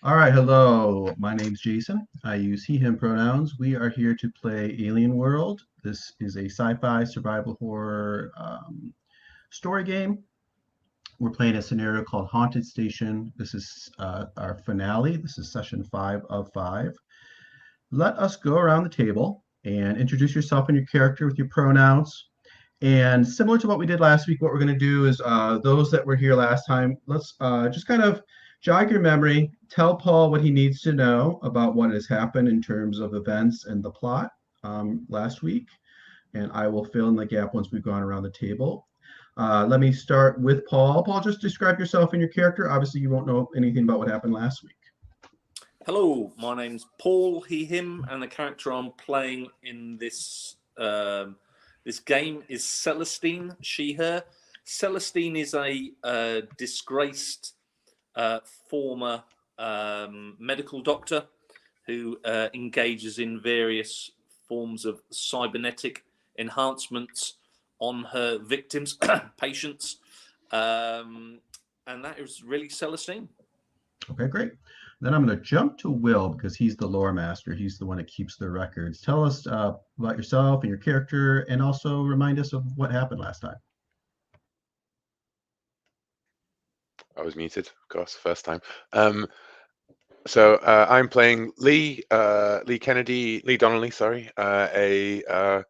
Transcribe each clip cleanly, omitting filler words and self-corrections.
All right, hello. My name's Jason. I use he, him pronouns. We are here to play Alien World. This is a sci-fi survival horror story game. We're playing a scenario called Haunted Station. This is our finale. This is session 5 of 5. Let us go around the table and introduce yourself and your character with your pronouns. And similar to what we did last week, what we're going to do is those that were here last time, let's just kind of jog your memory, tell Paul what he needs to know about what has happened in terms of events and the plot last week. And I will fill in the gap once we've gone around the table. Let me start with Paul. Paul, just describe yourself and your character. Obviously, you won't know anything about what happened last week. Hello, my name's Paul, he, him, and the character I'm playing in this game is Celestine, she, her. Celestine is a disgraced former medical doctor who engages in various forms of cybernetic enhancements on her victims, patients, and that is really Celestine. Okay, great. Then I'm going to jump to Will because he's the lore master. He's the one that keeps the records. Tell us about yourself and your character, and also remind us of what happened last time. I was muted, of course, first time. I'm playing Lee Donnelly, sorry, a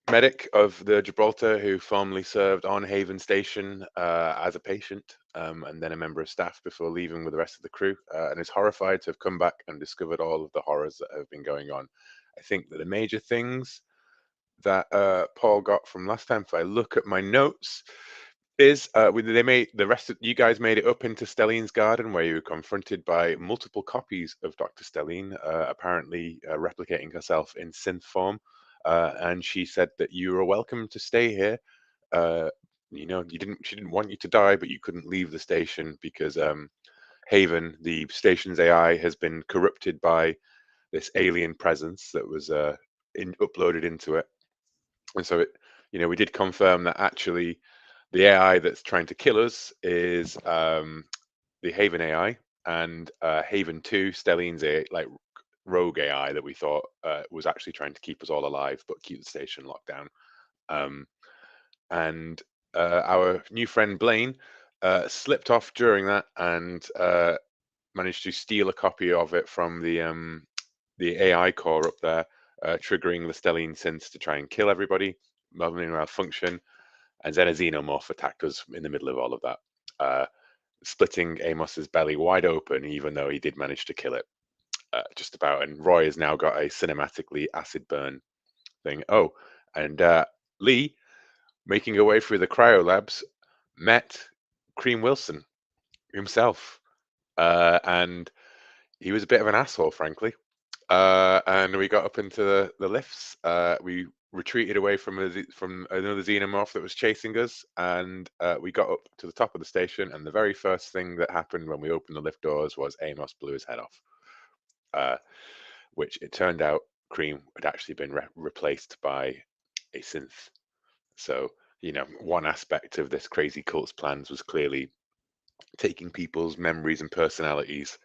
medic of the Gibraltar who formerly served on Haven Station as a patient and then a member of staff before leaving with the rest of the crew, and is horrified to have come back and discovered all of the horrors that have been going on. I think that the major things that Paul got from last time, if I look at my notes, is they made the rest of you guys made it up into Stelline's garden, where you were confronted by multiple copies of Dr. Stelline, apparently replicating herself in synth form, and she said that you were welcome to stay here. She didn't want you to die, but you couldn't leave the station because Haven, the station's AI, has been corrupted by this alien presence that was uploaded into it, and so we did confirm that actually the AI that's trying to kill us is the Haven AI, and Haven 2, Stelline's rogue AI that we thought was actually trying to keep us all alive but keep the station locked down. And our new friend Blaine slipped off during that and managed to steal a copy of it from the AI core up there, triggering the Stelline synths to try and kill everybody, malfunction. And then a xenomorph attacked us in the middle of all of that, splitting Amos's belly wide open, even though he did manage to kill it, just about. And Roy has now got a cinematically acid burn thing. Oh, and Lee, making her way through the cryo labs, met Cream Wilson himself, and he was a bit of an asshole, frankly. And we got up into the lifts. We retreated away from another xenomorph that was chasing us, and we got up to the top of the station. And the very first thing that happened when we opened the lift doors was Amos blew his head off, which it turned out Cream had actually been replaced by a synth. So one aspect of this crazy cult's plans was clearly taking people's memories and personalities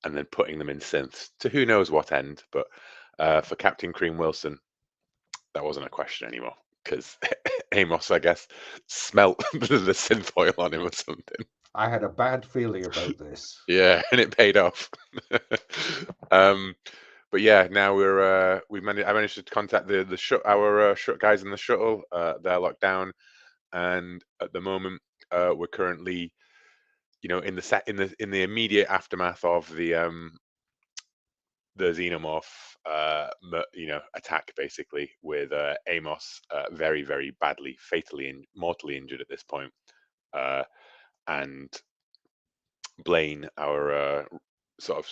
and then putting them in synths to who knows what end. But for Captain Cream Wilson, that wasn't a question anymore because Amos, I guess, smelt the synth oil on him or something. I had a bad feeling about this. Yeah, and it paid off. But yeah, now I managed to contact our guys in the shuttle. They're locked down, and at the moment, we're currently, in the immediate aftermath of the xenomorph attack, basically, with Amos very, very badly, fatally and mortally injured at this point, and Blaine, our sort of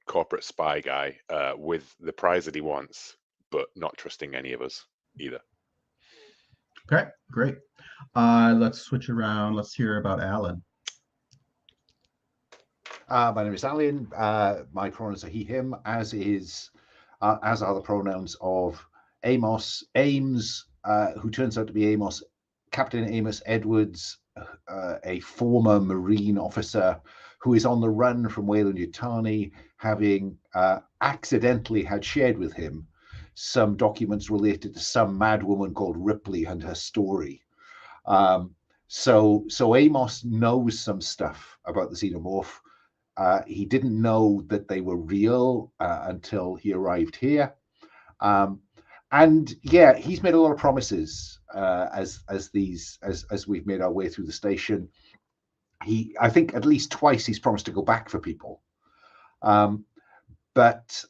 corporate spy guy, with the prize that he wants, but not trusting any of us either. Okay, great. Let's switch around. Let's hear about Alan. My name is Alan. My pronouns are he, him, as are the pronouns of Ames, who turns out to be Captain Amos Edwards, a former Marine officer who is on the run from Weyland-Yutani, having accidentally had shared with him some documents related to some mad woman called Ripley and her story. So Amos knows some stuff about the xenomorph. He didn't know that they were real until he arrived here. And yeah, he's made a lot of promises as we've made our way through the station. I think at least twice he's promised to go back for people. But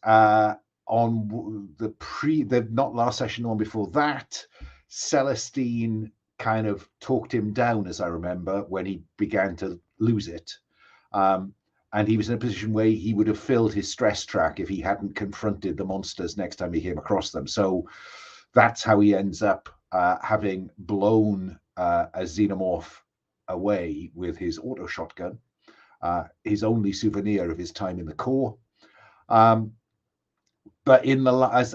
on the not last session, the one before that, Celestine kind of talked him down, as I remember, when he began to lose it. And he was in a position where he would have filled his stress track if he hadn't confronted the monsters next time he came across them. So that's how he ends up having blown a xenomorph away with his auto shotgun, his only souvenir of his time in the Corps. But in the as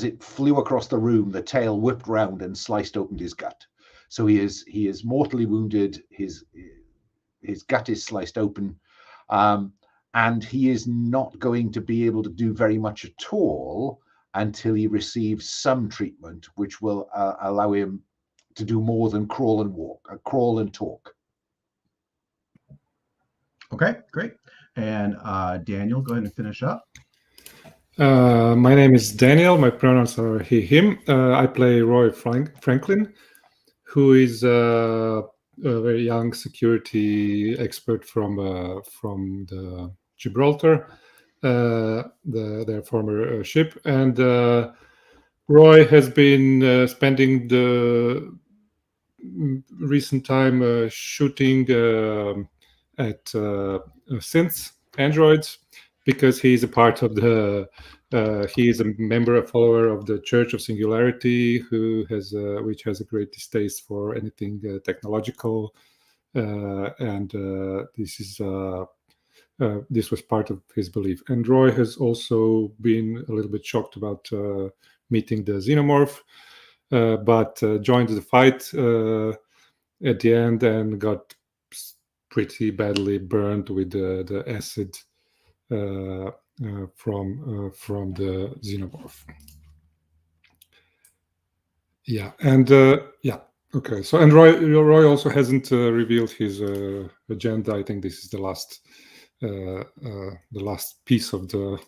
it flew across the room, the tail whipped round and sliced open his gut. So he is mortally wounded. His gut is sliced open. And he is not going to be able to do very much at all until he receives some treatment, which will allow him to do more than crawl and talk. Okay, great. And Daniel, go ahead and finish up. My name is Daniel. My pronouns are he, him. I play Roy Franklin, who is a very young security expert from the Gibraltar, their former ship. And Roy has been spending the recent time shooting at synths, androids, because he is a part of he is a member, a follower of the Church of Singularity, which has a great distaste for anything technological, and this was part of his belief. And Roy has also been a little bit shocked about meeting the xenomorph, but joined the fight at the end and got pretty badly burned with the acid from the xenomorph. Yeah, and okay. So, and Roy also hasn't revealed his agenda. I think this is the last piece of the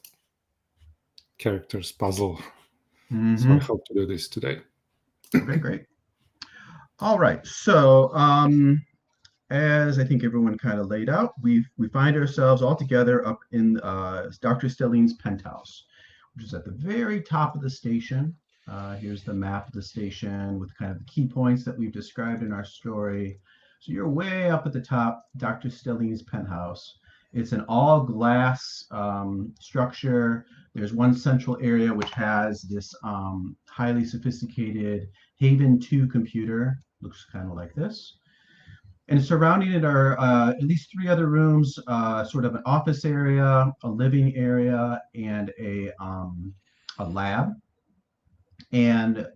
character's puzzle. Mm-hmm. So I hope to do this today. Okay, great. All right. So, as I think everyone kind of laid out, we find ourselves all together up in Dr. Stelline's penthouse, which is at the very top of the station. Here's the map of the station with kind of the key points that we've described in our story. So you're way up at the top, Dr. Stelline's penthouse. It's an all glass structure. There's one central area which has this highly sophisticated Haven 2 computer. Looks kind of like this. And surrounding it are at least 3 other rooms, sort of an office area, a living area, and a lab. And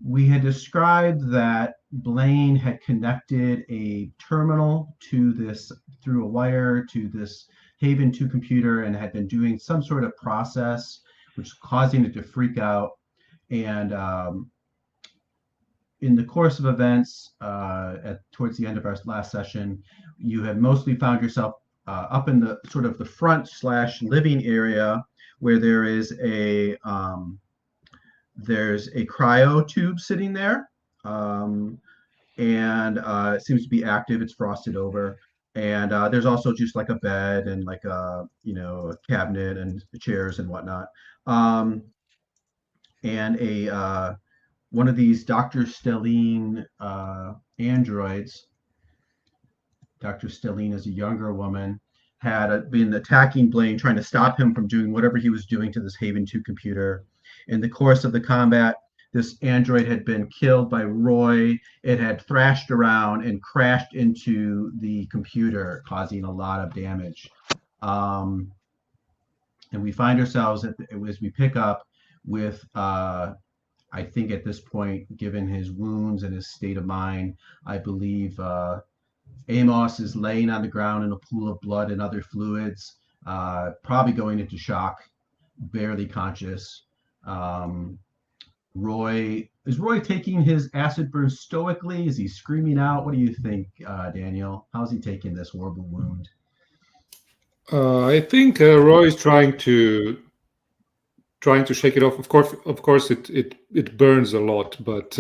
we had described that Blaine had connected a terminal to this through a wire to this Haven 2 computer and had been doing some sort of process which was causing it to freak out. And in the course of events, towards the end of our last session, you have mostly found yourself up in the sort of the front / living area where there's a cryo tube sitting there, and it seems to be active. It's frosted over, and there's also just like a bed and like a cabinet and chairs and whatnot, and one of these Dr. Stelline androids. Dr. Stelline is a younger woman, had been attacking Blaine, trying to stop him from doing whatever he was doing to this Haven 2 computer. In the course of the combat, this android had been killed by Roy. It had thrashed around and crashed into the computer, causing a lot of damage. And we find ourselves, as we pick up with, I think at this point, given his wounds and his state of mind, I believe Amos is laying on the ground in a pool of blood and other fluids, probably going into shock, barely conscious. Um, is Roy taking his acid burn stoically? Is he screaming out? What do you think, Daniel? How's he taking this horrible wound? I think Roy is trying to shake it off. Of course, it burns a lot, but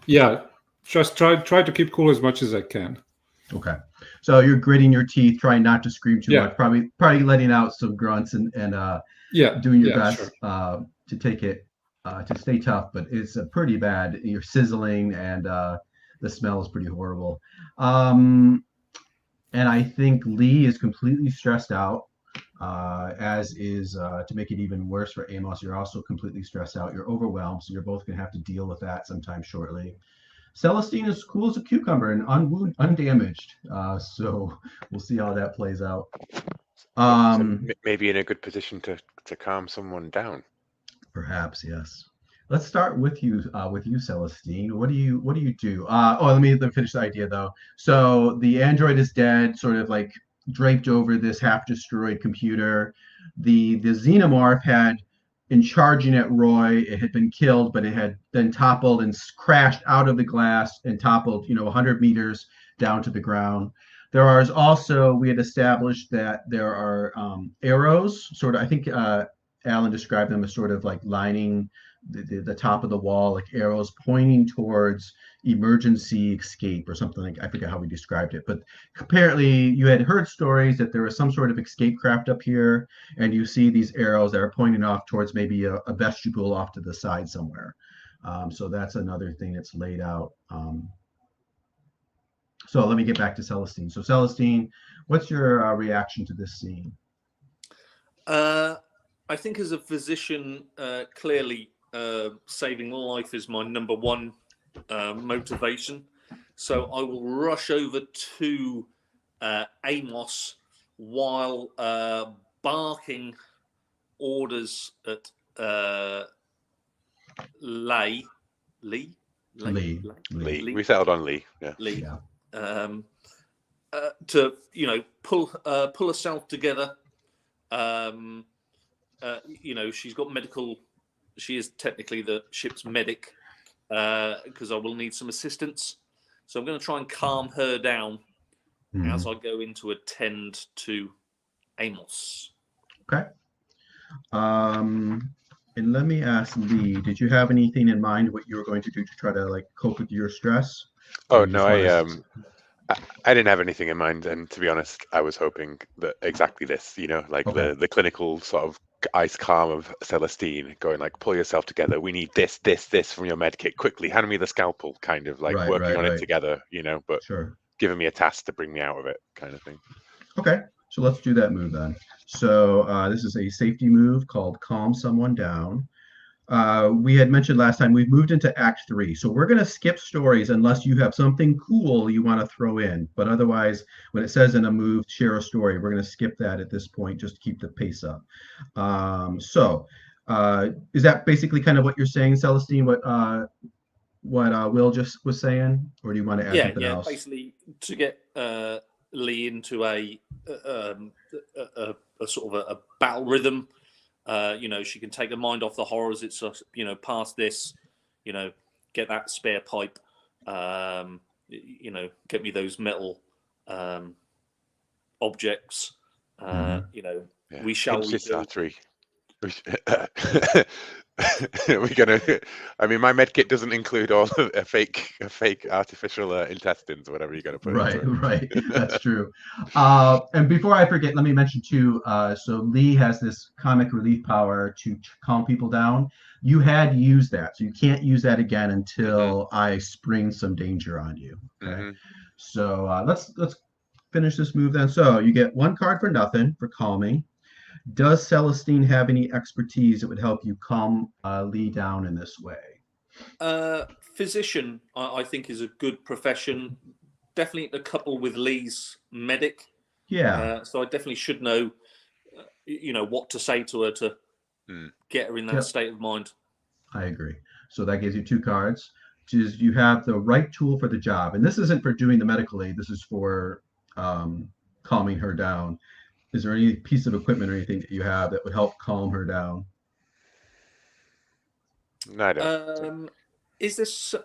yeah, just try to keep cool as much as I can. Okay, so you're gritting your teeth, trying not to scream too Yeah. much, probably letting out some grunts and Yeah, doing your yeah, best sure. to take it to stay tough. But it's pretty bad. You're sizzling, and the smell is pretty horrible. And I think Lee is completely stressed out. As is, to make it even worse for Amos, you're also completely stressed out. You're overwhelmed, so you're both going to have to deal with that sometime shortly. Celestine is cool as a cucumber and undamaged. So we'll see how that plays out. So maybe in a good position to calm someone down. Perhaps, yes. Let's start with you, Celestine. What do you do? Let me finish the idea though. So the android is dead, sort of like draped over this half-destroyed computer. The xenomorph had, in charging at Roy, it had been killed, but it had then toppled and crashed out of the glass and toppled, 100 meters down to the ground. There are also, we had established that there are arrows, sort of, I think Alan described them as sort of like lining the top of the wall, like arrows pointing towards emergency escape or something like, I forget how we described it, but apparently you had heard stories that there was some sort of escape craft up here, and you see these arrows that are pointing off towards maybe a vestibule off to the side somewhere. So that's another thing that's laid out. So let me get back to Celestine. So Celestine, what's your reaction to this scene? I think as a physician, clearly saving life is my number one motivation. So I will rush over to Amos while barking orders at Lee. Lee. We settled on Lee. Yeah. Lee. Yeah. To pull herself together. She's got medical. She is technically the ship's medic, because I will need some assistance. So I'm going to try and calm her down as I go in to attend to Amos. Okay. And let me ask Lee, did you have anything in mind what you were going to do to try to cope with your stress? Oh no, I didn't have anything in mind, and to be honest, I was hoping that exactly this, Okay. the clinical sort of ice calm of Celestine going pull yourself together. We need this from your med kit quickly. Hand me the scalpel, kind of working on it together, but sure, giving me a task to bring me out of it, kind of thing. Okay, so let's do that move then. So this is a safety move called Calm Someone Down. We had mentioned last time we've moved into Act 3, so we're going to skip stories unless you have something cool you want to throw in. But otherwise, when it says in a move, share a story, we're going to skip that at this point just to keep the pace up. Is that basically kind of what you're saying, Celestine? What Will just was saying, or do you want to add something else? Basically to get Lee into a sort of a battle rhythm. She can take her mind off the horrors. It's past this, get that spare pipe, get me those metal objects. We shall rebuild. We're gonna. I mean, my med kit doesn't include all of a fake artificial intestines or whatever you're gonna put. Right. That's true. And before I forget, let me mention too. So Lee has this comic relief power to calm people down. You had used that, so you can't use that again until I spring some danger on you. Okay. So let's finish this move then. So you get 1 card for nothing for calming. Does Celestine have any expertise that would help you calm Lee down in this way? Physician, I think, is a good profession. Definitely a couple with Lee's medic. Yeah. So I definitely should know, what to say to her to get her in that state of mind. I agree. So that gives you 2 cards. you have the right tool for the job? And this isn't for doing the medical aid. This is for calming her down. Is there any piece of equipment or anything that you have that would help calm her down? No, I don't. Is this?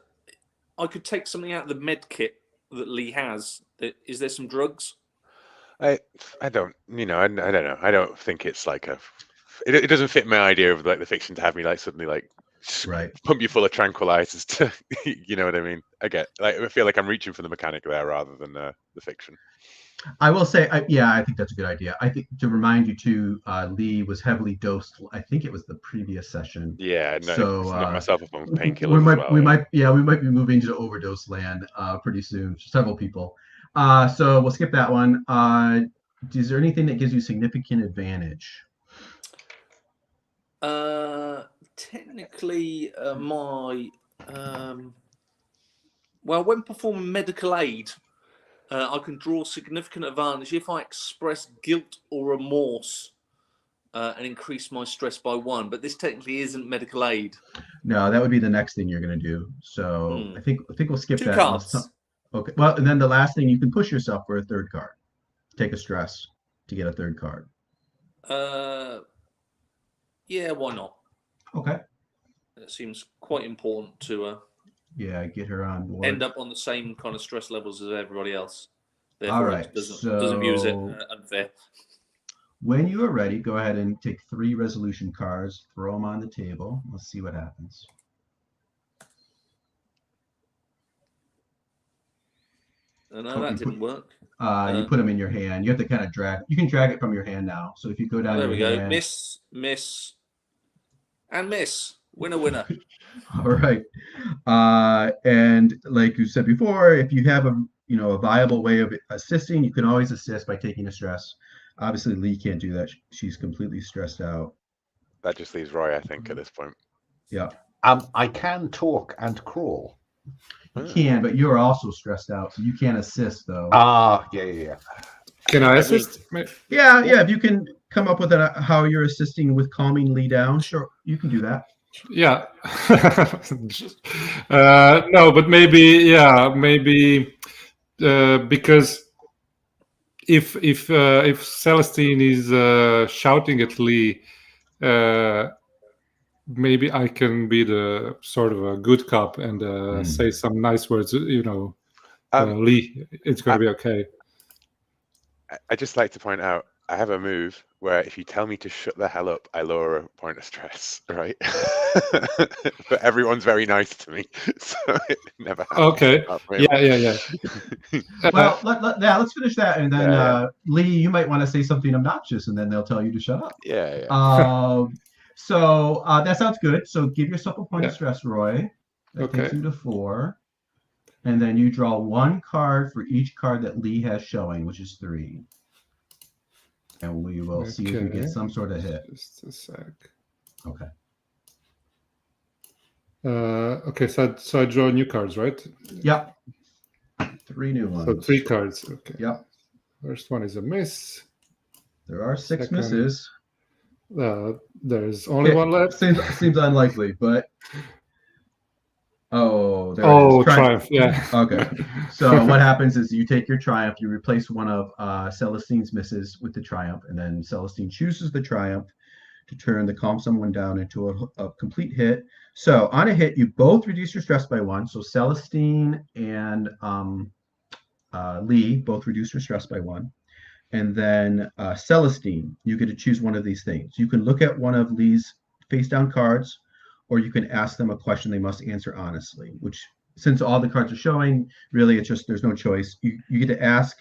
I could take something out of the med kit that Lee has. Is there some drugs? I don't. I don't know. I don't think it's like a. It doesn't fit my idea of like the fiction to have me like suddenly like Right. pump you full of tranquilizers to. You know what I mean? I feel like I'm reaching for the mechanic there rather than the fiction. I will say, I think that's a good idea. I think to remind you too, Lee was heavily dosed. I think it was the previous session. Yeah, no, So knock myself up on painkillers we as well. we might be moving to overdose land pretty soon. Several people. So we'll skip that one. Is there anything that gives you significant advantage? Technically, when performing medical aid, I can draw significant advantage if I express guilt or remorse and increase my stress by 1. But this technically isn't medical aid. No, that would be the next thing you're going to do. So I think we'll skip 2 that. cards. Okay. Well, and then the last thing, you can push yourself for a 3rd card. Take a stress to get a 3rd card. Yeah, why not? Okay. It seems quite important to get her on board. end up on the same kind of stress levels as everybody else. Therefore, All right. It doesn't use it unfair. When you are ready, go ahead and take 3 resolution cards, throw them on the table. Let's see what happens. No, that didn't work. You put them in your hand. You have to kind of drag. You can drag it from your hand now. So if you go down there we go. hand, Miss, and miss. Winner. All right. And like you said before, if you have a viable way of assisting, you can always assist by taking a stress. Obviously, Lee can't do that. She's completely stressed out. That just leaves Roy, I think, at this point. Yeah. I can talk and crawl. You can, but you're also stressed out, so you can't assist though. Yeah. Can I assist? Yeah. If you can come up with how you're assisting with calming Lee down, sure, you can do that. Yeah. No, but maybe because if Celestine is shouting at Lee, maybe I can be the sort of a good cop and say some nice words. Lee, it's going to be okay. I just like to point out, I have a move where if you tell me to shut the hell up, I lower a point of stress, right? But everyone's very nice to me, so it never happens. Okay. Yeah. Well, let's finish that, and then Lee, you might want to say something obnoxious, and then they'll tell you to shut up. Yeah. So that sounds good. So give yourself a point of stress, Roy. That takes you to 4. And then you draw 1 card for each card that Lee has showing, which is 3. And we will see if we get some sort of hit. Just a sec. Okay. Okay, so I draw new cards, right? Yep. 3 new ones. So 3 cards. Okay. Yep. First one is a miss. There are 6 misses. There's only 1 left. Seems unlikely, but there it is. Triumph. Yeah. Okay. So what happens is you take your Triumph, you replace one of Celestine's misses with the Triumph, and then Celestine chooses the Triumph to turn the calm someone down into a complete hit. So on a hit, you both reduce your stress by 1. So Celestine and Lee both reduce your stress by 1. And then Celestine, you get to choose one of these things. You can look at one of Lee's face down cards, or you can ask them a question they must answer honestly, which, since all the cards are showing, really it's just, there's no choice. You get to ask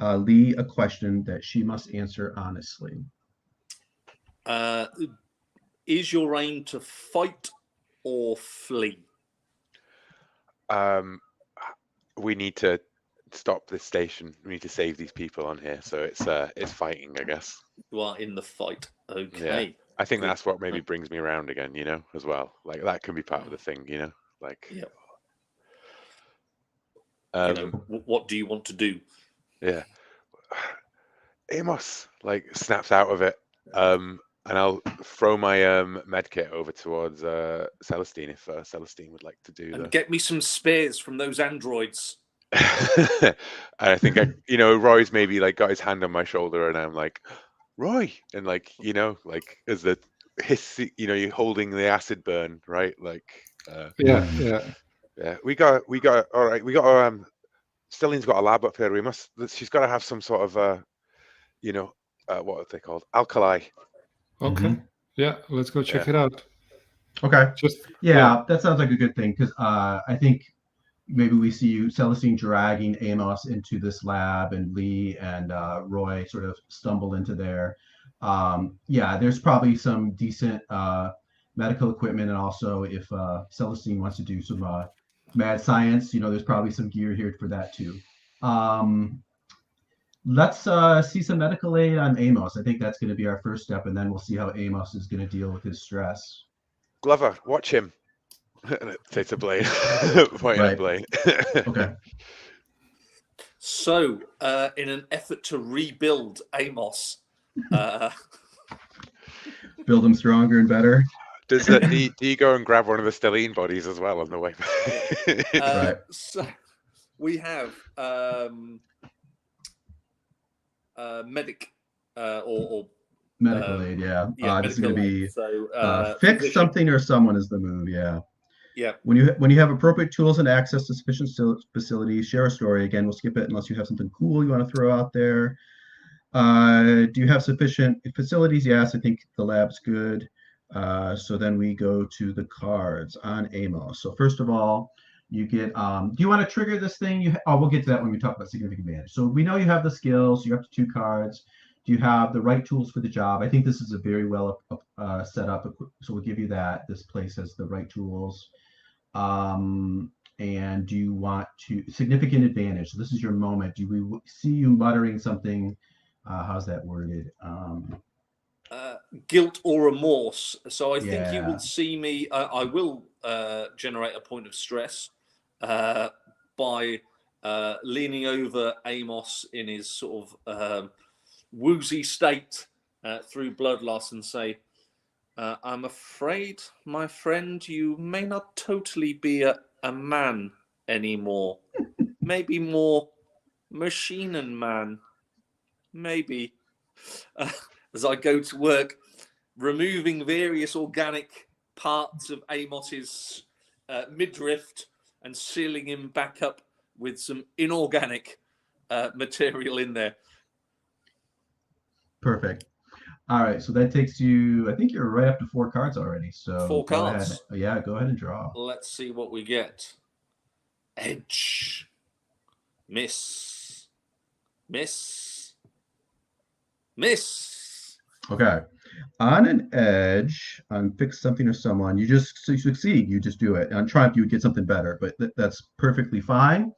Lee a question that she must answer honestly. Is your aim to fight or flee? We need to stop this station. We need to save these people on here. So it's fighting, I guess. You are in the fight. Okay. Yeah. I think that's what maybe brings me around again, as well. Like that can be part of the thing, like. Yeah. What do you want to do? Yeah. Amos snaps out of it. And I'll throw my med kit over towards Celestine if Celestine would like to do And the. get me some spares from those androids. And I think Roy's maybe like got his hand on my shoulder, and I'm like, Roy, and like like as the you're holding the acid burn, right? Like, Yeah. We got all right. We got Stelline's got a lab up here. She's got to have some sort of what are they called? Alkali. Okay. Yeah, let's go check it out. Okay. Yeah, that sounds like a good thing, because I think maybe we see Celestine dragging Amos into this lab, and Lee and Roy sort of stumble into there. There's probably some decent medical equipment, and also if Celestine wants to do some mad science, there's probably some gear here for that too. Let's see some medical aid on Amos. I think that's going to be our first step, and then we'll see how Amos is going to deal with his stress. Glover, watch him. Say to Blaine. Pointing at Blaine. Okay. So, in an effort to rebuild Amos, build him stronger and better. Do you go and grab one of the Stelline bodies as well on the way back? Right. So we have medic or medical aid. This is going to be so, fix physician. something or someone is the move. Yeah. When you have appropriate tools and access to sufficient facilities, share a story. Again, we'll skip it unless you have something cool you want to throw out there. Do you have sufficient facilities? Yes, I think the lab's good. So then we go to the cards on Amos. So first of all, you get, do you want to trigger this thing? We'll get to that when we talk about significant advantage. So we know you have the skills, you're up to 2 cards. Do you have the right tools for the job? I think this is a very well set up. So we'll give you that. This place has the right tools. And do you want to, significant advantage? So this is your moment. Do we see you muttering something? How's that worded? Guilt or remorse. So I think you Yeah. will see me. I will generate a point of stress by leaning over Amos in his sort of woozy state through bloodlust and say, I'm afraid, my friend, you may not totally be a man anymore. Maybe more machine and man. Maybe. As I go to work, removing various organic parts of Amos's midriff and sealing him back up with some inorganic material in there. Perfect. All right, so that takes you, I think you're right up to 4 cards already. So 4 cards. Go ahead and draw. Let's see what we get. Edge. Miss. Miss. Miss. Okay. On an edge, on fix something or someone, you just succeed. You just do it. On triumph, you would get something better, but that's perfectly fine.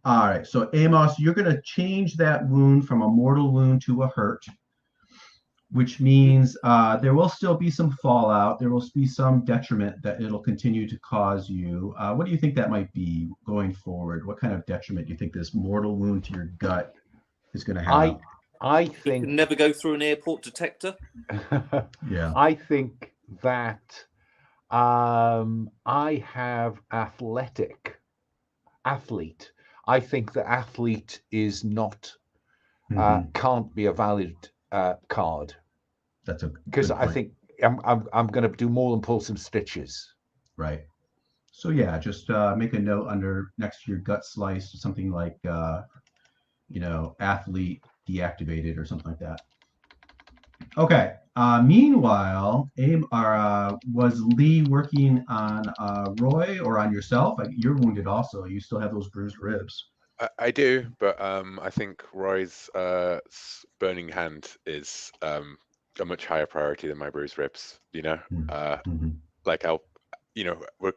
All right. So Amos, you're going to change that wound from a mortal wound to a hurt, which means there will still be some fallout. There will be some detriment that it'll continue to cause you. What do you think that might be going forward? What kind of detriment do you think this mortal wound to your gut is going to have? I think you can never go through an airport detector. Yeah. I think that I have athlete. I think that athlete is not can't be a valid card. That's a because I think I'm going to do more than pull some stitches. Right. So yeah, just make a note under next to your gut slice, something like athlete deactivated or something like that. Okay. Meanwhile, was Lee working on Roy or on yourself? You're wounded also. You still have those bruised ribs. I do, but I think Roy's burning hand is a much higher priority than my bruised ribs. Like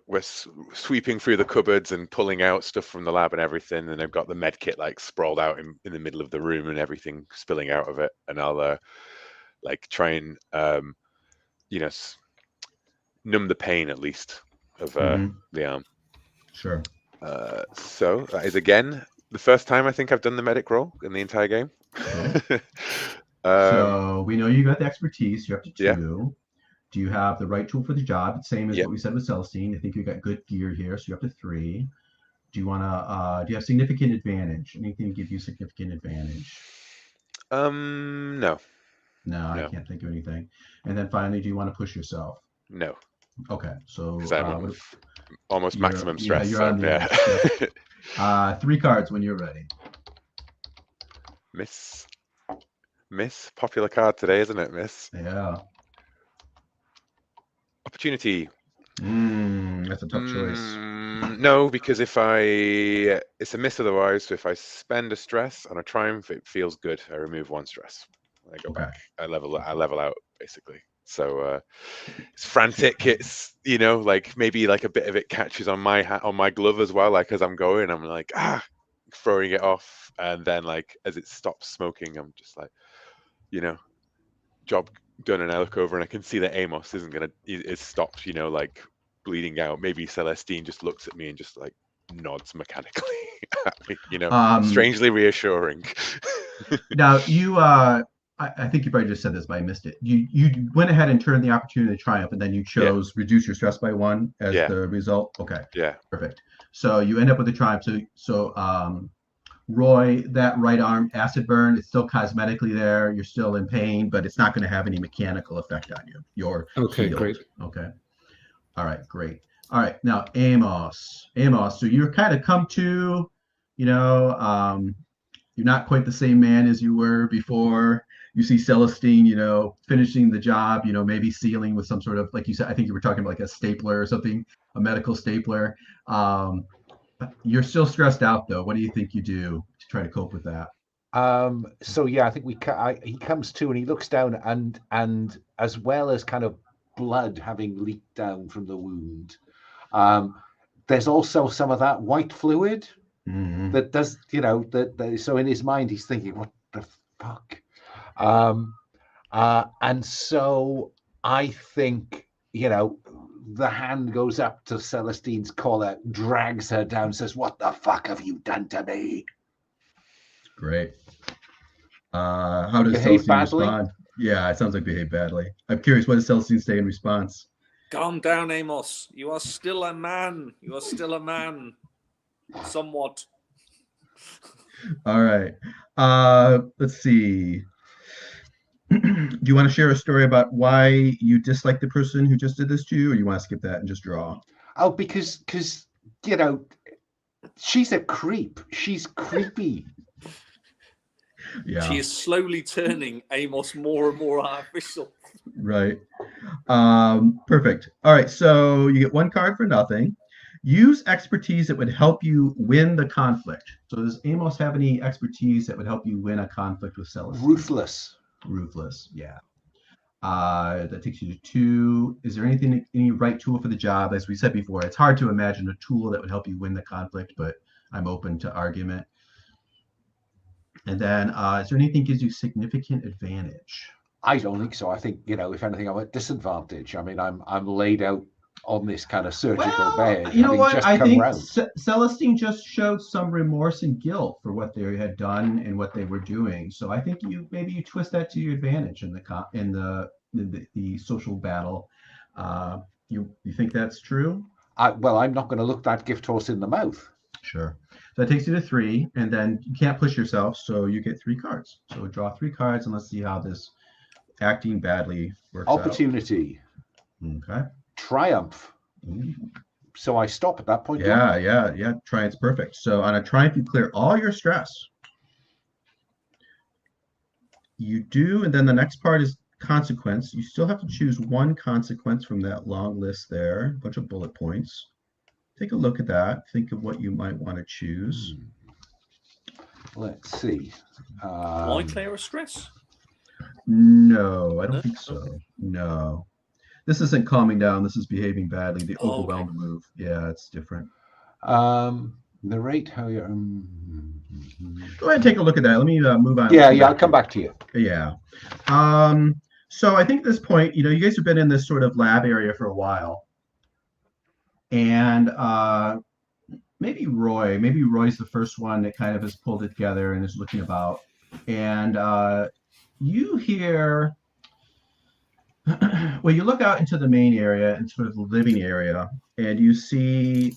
we're sweeping through the cupboards and pulling out stuff from the lab and everything, and I've got the med kit like sprawled out in the middle of the room and everything spilling out of it, and I'll try and numb the pain at least of the arm. Sure. So that is again the first time I think I've done the medic roll in the entire game. So we know you got the expertise. You're up to 2. Yeah. Do you have the right tool for the job? Same as Yep. what we said with Celestine. I think you got good gear here, so you're up to 3. Do you want to? Do you have significant advantage? Anything to give you significant advantage? No. No, I can't think of anything. And then finally, do you want to push yourself? No. Okay, so Because I'm almost maximum stress. You're on the edge. Yep. 3 cards when you're ready. Miss, popular card today, isn't it, Miss? Yeah. Opportunity. That's a tough choice. No, because it's a miss otherwise. So if I spend a stress on a triumph, it feels good. I remove 1 stress. I go back. I level out basically. So it's frantic. It's like maybe like a bit of it catches on my glove as well. Like as I'm going, I'm like throwing it off, and then like as it stops smoking, I'm just like, job done. And I look over and I can see that Amos is stopped. Like bleeding out. Maybe Celestine just looks at me and just like nods mechanically at me. Strangely reassuring. Now you I think you probably just said this, but I missed it. You went ahead and turned the opportunity to triumph, and then you chose reduce your stress by 1 as the result. Okay. Yeah. Perfect. So you end up with a triumph. So Roy, that right arm acid burn, it's still cosmetically there. You're still in pain, but it's not going to have any mechanical effect on you. You're healed. Great. Okay. All right, great. All right, now Amos. So you're kind of come to, you're not quite the same man as you were before. You see Celestine, finishing the job, maybe sealing with some sort of, like you said, I think you were talking about like a stapler or something, a medical stapler. You're still stressed out though. What do you think you do to try to cope with that? So yeah, I think he comes to and he looks down and as well as kind of blood having leaked down from the wound, there's also some of that white fluid that does, so in his mind he's thinking, what the fuck? And so I think, the hand goes up to Celestine's collar, drags her down, says, what the fuck have you done to me? Great. How does Celestine respond? Yeah, it sounds like behave badly. I'm curious, what does Celestine say in response? Calm down, Amos. You are still a man. Somewhat. All right. Let's see. Do you want to share a story about why you dislike the person who just did this to you, or you want to skip that and just draw? Oh, because she's a creep. She's creepy. Yeah. She is slowly turning Amos more and more artificial. Right. Perfect. All right. So you get 1 card for nothing. Use expertise that would help you win the conflict. So does Amos have any expertise that would help you win a conflict with Celestine? Ruthless. Yeah. That takes you to 2. Is there any right tool for the job? As we said before, it's hard to imagine a tool that would help you win the conflict, but I'm open to argument. And then, is there anything that gives you significant advantage? I don't think so. I think, if anything, I'm at disadvantage. I mean, I'm laid out on this kind of surgical bed. You know what? I think Celestine just showed some remorse and guilt for what they had done and what they were doing. So I think you twist that to your advantage in the social battle. You think that's true? Well, I'm not going to look that gift horse in the mouth. Sure. So that takes you to 3, and then you can't push yourself, so you get 3 cards. So draw 3 cards, and let's see how this acting badly works Opportunity. out. Okay. Triumph. So I stop at that point. Yeah. Triumph's perfect. So on a triumph, you clear all your stress. You do, and then the next part is consequence. You still have to choose 1 consequence from that long list there, a bunch of bullet points. Take a look at that. Think of what you might want to choose. Let's see. Why clear a stress? No, I don't think so. No. This isn't calming down. This is behaving badly. The overwhelmed move. Yeah, it's different. Narrate how you're... Go ahead and take a look at that. Let me move on. Yeah, I'll come back to you. Yeah. So I think at this point, you guys have been in this sort of lab area for a while. And maybe Roy's the first one that kind of has pulled it together and is looking about. And you hear. Well, you look out into the main area and sort of the living area, and you see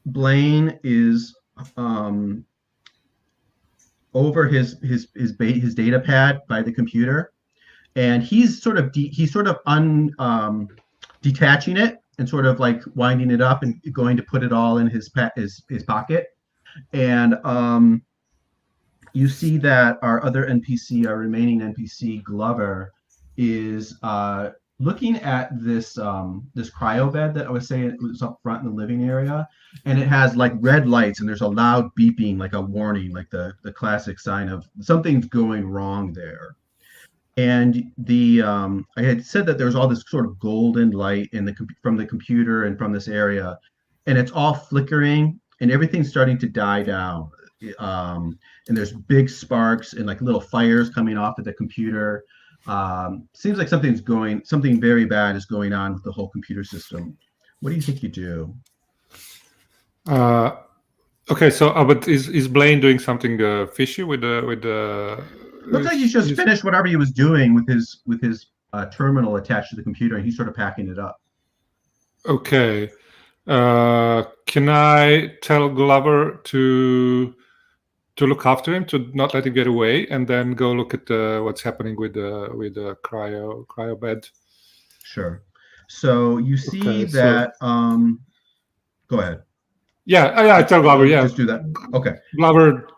Blaine is over his data pad by the computer, and he's sort of detaching it and sort of like winding it up and going to put it all in his pocket, and you see that our remaining NPC, Glover, is looking at this cryo bed that I was saying it was up front in the living area, and it has like red lights, and there's a loud beeping, like a warning, like the classic sign of something's going wrong there. And I had said that there's all this sort of golden light from the computer and from this area, and it's all flickering, and everything's starting to die down. And there's big sparks and like little fires coming off of the computer. Seems like something very bad is going on with the whole computer system. What do you think you do? Okay, so but is Blaine doing something fishy with the? Looks like he's just finished whatever he was doing with his terminal attached to the computer, and he's sort of packing it up. Okay. Can I tell Glover to look after him, to not let him get away, and then go look at what's happening with the cryo bed? Sure. So you see that. Go ahead. Yeah. I tell Glover. Yeah, just do that. Okay. Glover,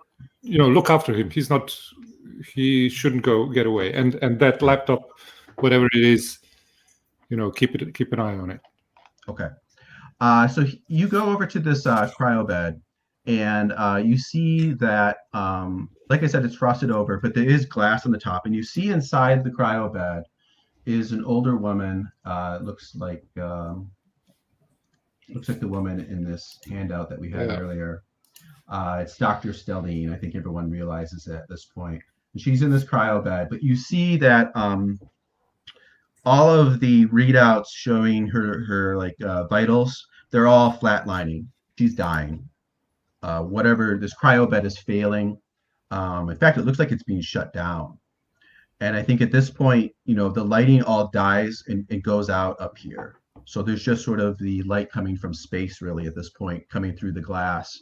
look after him. He shouldn't get away. And that laptop, whatever it is, keep an eye on it. Okay. So you go over to this cryo bed, and you see that, like I said, it's frosted over, but there is glass on the top, and you see inside the cryo bed is an older woman. Looks like the woman in this handout that we had earlier. It's Dr. Stelline. I think everyone realizes it at this point. And she's in this cryo bed, but you see that all of the readouts showing her like vitals, they're all flatlining. She's dying. Whatever, this cryo bed is failing. In fact, it looks like it's being shut down. And I think at this point, the lighting all dies and goes out up here. So there's just sort of the light coming from space, really, at this point, coming through the glass.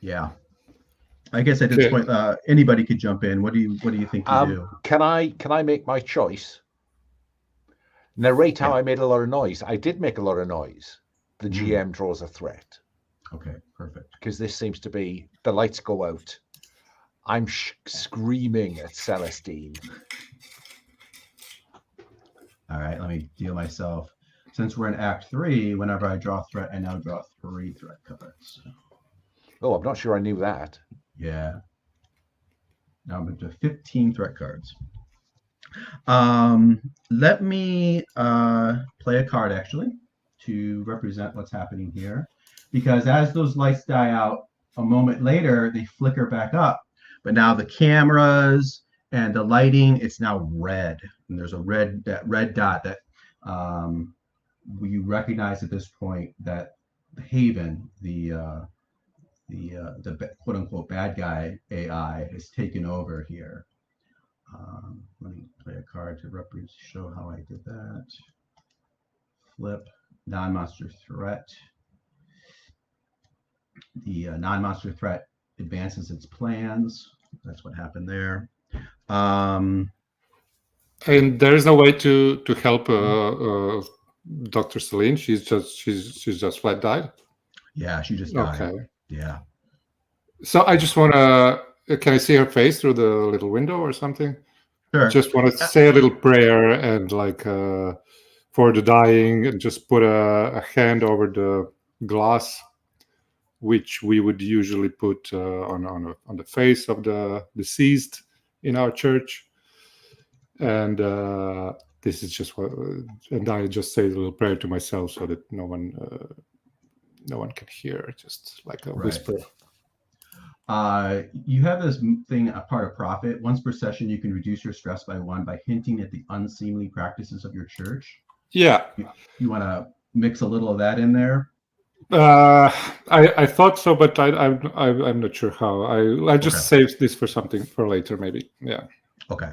Yeah. I guess at this point, anybody could jump in. What do you think you do? Can I make my choice? Narrate how I made a lot of noise. I did make a lot of noise. The GM draws a threat. Okay, perfect. Because this seems to be, the lights go out. I'm screaming at Celestine. All right, let me deal myself. Since we're in Act 3, whenever I draw a threat, I now draw 3 threat cards. Oh, I'm not sure I knew that. Yeah. Now I'm into 15 threat cards. Let me play a card, actually, to represent what's happening here. Because as those lights die out, a moment later, they flicker back up. But now the cameras and the lighting, it's now red. And there's a red dot that you recognize at this point that Haven, the quote unquote bad guy AI, has taken over here. Let me play a card to show how I did that. Flip non-monster threat. The non-monster threat advances its plans. That's what happened there. And there is no way to help Dr. Celine. She's just flat died. Yeah, she just died. Okay. Yeah. So I just want to. Can I see her face through the little window or something? Sure. Just want to say a little prayer and like for the dying, and just put a hand over the glass, which we would usually put on the face of the deceased in our church. And this is just what, and I just say a little prayer to myself so that no one can hear, just like a whisper. You have this thing, a part of profit. Once per session, you can reduce your stress by 1 by hinting at the unseemly practices of your church. Yeah. You want to mix a little of that in there? I thought so, but I'm not sure how. I just saved this for something for later, maybe. Yeah. Okay.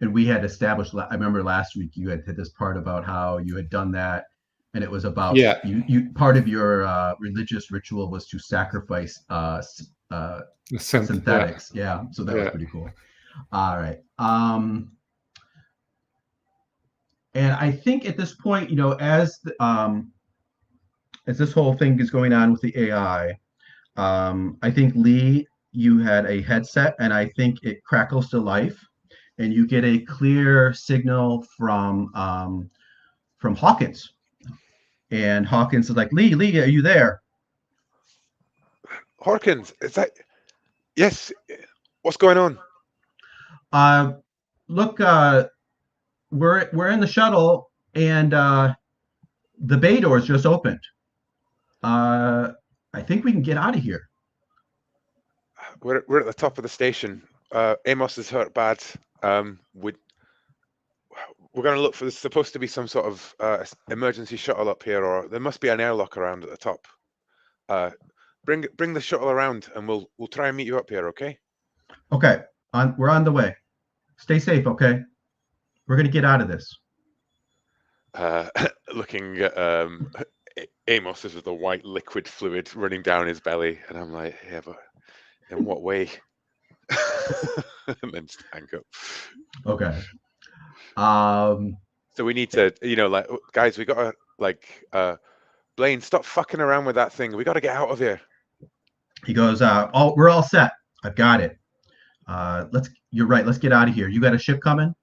And we had established. I remember last week you had this part about how you had done that, and it was about you. Part of your religious ritual was to sacrifice synthetics. Yeah. So that was pretty cool. All right. And I think at this point, as this whole thing is going on with the AI, I think Lee, you had a headset, and I think it crackles to life, and you get a clear signal from Hawkins, and Hawkins is like, Lee, are you there? Hawkins, is that? Yes. What's going on? Look, we're in the shuttle, and the bay doors just opened. I think we can get out of here. We're at the top of the station. Amos is hurt bad. We're going to look for. There's supposed to be some sort of emergency shuttle up here, or there must be an airlock around at the top. Bring the shuttle around, and we'll try and meet you up here. Okay? Okay. We're on the way. Stay safe. Okay. We're gonna get out of this. Looking at Amos is with the white liquid fluid running down his belly, and I'm like, yeah, but in what way? And then stand up. Okay. So we need to, guys, we gotta Blaine, stop fucking around with that thing. We gotta get out of here. He goes, we're all set. I've got it. You're right. Let's get out of here. You got a ship coming?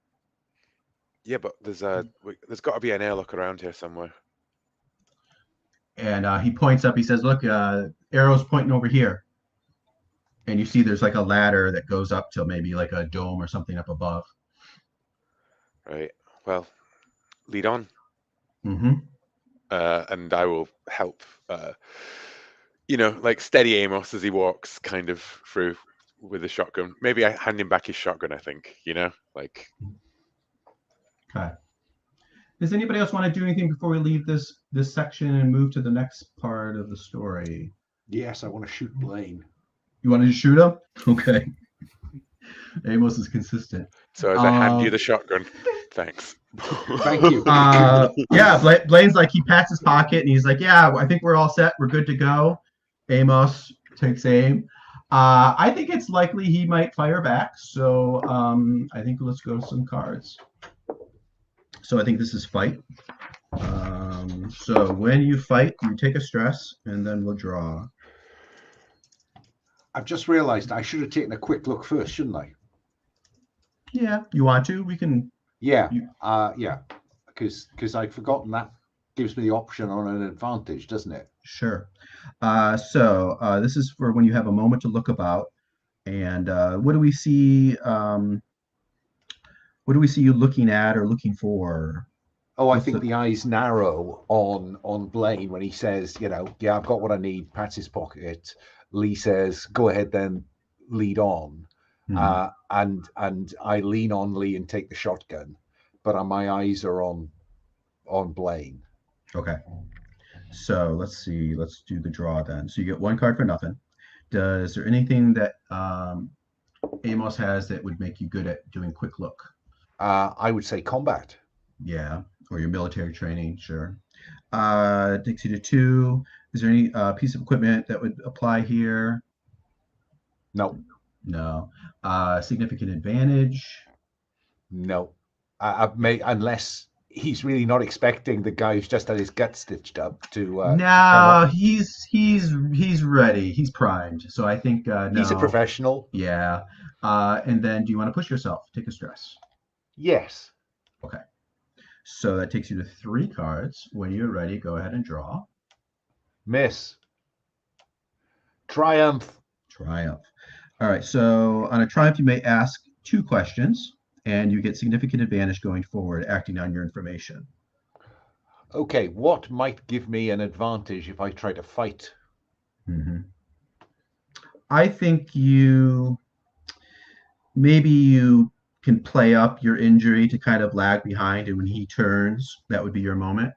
Yeah, but there's got to be an airlock around here somewhere. And he points up. He says, "Look, arrow's pointing over here." And you see there's like a ladder that goes up to maybe like a dome or something up above. Right. Well, lead on. Mm-hmm. And I will help. Steady Amos as he walks, kind of through with the shotgun. Maybe I hand him back his shotgun. I think Okay. Does anybody else want to do anything before we leave this section and move to the next part of the story? Yes, I want to shoot Blaine. You want to shoot him? Okay. Amos is consistent. So as I hand you the shotgun, thanks. Thank you. Yeah, Blaine's like, he pats his pocket and he's like, yeah, I think we're all set. We're good to go. Amos takes aim. I think it's likely he might fire back. So I think let's go to some cards. So I think this is fight. So when you fight, you take a stress, and then we'll draw. I've just realized I should have taken a quick look first, shouldn't I? Yeah, you want to? We can. Yeah, yeah, because I'd forgotten that gives me the option on an advantage, doesn't it? Sure. So this is for when you have a moment to look about, and what do we see? What do we see you looking at or looking for? Oh, I think the eyes narrow on Blaine when he says, yeah, I've got what I need, pats his pocket. Lee says, go ahead then, lead on. Mm-hmm. And I lean on Lee and take the shotgun, but my eyes are on Blaine. Okay. So let's see. Let's do the draw then. So you get one card for nothing. Is there anything that Amos has that would make you good at doing quick look? I would say combat. Yeah, or your military training, sure. Takes you to 2. Is there any piece of equipment that would apply here? No. No. Significant advantage? No. I may, unless he's really not expecting the guy who's just had his gut stitched up to. No, he's ready. He's primed. So I think no. He's a professional. Yeah. And then, do you want to push yourself? Take a stress. Yes. Okay. So that takes you to 3 cards. When you're ready, go ahead and draw. Miss. Triumph. Triumph. All right. So on a triumph, you may ask 2 questions, and you get significant advantage going forward, acting on your information. Okay. What might give me an advantage if I try to fight? Mm-hmm. I think maybe you can play up your injury to kind of lag behind, and when he turns, that would be your moment.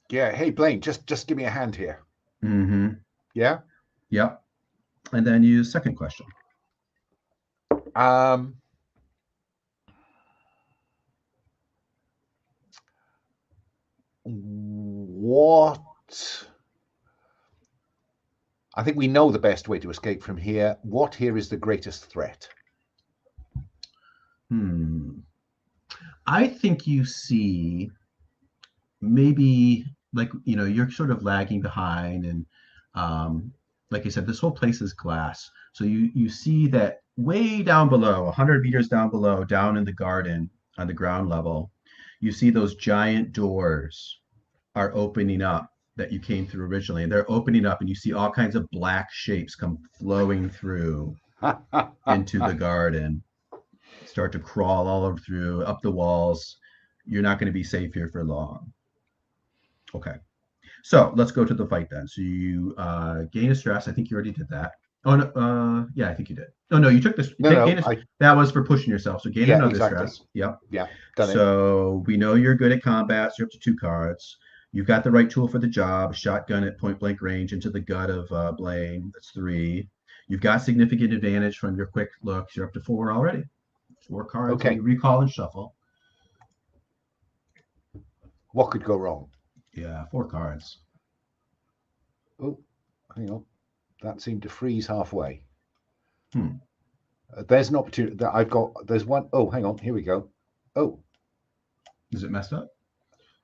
Yeah. Hey, Blaine, just give me a hand here. Mm-hmm. Yeah. Yep. And then use second question. What? I think we know the best way to escape from here. What here is the greatest threat? I think you see maybe like, you're sort of lagging behind, and like I said, this whole place is glass. So you see that way down below, 100 meters down below, down in the garden on the ground level, you see those giant doors are opening up that you came through originally. And they're opening up, and you see all kinds of black shapes come flowing through into the garden, start to crawl all over through, up the walls. You're not going to be safe here for long. Okay. So let's go to the fight then. So you gain a stress. I think you already did that. Oh, no, yeah, I think you did. Oh, no, you took this. That was for pushing yourself. So gain another stress. Yep. Yeah, done it. So we know you're good at combat. So you're up to 2 cards. You've got the right tool for the job. Shotgun at point blank range into the gut of Blaine. That's 3. You've got significant advantage from your quick looks. You're up to 4 already. 4 cards. Okay. And you recall and shuffle. What could go wrong? Yeah, 4 cards. Oh, hang on. That seemed to freeze halfway. There's an opportunity that I've got. There's one. Oh, hang on. Here we go. Oh, is it messed up?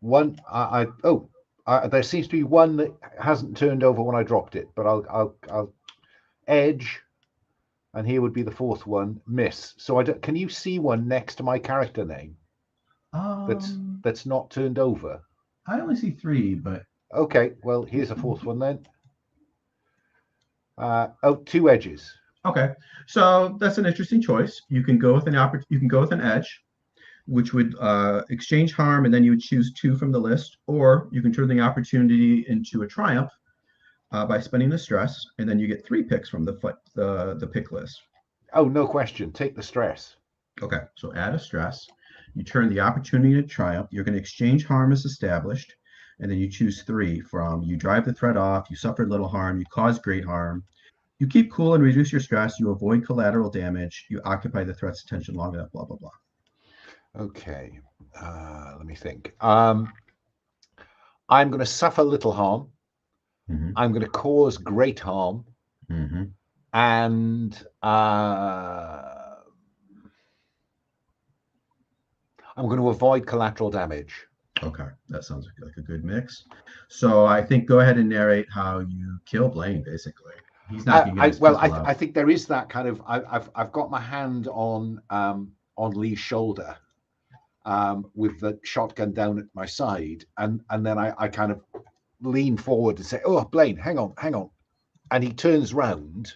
One. There seems to be one that hasn't turned over when I dropped it, but I'll edge, and here would be the 4th one. Miss. So I don't. Can you see one next to my character name? That's not turned over. I only see 3, but okay. Well, here's a 4th one then. 2 edges. Okay, so that's an interesting choice. You can go with an edge, which would exchange harm, and then you would choose 2 from the list, or you can turn the opportunity into a triumph by spending the stress, and then you get 3 picks from the pick list. Oh, no question. Take the stress. Okay, so add a stress. You turn the opportunity to triumph. You're going to exchange harm as established, and then you choose 3 from you drive the threat off, you suffered little harm, you caused great harm, you keep cool and reduce your stress, you avoid collateral damage, you occupy the threat's attention long enough, blah, blah, blah. Okay, let me think. I'm going to suffer little harm. Mm-hmm. I'm going to cause great harm. Mm-hmm. And I'm going to avoid collateral damage. Okay, that sounds like a good mix. So I think go ahead and narrate how you kill Blaine. Basically, he's not. I think there is that kind of. I've got my hand on Lee's shoulder, with the shotgun down at my side, and then I kind of lean forward and say, "Oh, Blaine, hang on," and he turns round,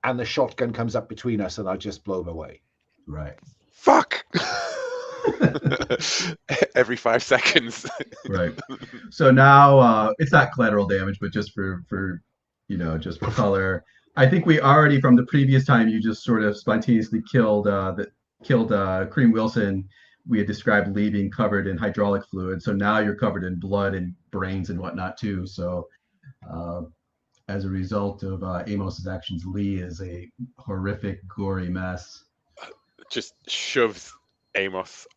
and the shotgun comes up between us, and I just blow him away. Right. Fuck. Every 5 seconds. Right. So now it's not collateral damage, but just for just for color. I think we already from the previous time you just sort of spontaneously killed Cream Wilson. We had described Lee being covered in hydraulic fluid. So now you're covered in blood and brains and whatnot too. So as a result of Amos's actions, Lee is a horrific, gory mess. Just shoves Amos,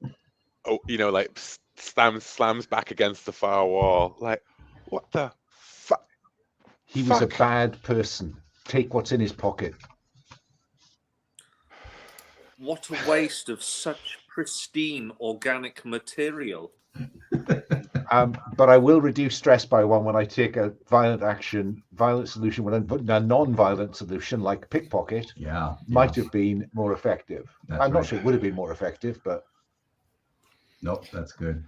like slams back against the far wall. Like, what the fuck? He was a bad person. Take what's in his pocket. What a waste of such pristine organic material. But I will reduce stress by 1 when I take a violent solution when I'm putting a non-violent solution like pickpocket. Yeah. Might have been more effective. I'm not sure it would have been more effective, but nope, that's good.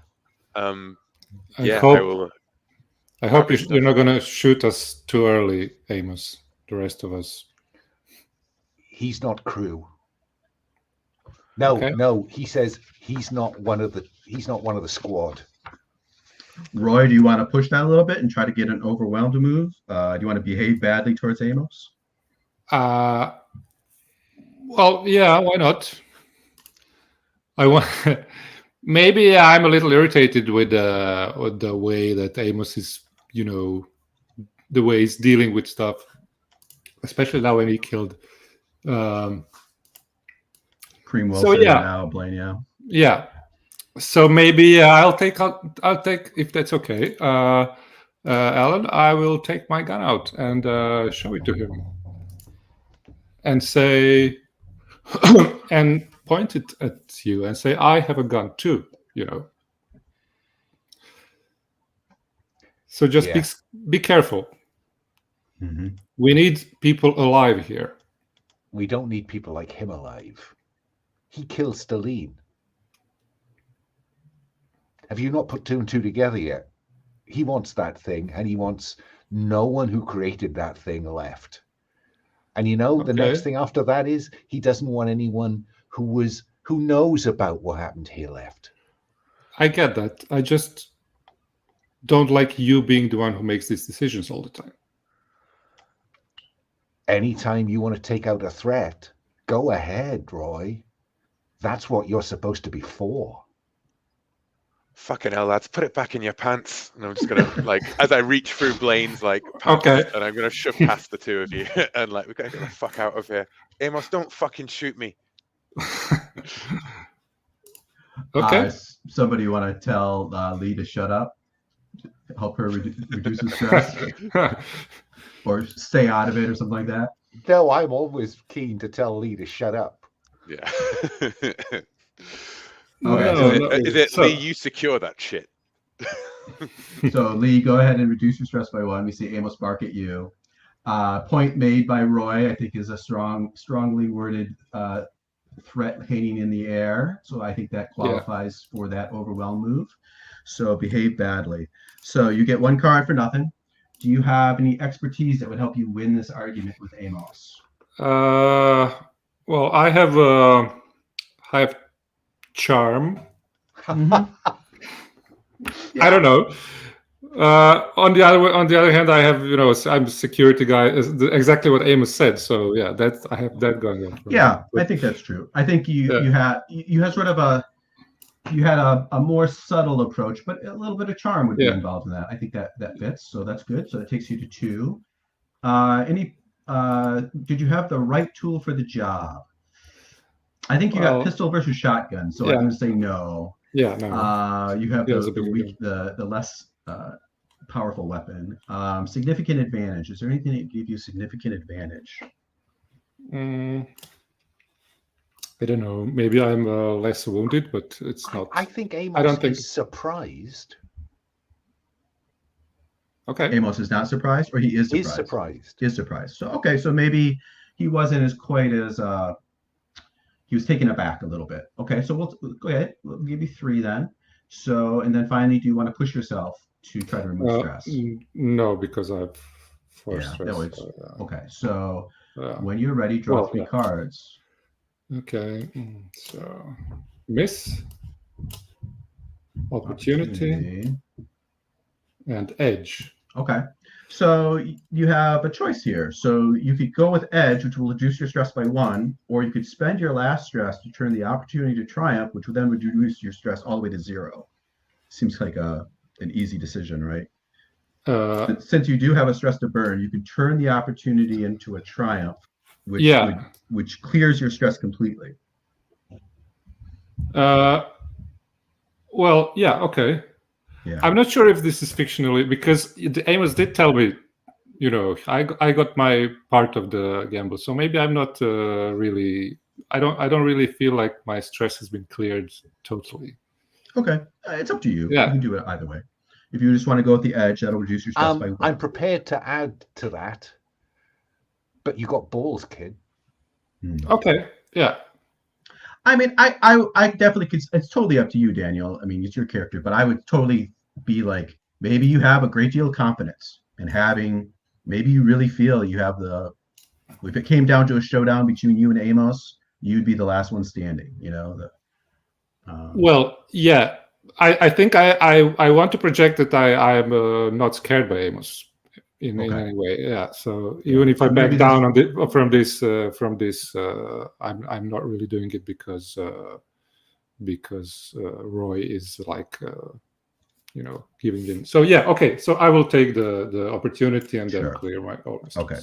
I hope you're not going to shoot us too early, Amos. The rest of us. He's not crew. No. He says he's not one of the squad. Roy, do you want to push that a little bit and try to get an overwhelmed move? Do you want to behave badly towards Amos? Well, yeah, why not? Maybe I'm a little irritated with the way that Amos is, the way he's dealing with stuff, especially now when he killed. Cream Wilson, So, yeah. now Blaine, yeah. Yeah. So maybe I'll take if that's okay, Alan. I will take my gun out and show it to him, and say, and point it at you and say, "I have a gun too." You know. So just be careful. Mm-hmm. We need people alive here. We don't need people like him alive. He killed Stalin. Have you not put two and two together yet? He wants that thing, and he wants no one who created that thing left. And you know, the next thing after that is he doesn't want anyone who knows about what happened here left. I get that. I just don't like you being the one who makes these decisions all the time. Anytime you want to take out a threat, go ahead, Roy. That's what you're supposed to be for. Fucking hell, lads, put it back in your pants. And I'm just gonna as I reach through Blaine's pants, and I'm gonna shove past the two of you, and we gotta get the fuck out of here. Amos, don't fucking shoot me. Okay. Somebody want to tell Lee to shut up? Help her reduce her stress, or stay out of it, or something like that. No, I'm always keen to tell Lee to shut up. Yeah. Okay. Is it Lee? You secure that shit. So Lee, go ahead and reduce your stress by 1. We see Amos bark at you. Point made by Roy, I think, is a strongly worded threat hanging in the air. So I think that qualifies for that overwhelm move. So behave badly. So you get 1 card for nothing. Do you have any expertise that would help you win this argument with Amos? Well, I have charm. Mm-hmm. I don't know. On the other hand, I have, I'm a security guy. Exactly what Amos said. So yeah, I have that going on. Yeah, I think that's true. I think you had sort of a more subtle approach, but a little bit of charm would be involved in that. I think that fits. So that's good. So that takes you to 2. Did you have the right tool for the job? I think you got pistol versus shotgun. So I'm going to say no. Yeah, no. You have the less powerful weapon. Significant advantage. Is there anything that give you significant advantage? I don't know. Maybe I'm less wounded, but it's not. I think Amos is surprised. Okay. Amos is not surprised, or he is surprised? Is surprised. So okay, so maybe he wasn't as quite as he was taken aback a little bit. Okay, so we'll go ahead. We'll give you 3 then. So, and then finally, do you want to push yourself to try to remove stress? No, because I've forced stress. Okay, so when you're ready, draw 3 cards. Okay, so miss, opportunity, and edge. Okay, so you have a choice here. So you could go with edge, which will reduce your stress by 1, or you could spend your last stress to turn the opportunity to triumph, which would then reduce your stress all the way to 0. Seems like an easy decision, right? Since you do have a stress to burn, you can turn the opportunity into a triumph, which clears your stress completely. Well, yeah, okay. Yeah. I'm not sure if this is fictionally, because Amos did tell me, I got my part of the gamble, so maybe I'm not really. I don't really feel like my stress has been cleared totally. Okay, it's up to you. Yeah. You can do it either way. If you just want to go with the edge, that'll reduce your stress by 1. I'm prepared to add to that, but you got balls, kid. Okay. Yeah. I mean, I definitely could. It's totally up to you, Daniel. I mean, it's your character, but I would totally be like, maybe you have a great deal of confidence in maybe you really feel you have if it came down to a showdown between you and Amos, you'd be the last one standing, Well, yeah, I think I want to project that I'm not scared by Amos in any way. Yeah. So even if I back down from this, I'm not really doing it because Roy is giving in. So yeah, okay. So I will take the opportunity and then Sure. clear my own mistakes. Okay.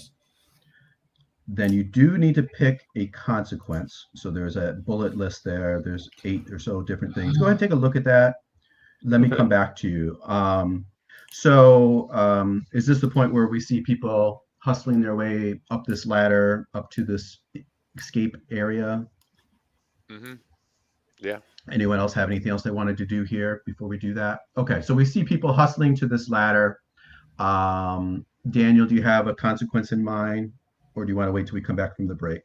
Then you do need to pick a consequence. So there's a bullet list there. There's 8 or so different things. Go ahead and take a look at that. Let me come back to you. Is this the point where we see people hustling their way up this ladder, up to this escape area? Mm-hmm. Yeah. Anyone else have anything else they wanted to do here before we do that? Okay, so we see people hustling to this ladder. Daniel, do you have a consequence in mind, or do you want to wait till we come back from the break?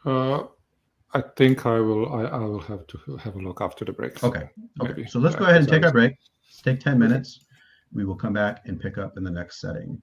I think I will have to have a look after the break. Okay. Maybe. So let's go ahead and take our break. Let's take 10 minutes. We will come back and pick up in the next setting.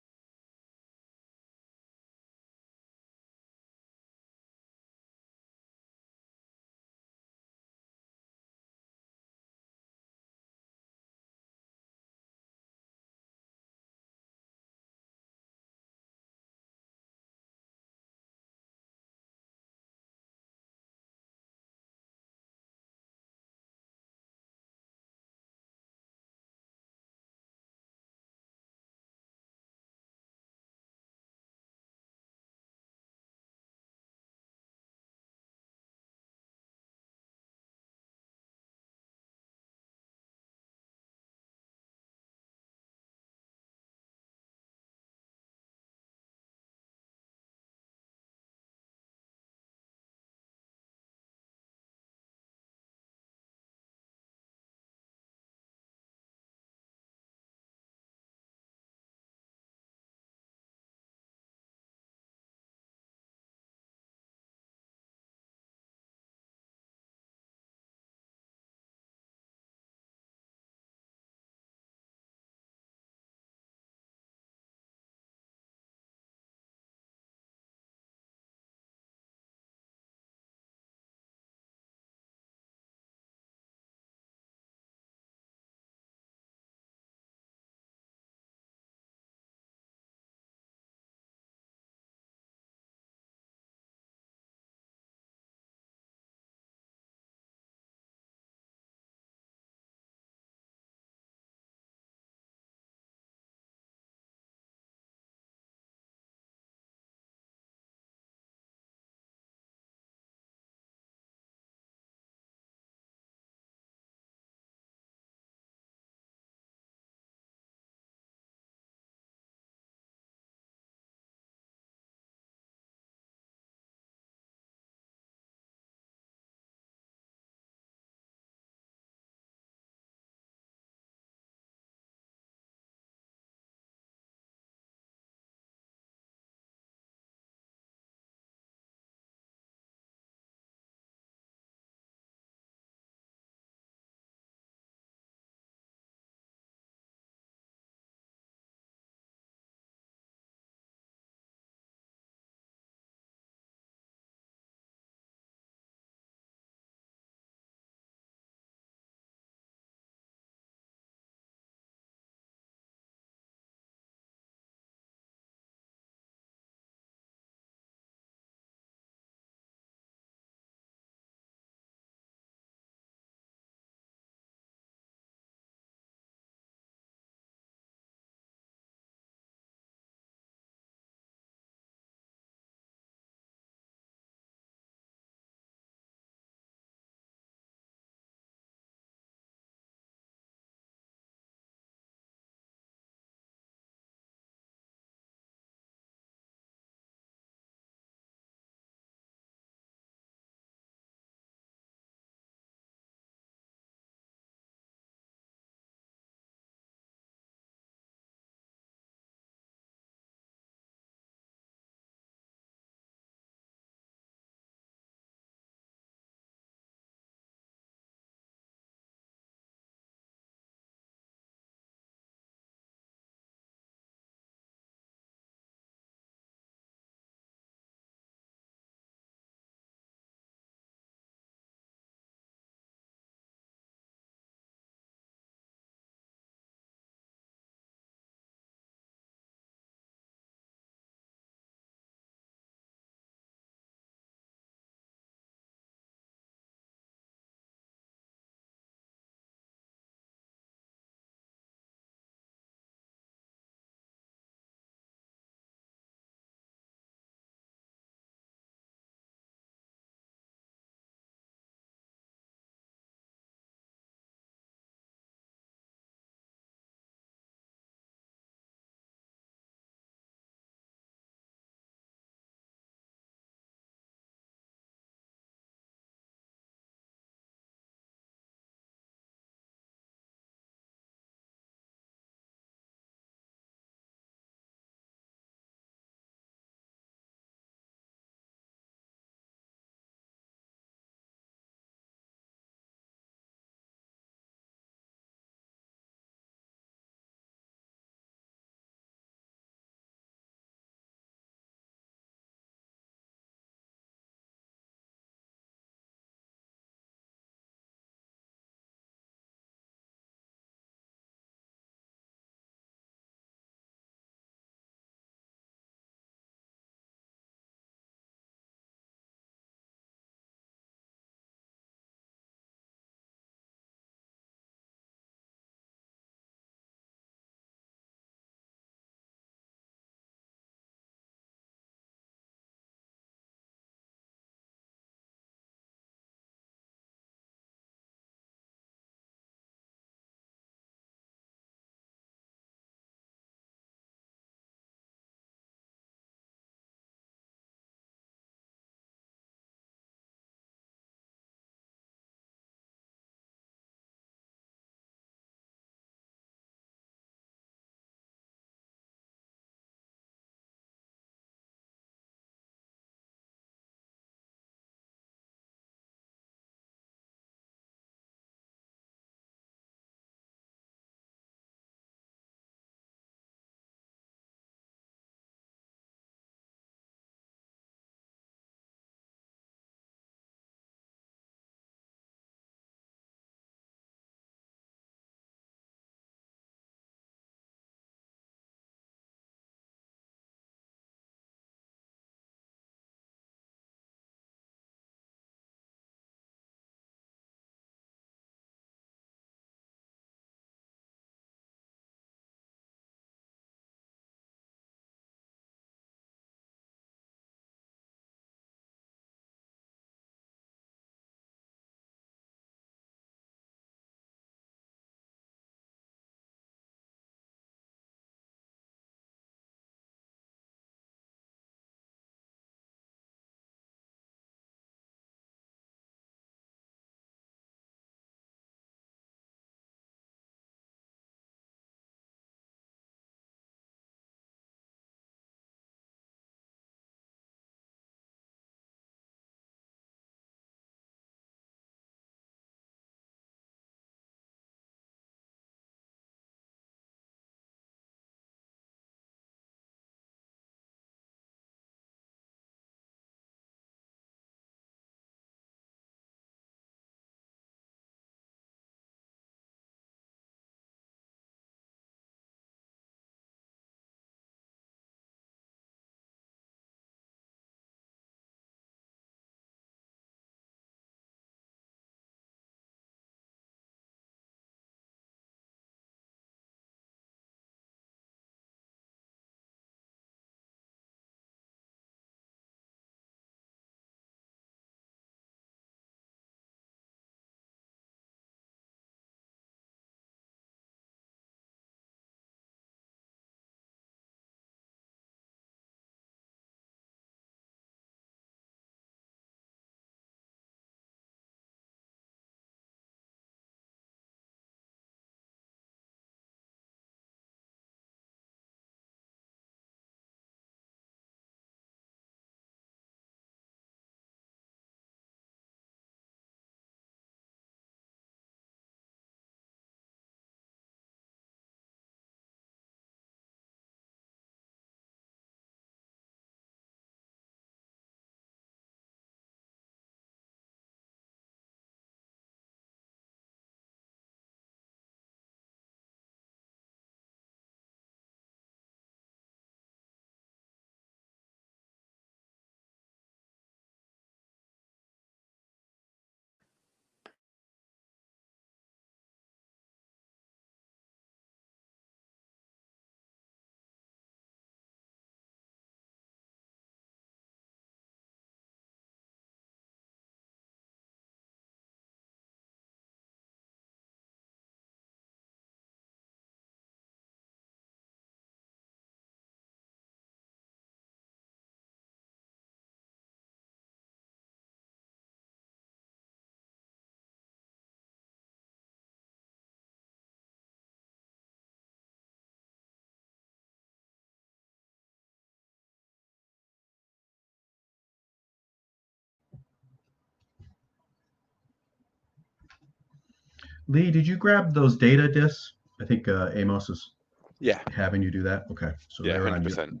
Lee, did you grab those data discs? I think Amos is Yeah. having you do that. Okay, so Yeah, they're on 100%. you.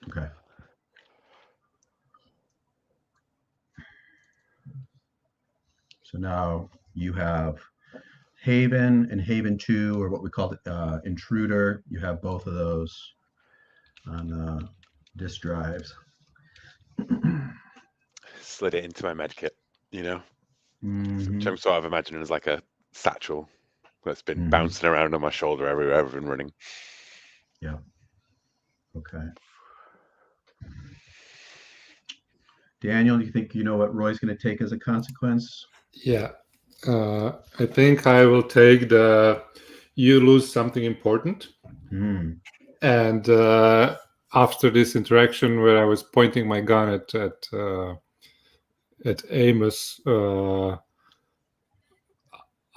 Okay. So now you have Haven and Haven 2, or what we call Intruder. You have both of those on disk drives. Slid it into my med kit, you know, Mhm. which I'm sort of imagining as like a satchel that's been bouncing around on my shoulder everywhere I've been running. Yeah. Okay. Daniel, you think you know what Roy's going to take as a consequence? Yeah. I think I will take the you lose something important. And after this interaction where I was pointing my gun at Amos,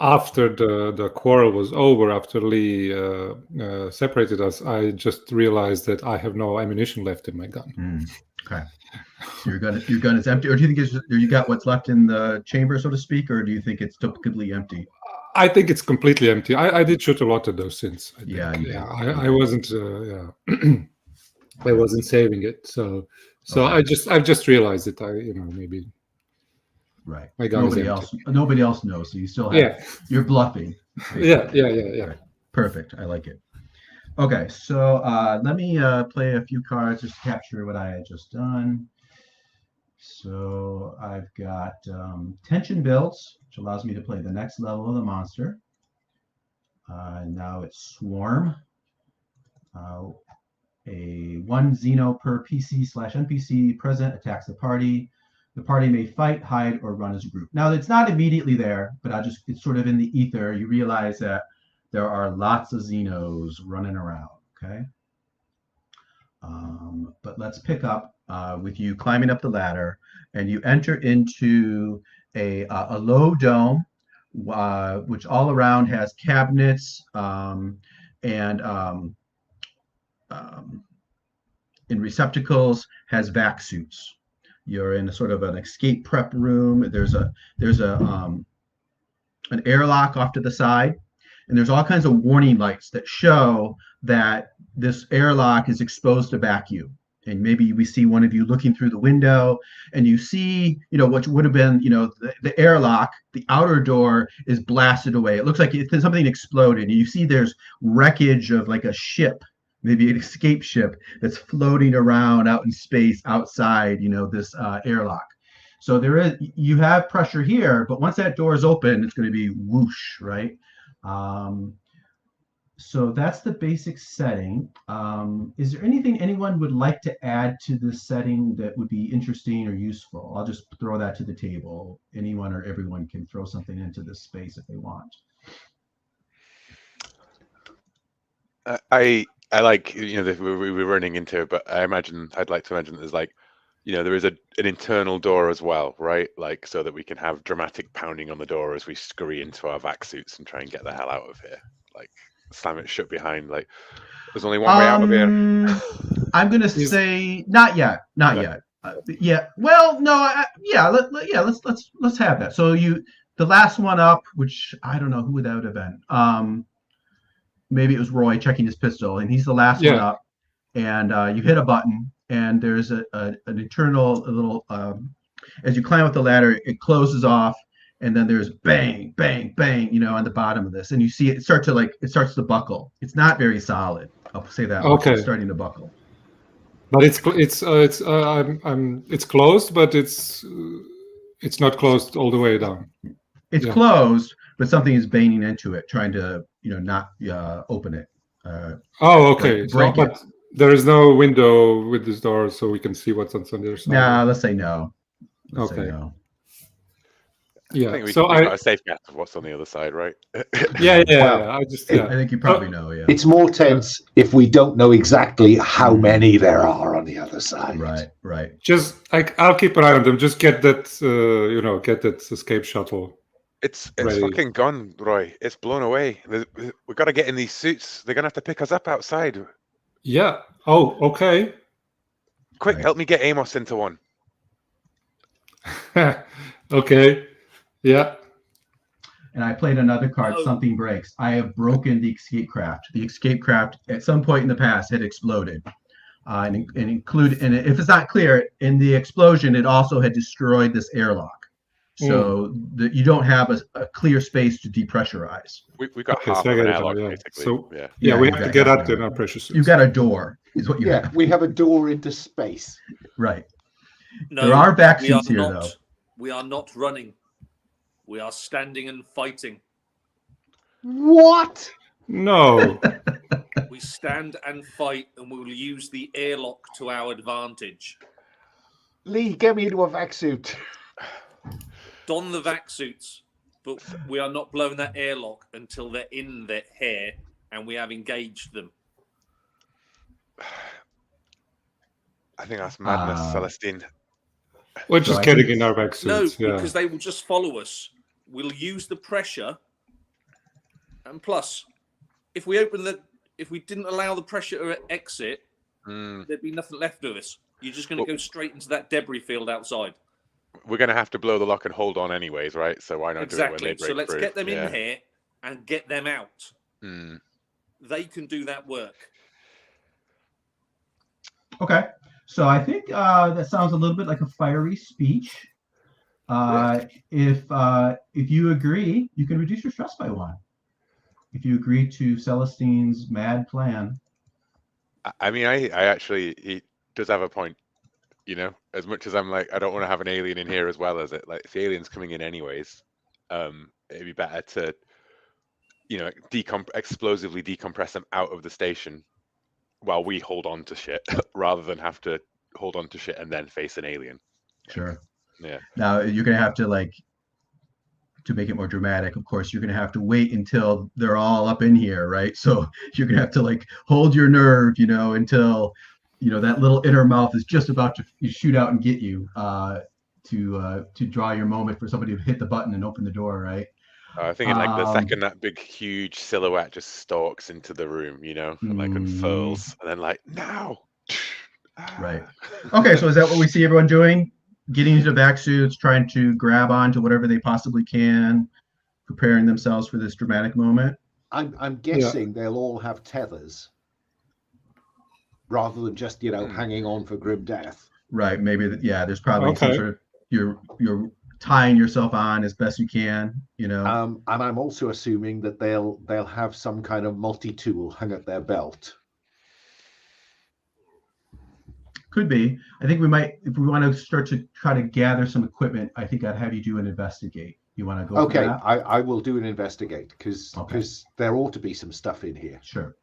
after the quarrel was over, after Lee separated us, I just realized that I have no ammunition left in my gun. Okay. So your gun is empty, or do you think you got what's left in the chamber, so to speak, or do you think it's completely empty? I think it's completely empty. I did shoot a lot of those since. I think. Yeah, I wasn't. I wasn't saving it. So okay. I've just realized that maybe. Right. My gun nobody else knows. So you still have. You're bluffing. Basically. Yeah. Right. Perfect. I like it. Okay, so let me play a few cards just to capture what I had just done. So I've got tension builds, which allows me to play the next level of the monster. Now it's Swarm. A 1 Xeno per PC/NPC present attacks the party. The party may fight, hide, or run as a group. Now it's not immediately there, but it's sort of in the ether. You realize that there are lots of Xenos running around, okay? But let's pick up with you climbing up the ladder, and you enter into a low dome, which all around has cabinets and in receptacles has vac suits. You're in a sort of an escape prep room. There's an airlock off to the side, and there's all kinds of warning lights that show that this airlock is exposed to vacuum. And maybe we see one of you looking through the window, and you see, what would have been, the airlock, the outer door is blasted away. It looks like something exploded. And you see there's wreckage of like a ship, maybe an escape ship that's floating around out in space outside, this airlock. So you have pressure here, but once that door is open, it's going to be whoosh, right? So that's the basic setting. Is there anything anyone would like to add to this setting that would be interesting or useful? I'll just throw that to the table. Anyone or everyone can throw something into this space if they want. I like, we're running into it, but I'd like to imagine there's like, there is an internal door as well, right? Like, so that we can have dramatic pounding on the door as we scurry into our vac suits and try and get the hell out of here. Like, slam it shut behind. Like, there's only one way out of here. I'm gonna say not yet. Yeah. Well, no. Let's have that. So the last one up, which I don't know who that would have been. Maybe it was Roy checking his pistol, and he's the last one up. And you hit a button, and there's an internal little. As you climb up the ladder, it closes off, and then there's bang, bang, bang, on the bottom of this, and you see it starts to buckle. It's not very solid. I'll say that. Okay. It's starting to buckle. But it's closed, but it's not closed all the way down. It's closed, but something is banging into it, trying to not open it. Okay. Break it. But there is no window with this door, so we can see what's on the other side. Nah, let's say no. Okay. No. Yeah. I think we got a safe guess of what's on the other side, right? Yeah. Well, I think you probably know. Yeah. It's more tense if we don't know exactly how many there are on the other side. Right. Just I'll keep an eye on them. Just get that get that escape shuttle. It's fucking gone, Roy. It's blown away. We've got to get in these suits. They're gonna have to pick us up outside. Yeah. Oh, okay. Quick, help me get Amos into one. Okay. Yeah. and I played another card, No. Something Breaks. I have broken the escape craft. The escape craft at some point in the past had exploded. And if it's not clear, in the explosion, it also had destroyed this airlock. So that you don't have a clear space to depressurize. We've got Okay, half so I of an get it airlock, now, yeah. basically. So yeah, we you've have to got get half out an in our precious suits. You've got a door, is what you have. We have a door into space. Right. No, There are back we are seats here, not, though. We are not running. We are standing and fighting. What? No. We stand and fight, and we will use the airlock to our advantage. Lee, get me into a vac suit. Don the vac suits, but we are not blowing that airlock until they're in their hair and we have engaged them. I think that's madness, Celestine. We're just getting in our vac No, suits. Yeah. because they will just follow us. We'll use the pressure, and plus, if we didn't allow the pressure to exit, there'd be nothing left of us. You're just going to go straight into that debris field outside. We're going to have to blow the lock and hold on anyways, right? So why not do it when they break So let's through? get them in here and get them out. They can do that work. Okay. So I think that sounds a little bit like a fiery speech. If you agree, you can reduce your stress by 1. If you agree to Celestine's mad plan. I mean, he does have a point. You know, as much as I'm like, I don't want to have an alien in here as well as it. Like, if the alien's coming in anyways, it'd be better to, explosively decompress them out of the station while we hold on to shit, rather than have to hold on to shit and then face an alien. Sure. Yeah. Now you're gonna have to to make it more dramatic. Of course, you're gonna have to wait until they're all up in here, right? So you're gonna have to hold your nerve, until that little inner mouth is just about to shoot out and get you to draw your moment for somebody to hit the button and open the door, right? I think the second that big huge silhouette just stalks into the room, and unfurls, and then now. Right. Okay, so is that what we see everyone doing? Getting into back suits, trying to grab onto whatever they possibly can, preparing themselves for this dramatic moment? I'm guessing they'll all have tethers, rather than just hanging on for grim death. Right. Maybe there's probably some sort of you're tying yourself on as best you can, And I'm also assuming that they'll have some kind of multi-tool hung at their belt. Could be. I think we might, if we want to start to try to gather some equipment, I think I'd have you do an investigate. You want to go for that? I will do an investigate because there ought to be some stuff in here. Sure.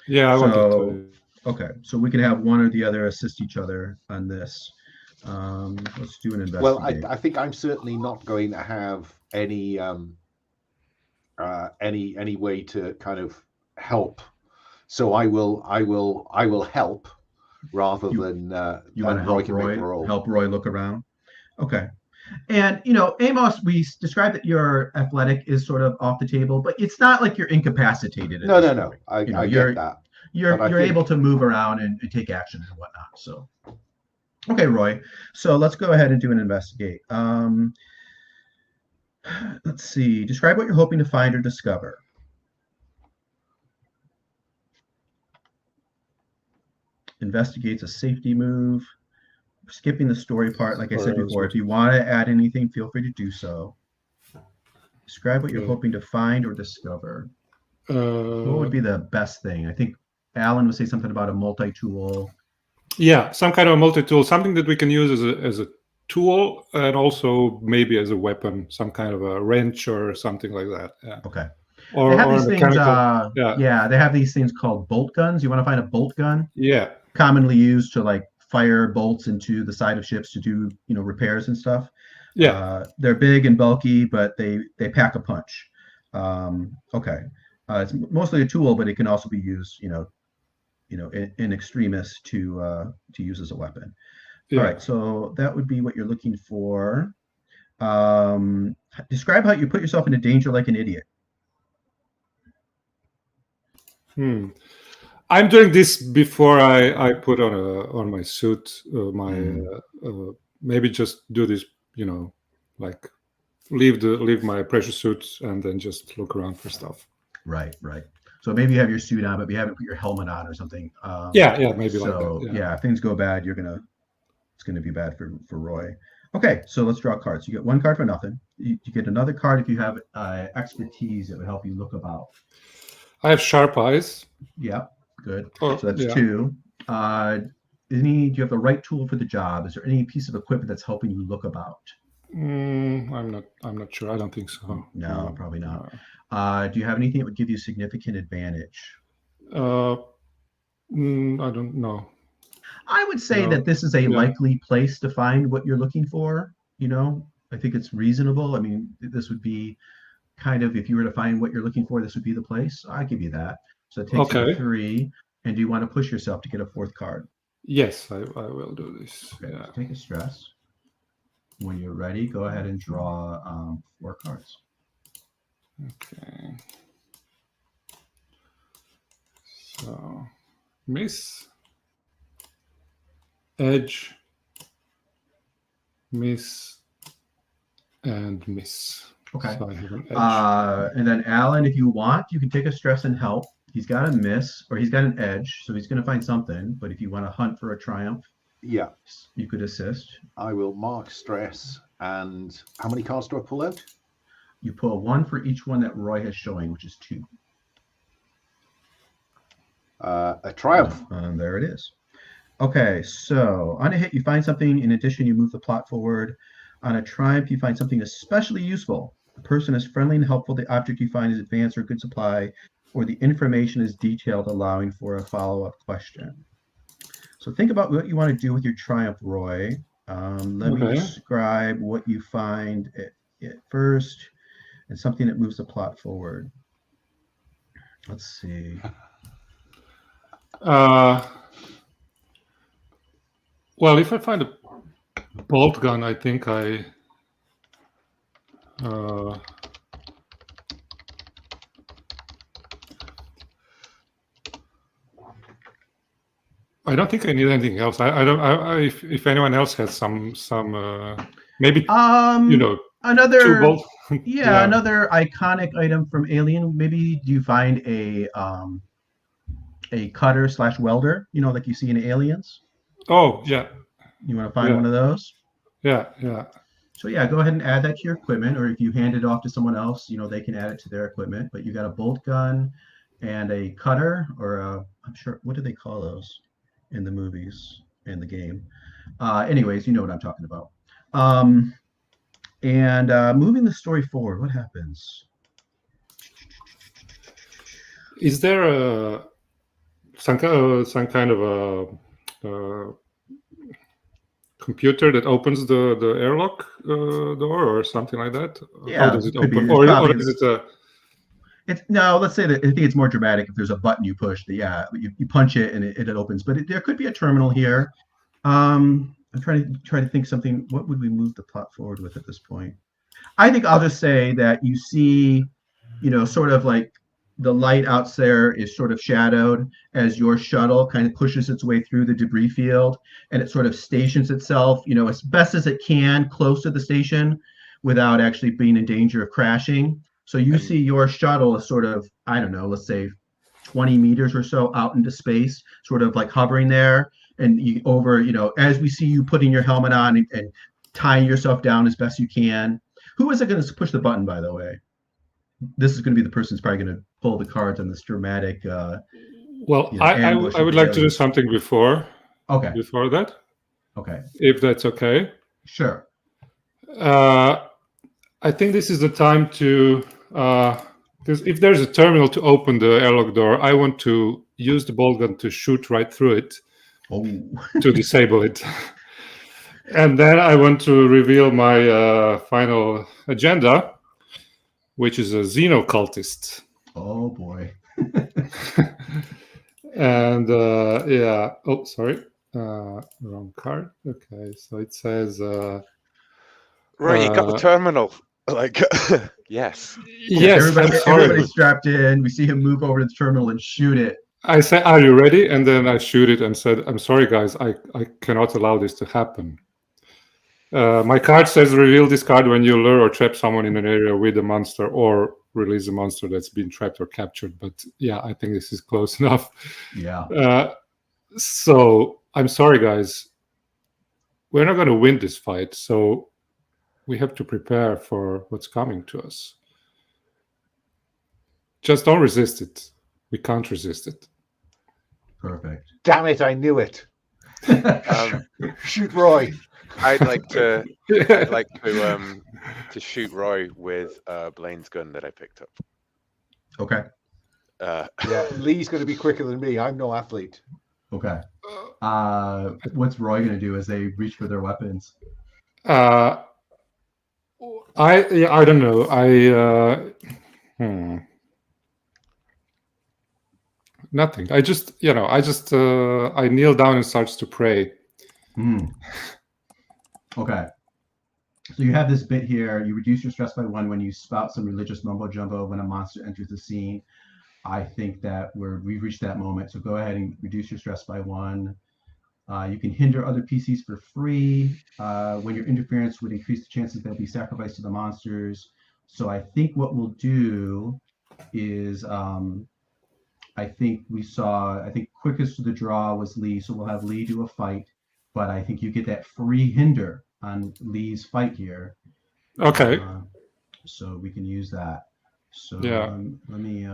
Yeah, I want to. Okay, so we can have one or the other assist each other on this. Let's do an investigate. Well, I think I'm certainly not going to have any way to kind of help. So I will help rather than you want to help Roy look around. Okay. And Amos, we described that your athletic is sort of off the table, but it's not like you're incapacitated. No. I get that. You're able to move around and take action and whatnot. So, okay, Roy. So let's go ahead and do an investigate. Let's see. Describe what you're hoping to find or discover. Investigate's a safety move. Skipping the story part, like I said before. If you want to add anything, feel free to do so. Describe what you're hoping to find or discover. What would be the best thing? I think Alan would say something about a multi-tool. Yeah, some kind of a multi-tool, something that we can use as a tool and also maybe as a weapon, some kind of a wrench or something like that. Yeah. Okay. Or they have these things. They have these things called bolt guns. You want to find a bolt gun? Yeah. Commonly used to fire bolts into the side of ships to do repairs and stuff. Yeah. They're big and bulky, but they pack a punch. Okay. It's mostly a tool, but it can also be used, in extremis to use as a weapon. Yeah. All right, so that would be what you're looking for. Describe how you put yourself into danger like an idiot. I'm doing this before I put on my suit. Maybe just do this, leave my pressure suit and then just look around for stuff. Right. So maybe you have your suit on, but you haven't put your helmet on or something. Yeah, maybe So like that. yeah, if things go bad, it's gonna be bad for Roy. Okay, so let's draw cards. You get one card for nothing. You get another card if you have expertise that would help you look about. I have sharp eyes. Yeah, good. Oh, So that's yeah. 2. Do you have the right tool for the job? Is there any piece of equipment that's helping you look about? I'm not sure. I don't think so. No, probably not. Do you have anything that would give you significant advantage? I don't know. I would say No. that this is a Yeah. likely place to find what you're looking for. I think it's reasonable. I mean, this would be kind of, if you were to find what you're looking for, this would be the place. I'll give you that. So it takes you Okay. to 3. And do you want to push yourself to get a 4th card? Yes, I will do this. Okay, Yeah. so take a stress. When you're ready, go ahead and draw 4 cards. Okay. So, miss, edge, miss, and miss. Okay. So I have an edge. And then Alan, if you want, you can take a stress and help. He's got a miss, or he's got an edge, so he's going to find something. But if you want to hunt for a triumph, Yeah, you could assist. I will mark stress. And how many cards do I pull out? You pull 1 for each one that Roy has showing, which is 2. A triumph. And there it is. Okay, so on a hit, you find something. In addition, you move the plot forward. On a triumph, you find something especially useful. The person is friendly and helpful. The object you find is advanced or good supply, or the information is detailed, allowing for a follow-up question. So think about what you want to do with your triumph, Roy. Let me describe what you find at first, and something that moves the plot forward. Let's see. Well, if I find a bolt gun, I think I don't think I need anything else. I don't. If anyone else has some maybe another 2 bolts. Yeah, another iconic item from Alien. Maybe do you find a cutter / welder? Like you see in Aliens. Oh yeah. You want to find one of those? Yeah. So yeah, go ahead and add that to your equipment, or if you hand it off to someone else, they can add it to their equipment. But you got a bolt gun and a cutter, or I'm sure, what do they call those in the movies and the game? Anyways, you know what I'm talking about. And moving the story forward, what happens? Is there some kind of a computer that opens the airlock door or something like that? Yeah, how does it open? Or is it a... No, let's say that I think it's more dramatic if there's a button you push. You punch it and it opens. But there could be a terminal here. I'm trying to think something. What would we move the plot forward with at this point? I think I'll just say that you see, sort of like the light out there is sort of shadowed as your shuttle kind of pushes its way through the debris field, and it sort of stations itself, as best as it can close to the station without actually being in danger of crashing. So you see your shuttle is sort of, I don't know, let's say 20 meters or so out into space, sort of like hovering there. And as we see you putting your helmet on and tying yourself down as best you can. Who is it going to push the button, by the way? This is going to be the person who's probably going to pull the cards on this dramatic. Well, I would like to do something before. Okay. Before that. Okay. If that's okay. Sure. I think this is the time to, because if there's a terminal to open the airlock door, I want to use the bolt gun to shoot right through it to disable it. And then I want to reveal my final agenda, which is a xenocultist. Oh boy. And oh, sorry, wrong card. Okay, so it says right, you got the terminal. Like, yes. Everybody's strapped in. We see him move over to the terminal and shoot it. I say, "Are you ready?" And then I shoot it and said, "I'm sorry, guys, I cannot allow this to happen." My card says reveal this card when you lure or trap someone in an area with a monster, or release a monster that's been trapped or captured. But yeah, I think this is close enough. Yeah. So I'm sorry, guys. We're not going to win this fight, so we have to prepare for what's coming to us. Just don't resist it. We can't resist it. Perfect. Damn it! I knew it. Shoot Roy. I'd like to shoot Roy with Blaine's gun that I picked up. Okay. Yeah, Lee's going to be quicker than me. I'm no athlete. Okay. What's Roy going to do as they reach for their weapons? I don't know. Nothing. I kneel down and starts to pray. Okay. So you have this bit here. You reduce your stress by 1 when you spout some religious mumbo jumbo when a monster enters the scene. I think that we've reached that moment. So go ahead and reduce your stress by 1. You can hinder other PCs for free when your interference would increase the chances they'll be sacrificed to the monsters. So I think what we'll do is I think quickest to the draw was Lee. So we'll have Lee do a fight, but I think you get that free hinder on Lee's fight here. Okay. So we can use that. So let me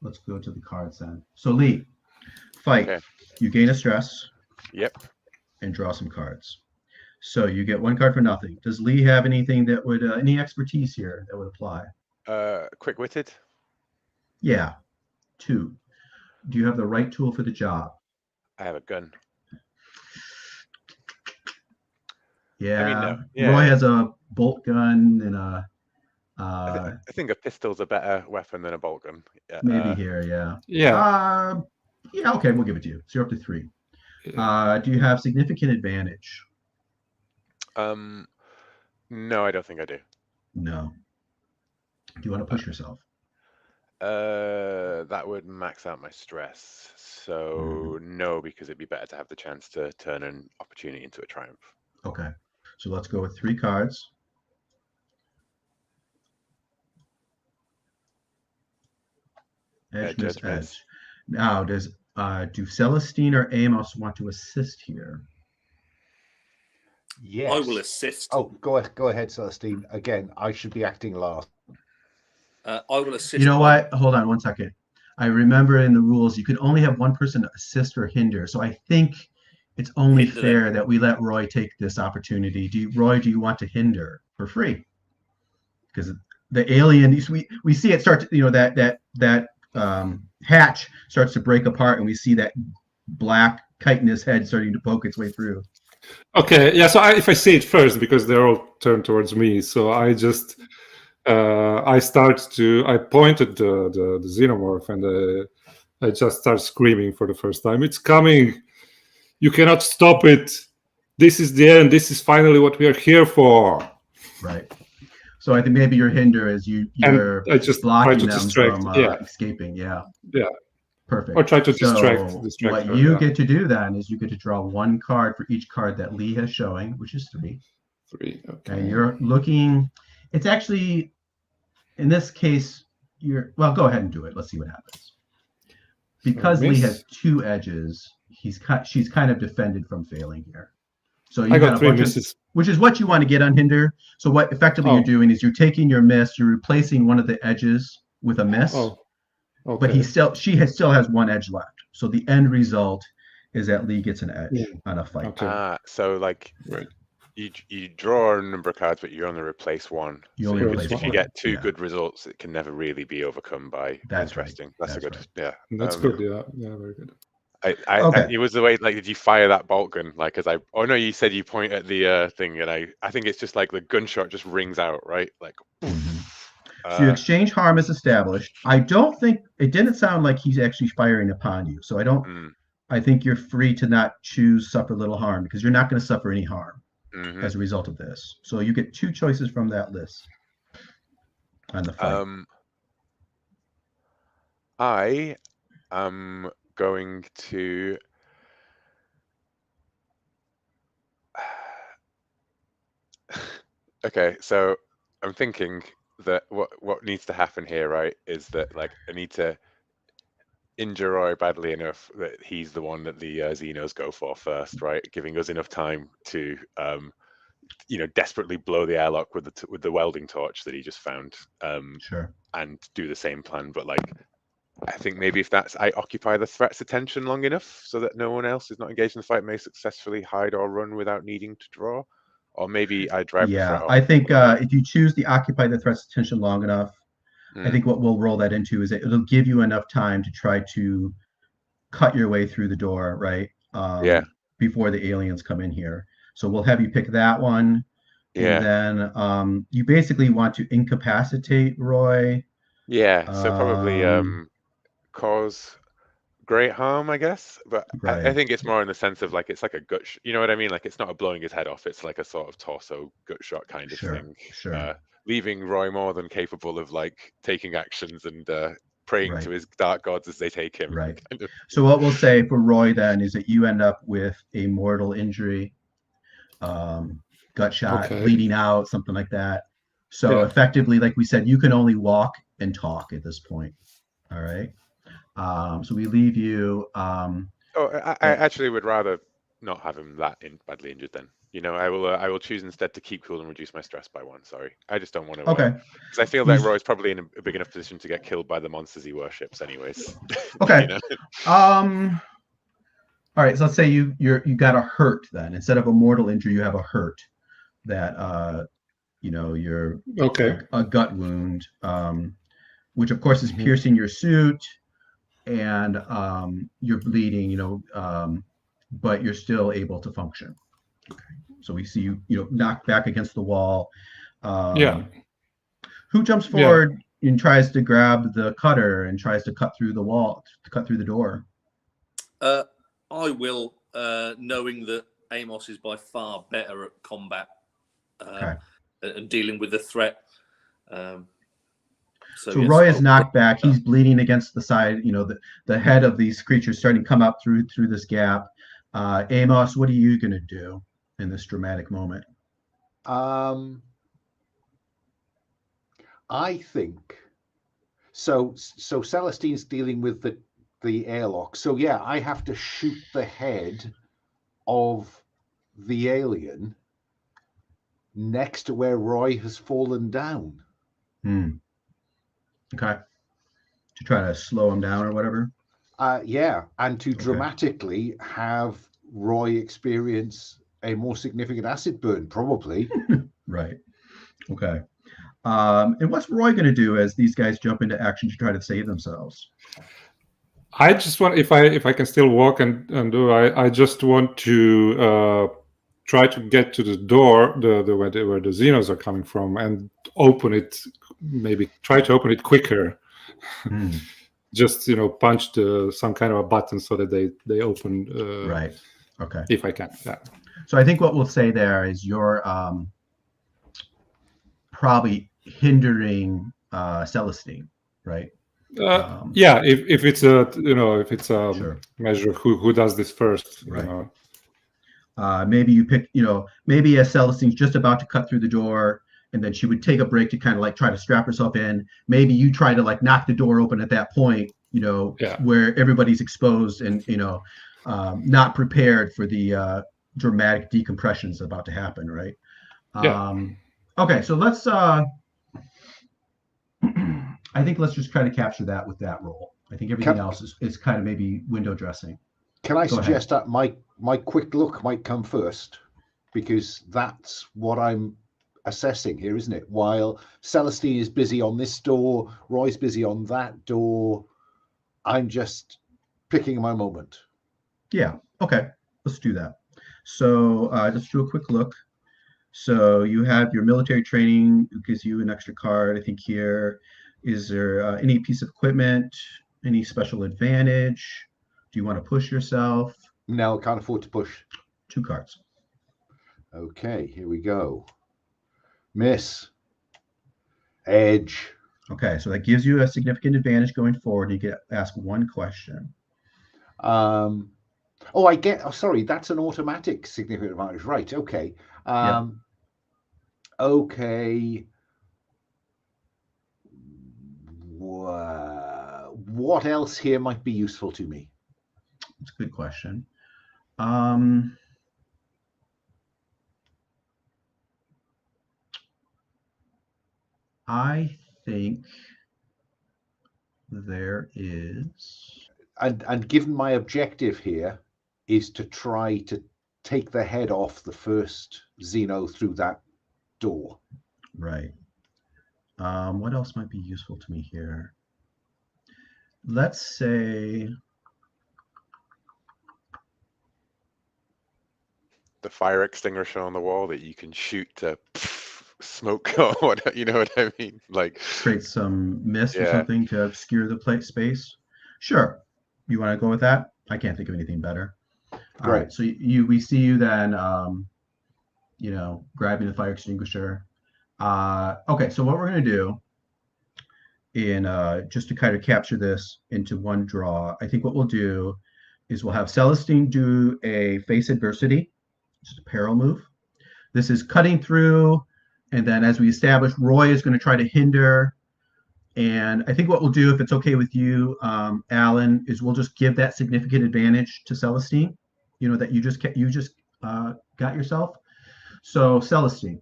let's go to the cards then. So Lee, fight. Okay. You gain a stress. Yep. And draw some cards. So you get 1 card for nothing. Does Lee have anything that would any expertise here that would apply? Quick-witted. Yeah. 2. Do you have the right tool for the job? I have a gun. Yeah. I mean, no. Yeah. Roy has a bolt gun and a. I think a pistol's a better weapon than a bolt gun. Maybe here, yeah. Yeah. Yeah. Okay, we'll give it to you. So you're up to 3. Do you have significant advantage? No, I don't think I do. No. Do you want to push yourself? That would max out my stress. So no, because it'd be better to have the chance to turn an opportunity into a triumph. Okay. So let's go with 3 cards. Edge, miss, edge. Now, do Celestine or Amos want to assist here? Yes. I will assist. Oh, go ahead, Celestine. Again, I should be acting last. I will assist. You know what? Hold on 1 second. I remember in the rules you could only have 1 person assist or hinder. So I think it's only fair that we let Roy take this opportunity. Roy, do you want to hinder for free? Because the alien, we see it start to, that hatch starts to break apart, and we see that black kite in his head starting to poke its way through. Okay, yeah. So if I see it first, because they're all turned towards me, so I just I point at the xenomorph, and I just start screaming for the first time. It's coming! You cannot stop it! This is the end. This is finally what we are here for. Right. So I think maybe your hinder is you're just blocking them from escaping. Yeah. Yeah. Perfect. Or try to distract what her, you get to do then is you get to draw 1 card for each card that Lee has showing, which is 3. 3. Okay. And you're looking. It's actually, in this case, well. Go ahead and do it. Let's see what happens. Because Lee has 2 edges, she's kind of defended from failing here. So you got 3 misses, which is what you want to get on hinder. So what effectively you're doing is you're taking your miss, you're replacing one of the edges with a miss. Oh. Okay. But she still has 1 edge left. So the end result is that Lee gets an edge on a fight. Okay. So like you draw a number of cards, but you only replace 1. If you get 2 good results, it can never really be overcome by interesting. Right. That's a good. Right. Yeah. That's good. Yeah. Very good. It was the way, like, did you fire that bolt gun? Like, oh no, you said you point at the thing, and I think it's just like the gunshot just rings out, right? Like. So your exchange harm is established. I don't think it didn't sound like he's actually firing upon you. So I think you're free to not choose suffer little harm, because you're not going to suffer any harm as a result of this. So you get 2 choices from that list on the fight. I am going to Okay, so I'm thinking that what needs to happen here, right, is that like I need to injure Roy badly enough that he's the one that the Xenos go for first, right? Giving us enough time to desperately blow the airlock with the welding torch that he just found, Sure. and do the same plan. But like, I think maybe if I occupy the threat's attention long enough so that no one else who's not engaged in the fight may successfully hide or run without needing to draw, or maybe I drive the threat Yeah, off. I think if you choose to occupy the threat's attention long enough, I Mm, think what we'll roll that into is that it'll give you enough time to try to cut your way through the door, right? yeah, Before the aliens come in here. So we'll have you pick that one. And yeah, then you basically want to incapacitate Roy. yeah. So probably Um, cause great harm, I guess. But I right, think it's more in the sense of like it's like a you know what I mean? Like it's not a blowing his head off. It's like a sort of torso gut shot kind of sure, thing. sure, Leaving Roy more than capable of like taking actions and praying to right, his dark gods as they take him. right. Kind of. So what we'll say for Roy then is that you end up with a mortal injury, gut shot, Okay. bleeding out, something like that. So Yeah. effectively, like we said, you can only walk and talk at this point. All right. So we leave you. Oh, I actually would rather not have him badly injured then. I will choose instead to keep cool and reduce my stress by 1. Sorry, I just don't want to. Okay. Because I feel that Roy's probably in a big enough position to get killed by the monsters he worships, anyways. Okay. All right. So let's say you got a hurt then. Instead of a mortal injury, you have a hurt that you're Okay. a gut wound, which of course is piercing your suit, and you're bleeding. But you're still able to function. Okay. So we see you knocked back against the wall. Yeah. Who jumps forward and tries to grab the cutter and tries to cut through the wall, to cut through the door? I will, knowing that Amos is by far better at combat and dealing with the threat. So yes, Roy is knocked back. He's bleeding against the side. The head of these creatures starting to come up through this gap. Amos, what are you going to do in this dramatic moment? I think so. So Celestine's dealing with the airlock. So yeah, I have to shoot the head of the alien next to where Roy has fallen down. Okay. To try to slow him down or whatever. Yeah, and to dramatically have Roy experience a more significant acid burn, probably. Right. Okay. And what's Roy going to do as these guys jump into action to try to save themselves? I just want, if I can still walk and do, I just want to try to get to the door, where the Xenos are coming from, and open it. Maybe try to open it quicker. Just punch some kind of a button so that they open. Right. Okay. If I can. Yeah. So I think what we'll say there is you're probably hindering Celestine, right? Yeah, if it's a sure. measure who does this first, right? Maybe you pick, maybe as Celestine's just about to cut through the door, and then she would take a break to kind of like try to strap herself in. Maybe you try to like knock the door open at that point, where everybody's exposed and not prepared for the dramatic decompression is about to happen, right? Okay, so let's I think let's just try to capture that with that roll. I think everything else is kind of maybe window dressing. Can I suggest that my quick look might come first, because that's what I'm assessing here, isn't it? While Celestine is busy on this door, Roy's busy on that door, I'm just picking my moment. Yeah. Okay. Let's do that. So let's do a quick look. So you have your military training, it gives you an extra card. I think here, is there any piece of equipment, any special advantage? Do you want to push yourself? No, I can't afford to push. 2 cards. Okay, here we go. Miss. Edge. Okay, so that gives you a significant advantage going forward. You get ask 1 question. Sorry, that's an automatic significant advantage. Right, okay. Okay. What else here might be useful to me? It's a good question. I think there is. And given my objective here is to try to take the head off the first Xeno through that door. Right. What else might be useful to me here? Let's say The fire extinguisher on the wall that you can shoot to smoke or what, you know what I mean? Like create some mist or Yeah. something to obscure the space. Sure. You want to go with that? I can't think of anything better. All Great. right. So we see you then, grabbing the fire extinguisher. Okay. So what we're going to do just to kind of capture this into one draw, I think what we'll do is we'll have Celestine do a face adversity, just a peril move. This is cutting through, and then as we establish, Roy is going to try to hinder. And I think what we'll do, if it's okay with you, Alan, is we'll just give that significant advantage to Celestine, that you just got yourself. So Celestine,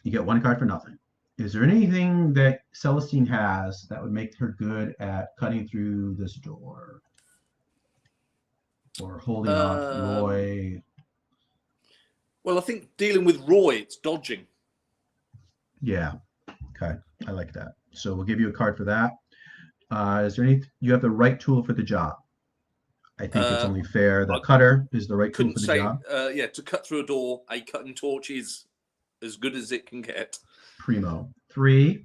you get one card for nothing. Is there anything that Celestine has that would make her good at cutting through this door? Or holding off Roy? Well, I think dealing with Roy, it's dodging. Yeah. Okay. I like that. So we'll give you a card for that. Is there you have the right tool for the job? I think it's only fair. The cutter is the right tool for the job. To cut through a door, a cutting torch is as good as it can get. Primo. 3. Is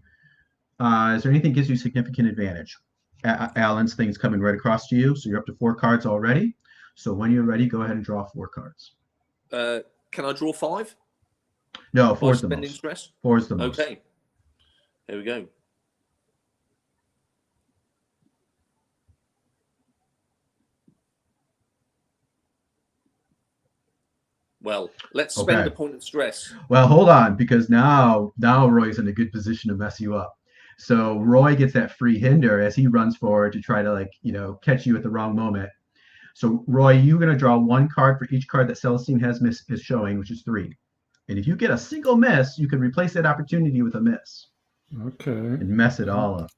there anything that gives you significant advantage? Alan's thing's coming right across to you, so you're up to 4 cards already. So when you're ready, go ahead and draw 4 cards. Can I draw 5? No, 4 is the most. Stress? 4 is the most. Okay. Here we go. Well, let's spend a point of stress. Well, hold on, because now Roy's in a good position to mess you up. So Roy gets that free hinder as he runs forward to try to catch you at the wrong moment. So Roy, you're going to draw 1 card for each card that Celestine is showing, which is 3. And if you get a single miss, you can replace that opportunity with a miss. Okay. And mess it all up.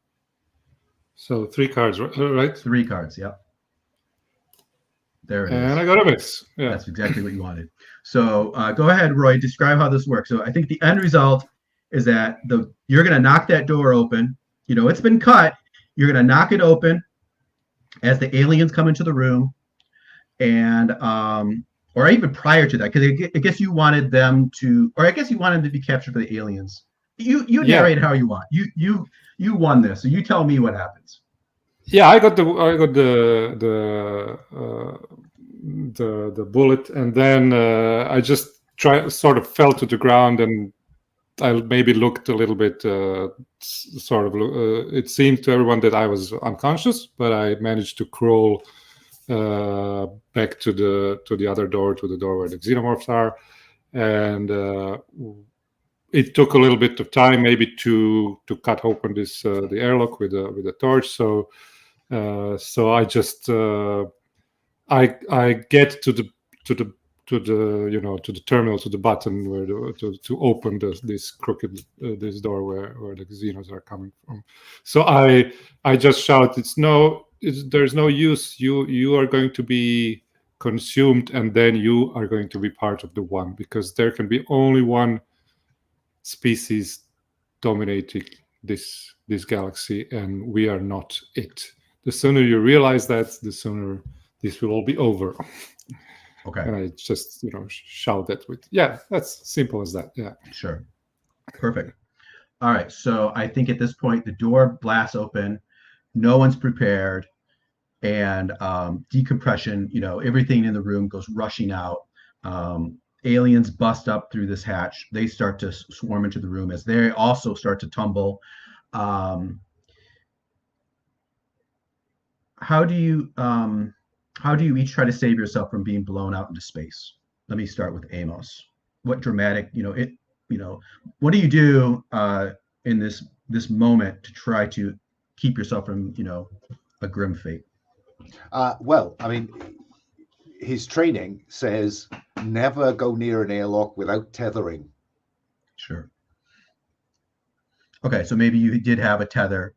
So 3 cards, right? 3 cards, yep. There it is. And I got a miss. Yeah. That's exactly what you wanted. So go ahead, Roy, describe how this works. So I think the end result is that you're going to knock that door open. It's been cut. You're going to knock it open as the aliens come into the room. And or even prior to that, because I guess you wanted them to, or I guess you wanted them to be captured by the aliens. You narrate how you want. You won this, so you tell me what happens. Yeah, I got the bullet, and then I just sort of fell to the ground, and I maybe looked a little bit it seemed to everyone that I was unconscious, but I managed to crawl back to the other door, to the door where the xenomorphs are, and it took a little bit of time maybe to cut open this the airlock with a torch. So I just I get to the terminal, to the button where to open this crooked this door where the xenos are coming from. So I just shout, there's no use. You are going to be consumed, and then you are going to be part of the one, because there can be only one species dominating this galaxy, and we are not it. The sooner you realize that, the sooner this will all be over. Okay. And I just shout that with, that's simple as that. Yeah. Sure. Perfect. All right. So I think at this point the door blasts open. No one's prepared, and decompression. Everything in the room goes rushing out. Aliens bust up through this hatch. They start to swarm into the room as they also start to tumble. How do you each try to save yourself from being blown out into space? Let me start with Amos. What dramatic, what do you do in this moment to try to keep yourself from, a grim fate? Well, I mean, his training says never go near an airlock without tethering. Sure. Okay, so maybe you did have a tether,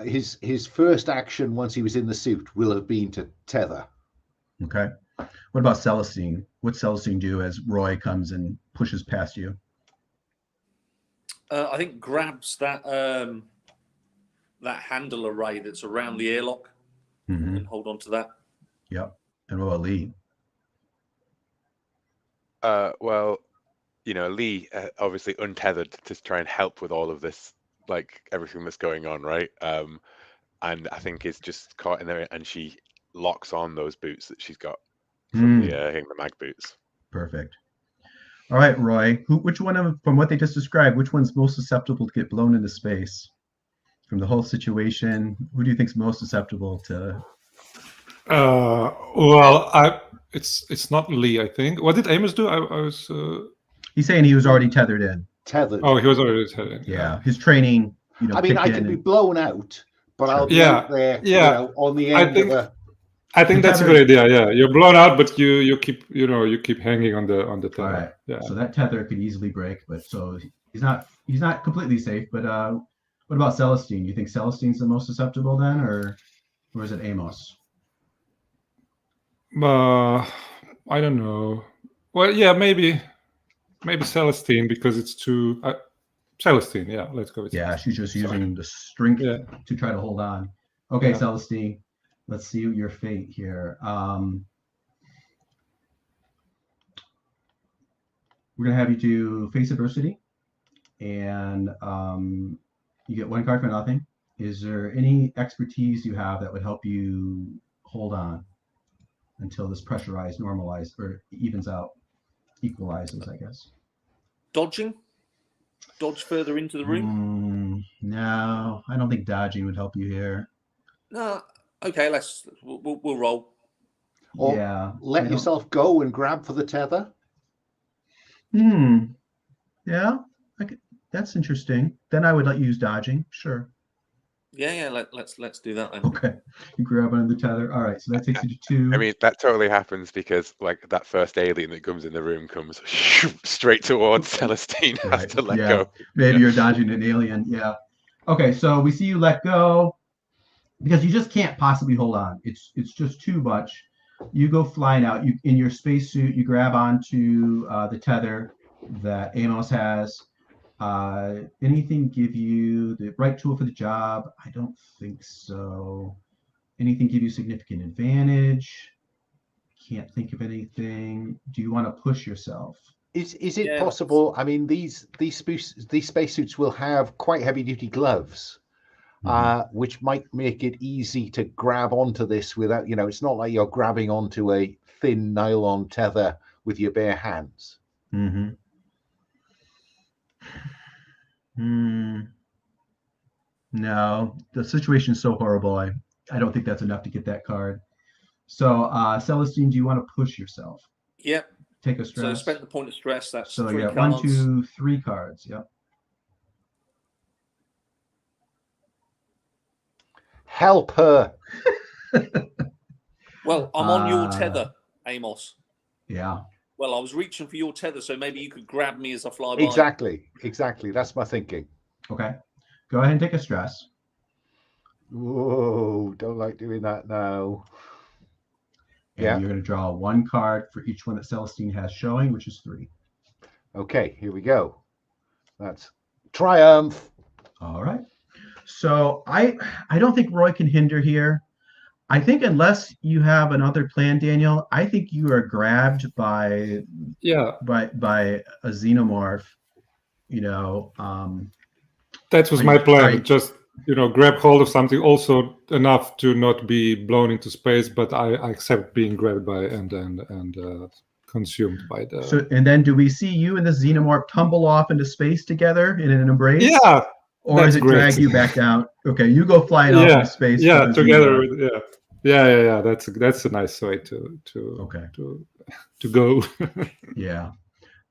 His first action once he was in the suit will have been to tether. Okay. What about Celestine? What's Celestine do as Roy comes and pushes past you? I think grabs that handle array that's around the airlock and hold on to that. Yep. And what about Lee? Well, Lee obviously untethered to try and help with all of this, like everything that's going on, right? And I think is just caught in there, and she locks on those boots that she's got from the mag boots. Perfect. All right, Roy. Which one of, from what they just described, which one's most susceptible to get blown into space? From the whole situation, who do you think's most susceptible to? Well, it's not Lee, I think. What did Amos do? I was. He's saying he was already tethered in. Tethered. Oh, he was already tethered. Yeah, his training. I mean, I can be blown out, but I'll be Yeah, out there, yeah. on the end of a. I think that's a good idea. Yeah, you're blown out, but you keep hanging on the tether. All right. Yeah. So that tether could easily break, but so he's not completely safe. But what about Celestine? You think Celestine's the most susceptible then, or is it Amos? I don't know. Well, yeah, maybe Celestine, because it's too. Celestine, yeah, let's go with. Yeah, she's just using the strength to try to hold on. Okay, Celestine. Let's see your fate here. We're gonna have you do face adversity, and you get 1 card for nothing. Is there any expertise you have that would help you hold on until this pressurized, normalized, or evens out, equalizes, I guess? Dodging? Dodge further into the room? No, I don't think dodging would help you here. No. Okay, we'll roll. Or yeah. let yourself go and grab for the tether. Yeah. That's interesting. Then I would let you use dodging. Sure. Yeah. Let's do that then. Okay. You grab onto the tether. All right. So that takes you to 2. I mean, that totally happens because like that first alien that comes in the room comes straight towards Celestine. Has to let go. Maybe you're dodging an alien. Yeah. Okay. So we see you let go, because you just can't possibly hold on. It's just too much. You go flying out. You in your spacesuit. You grab onto the tether that Amos has. Anything give you the right tool for the job? I don't think so. Anything give you significant advantage? Can't think of anything. Do you want to push yourself? Is it possible? I mean, these spacesuits will have quite heavy duty gloves. Which might make it easy to grab onto this without, it's not like you're grabbing onto a thin nylon tether with your bare hands. No, the situation is so horrible. I don't think that's enough to get that card. So, Celestine, do you want to push yourself? Yep. Take a stress. So spend the point of stress. That's so 3 yeah, cards. 1, 2, 3 cards. Yep. Help her. Well, I'm on your tether, Amos. Yeah. Well, I was reaching for your tether, so maybe you could grab me as I fly by. Exactly. That's my thinking. Okay. Go ahead and take a stress. Whoa, don't like doing that now. And you're going to draw 1 card for each one that Celestine has showing, which is 3. Okay, here we go. That's triumph. All right. So I don't think Roy can hinder here. I think unless you have another plan, Daniel, I think you are grabbed by a xenomorph. That was my plan. Just grab hold of something, also enough to not be blown into space, but I accept being grabbed by and consumed by the. So and then do we see you and the xenomorph tumble off into space together in an embrace? Yeah. Or does it drag you back down? Okay, you go flying off into space. Yeah, together. Yeah. That's a nice way to go. Yeah,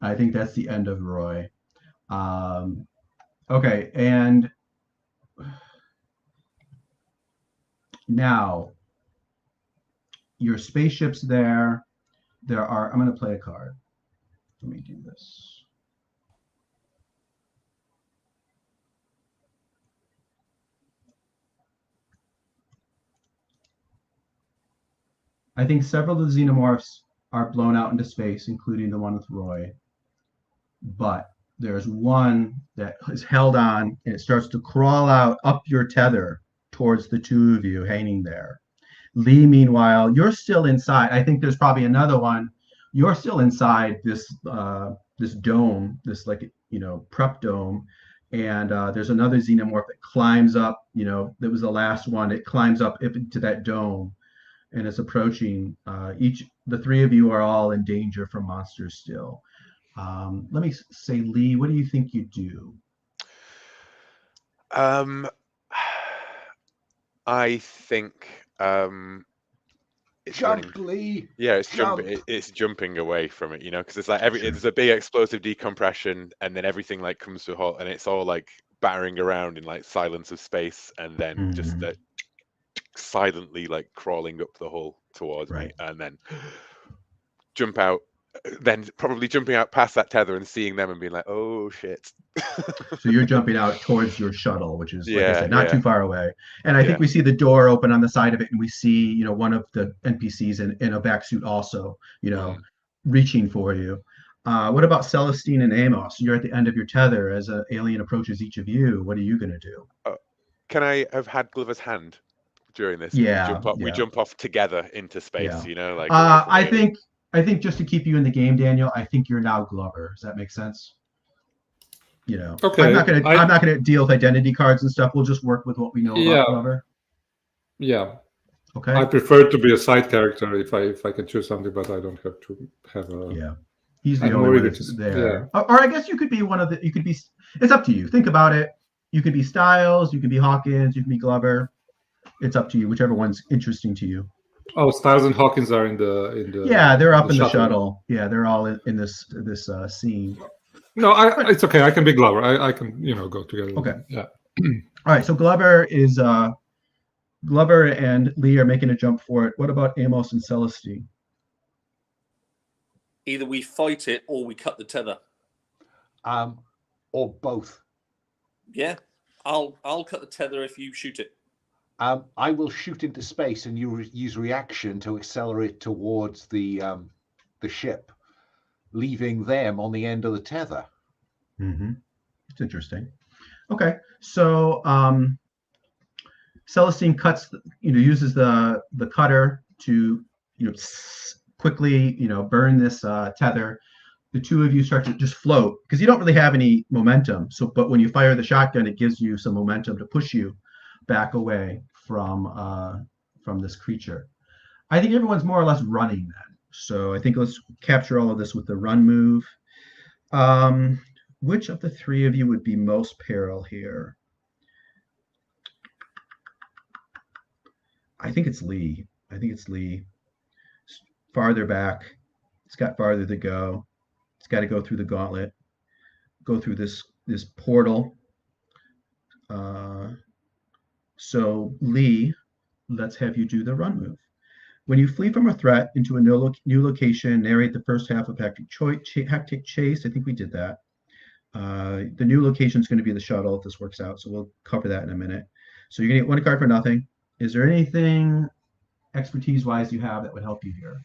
I think that's the end of Roy. Okay, and now your spaceship's there. There are. I'm going to play a card. Let me do this. I think several of the xenomorphs are blown out into space, including the one with Roy. But there's one that is held on and it starts to crawl out up your tether towards the two of you hanging there. Lee, meanwhile, you're still inside. I think there's probably another one. You're still inside this dome, this prep dome, and there's another xenomorph that climbs up. That was the last one. It climbs up into that dome, and it's approaching. The three of you are all in danger from monsters still. Let me say, Lee, what do you think you do? I think it's Jump, running. Lee. Yeah, it's Jump. jumping. It's jumping away from it, because it's like Sure. there's a big explosive decompression, and then everything like comes to a halt, and it's all like battering around in like silence of space, and then just silently like crawling up the hull towards me, and then jump out. Then probably jumping out past that tether and seeing them and being like, "Oh shit!" So you're jumping out towards your shuttle, which is, like I said, not too far away. And I think we see the door open on the side of it, and we see, one of the NPCs in a back suit also, reaching for you. What about Celestine and Amos? You're at the end of your tether as an alien approaches each of you. What are you going to do? Can I have had Glover's hand during this? Yeah, we jump off together into space. Like I think just to keep you in the game, Daniel, I think you're now Glover. Does that make sense? Okay. I'm not gonna deal with identity cards and stuff. We'll just work with what we know about Glover. Yeah. Okay. I prefer to be a side character if I can choose something, but I don't have to have a. Yeah. He's the only one that's there. Yeah. Or I guess you could be one of the. You could be. It's up to you. Think about it. You could be Styles. You could be Hawkins. You can be Glover. It's up to you. Whichever one's interesting to you. Oh, Styles and Hawkins are in the. Yeah, they're up in the shuttle. Yeah, they're all in this scene. No, it's okay. I can be Glover. I can go together. Okay. Yeah. All right. So Glover and Lee are making a jump for it. What about Amos and Celestine? Either we fight it or we cut the tether. Or both. Yeah, I'll cut the tether if you shoot it. I will shoot into space and you use reaction to accelerate towards the ship, leaving them on the end of the tether. Mm-hmm. It's interesting. Okay, so Celestine uses the cutter to quickly burn this tether. The two of you start to just float because you don't really have any momentum. But when you fire the shotgun, it gives you some momentum to push you back away from this creature. I think everyone's more or less running then. So I think let's capture all of this with the run move. Which of the three of you would be most peril here? I think it's Lee. Farther back. It's got farther to go. It's got to go through the gauntlet, go through this portal. So Lee, let's have you do the run move. When you flee from a threat into a new location, narrate the first half of Hectic Chase. I think we did that. The new location is going to be the shuttle if this works out. So we'll cover that in a minute. So you're going to get one card for nothing. Is there anything expertise-wise you have that would help you here?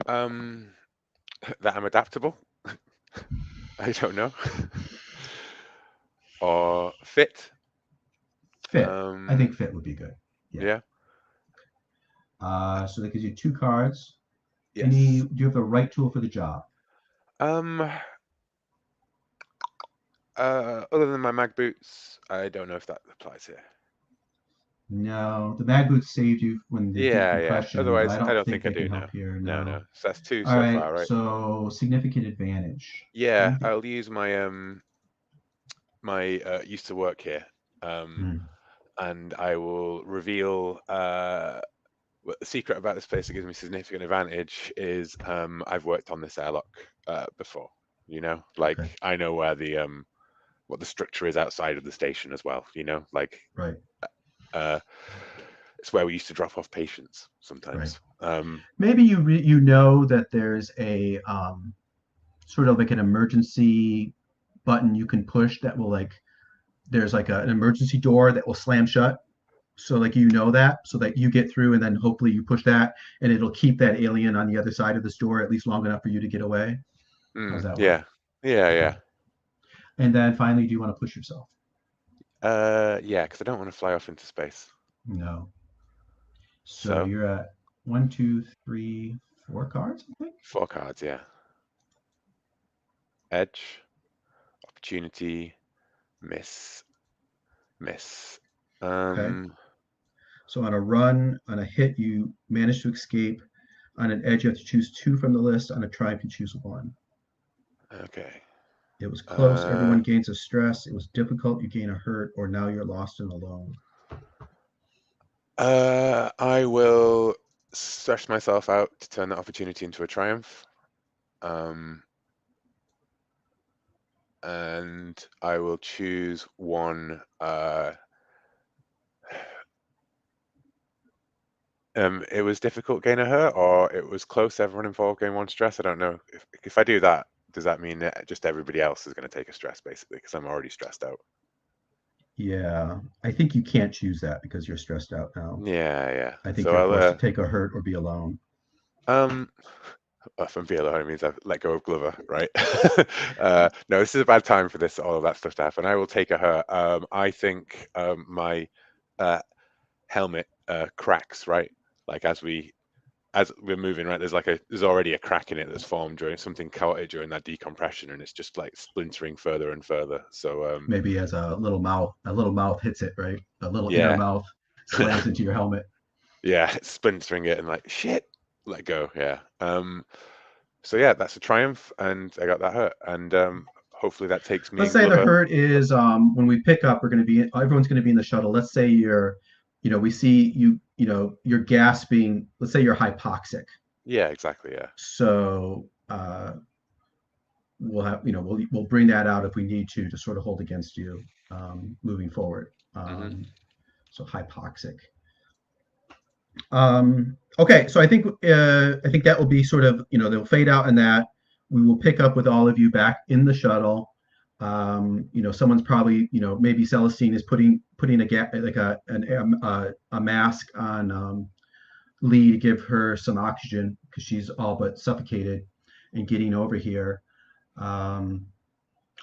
That I'm adaptable. I don't know. Or fit. Fit. I think fit would be good. Yeah. So that gives you 2 cards. Yes. Do you have the right tool for the job? Other than my mag boots, I don't know if that applies here. No, the mag boots saved you when the decompression. Otherwise, I don't think I do now. Here. No. So that's 2 All so right, far, right? So significant advantage. Yeah, I'll use my my used to work here, and I will reveal. The secret about this place that gives me significant advantage is I've worked on this airlock before. You know, like Okay. I know where the what the structure is outside of the station as well. You know, like Right. it's where we used to drop off patients Right. sometimes. Maybe you know that there's a sort of like an emergency button you can push that will like there's like an emergency door that will slam shut. So like you know that so that you get through and then hopefully you push that and it'll keep that alien on the other side of this door at least long enough for you to get away. How's that work? Yeah, yeah, Okay. yeah. And then finally, do you want to push yourself? Yeah, because I don't want to fly off into space. No. So So you're at 1, 2, 3, 4 cards, I think. 4 cards, yeah. Edge, opportunity, miss, miss. Okay. So on a run, on a hit, you manage to escape. On an edge, you have to choose 2 from the list. On a triumph, you choose 1. Okay. It was close. Everyone gains a stress. It was difficult. You gain a hurt, or now you're lost and alone. I will stress myself out to turn that opportunity into a triumph. And I will choose 1. It was difficult gain a hurt, or it was close. Everyone involved gain 1 stress. I don't know if I do that. Does that mean that just everybody else is going to take a stress basically? Because I'm already stressed out. Yeah, I think you can't choose that because you're stressed out now. Yeah, yeah. I think So you're forced to I'll take a hurt or be alone. if I'm alone, it means I've let go of Glover, right? No, this is a bad time for this, all of that stuff to happen. I will take a hurt. I think my helmet cracks, right? Like as we're moving, right? There's already a crack in it that's formed during something chaotic during that decompression, and it's just like splintering further and further. So Maybe as a little mouth hits it, right? A little inner yeah, mouth slams into your helmet. yeah, it's splintering it and like shit, let go. Yeah. So yeah, that's a triumph, and I got that hurt, and hopefully that takes me Let's and say the Glover. hurt is when we pick up, everyone's going to be in the shuttle. Let's say we see you're gasping. Let's say you're hypoxic. Yeah, exactly. Yeah. So we'll have we'll bring that out if we need to sort of hold against you moving forward. Hmm. So hypoxic. Okay, so I think that will be sort of they'll fade out in that. We will pick up with all of you back in the shuttle. Someone's probably maybe Celestine is putting a mask on Lee to give her some oxygen because she's all but suffocated and getting over here.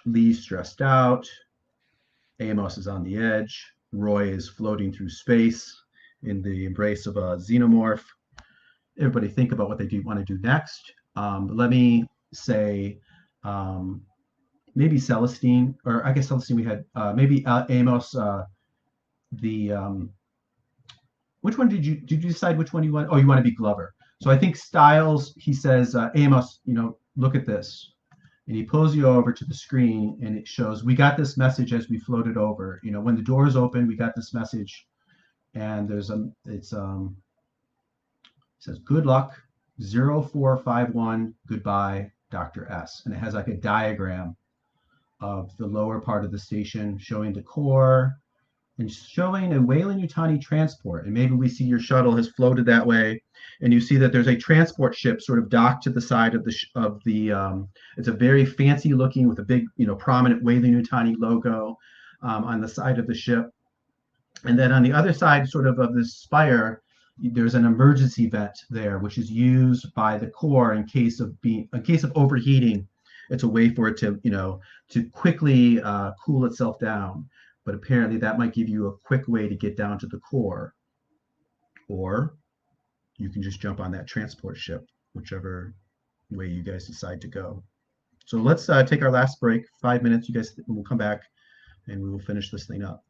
Lee's stressed out. Amos is on the edge. Roy is floating through space in the embrace of a xenomorph. Everybody think about what they do want to do next. Let me say maybe Celestine, or I guess Celestine we had maybe Amos. The which one did you decide which one you want? Oh, you want to be Glover. So I think Styles. He says Amos, look at this, and he pulls you over to the screen, and it shows we got this message as we floated over. When the doors open, we got this message, and it says good luck 0451 goodbye Dr. S, and it has like a diagram of the lower part of the station showing the core and showing a Weyland-Yutani transport. And maybe we see your shuttle has floated that way, and you see that there's a transport ship sort of docked to the side of the. It's a very fancy looking with a big, prominent Weyland-Yutani logo on the side of the ship. And then on the other side, sort of this spire, there's an emergency vent there, which is used by the core in case of overheating. It's a way for it to quickly cool itself down. But apparently that might give you a quick way to get down to the core. Or you can just jump on that transport ship, whichever way you guys decide to go. So let's take our last break, 5 minutes. You guys, we'll come back and we will finish this thing up.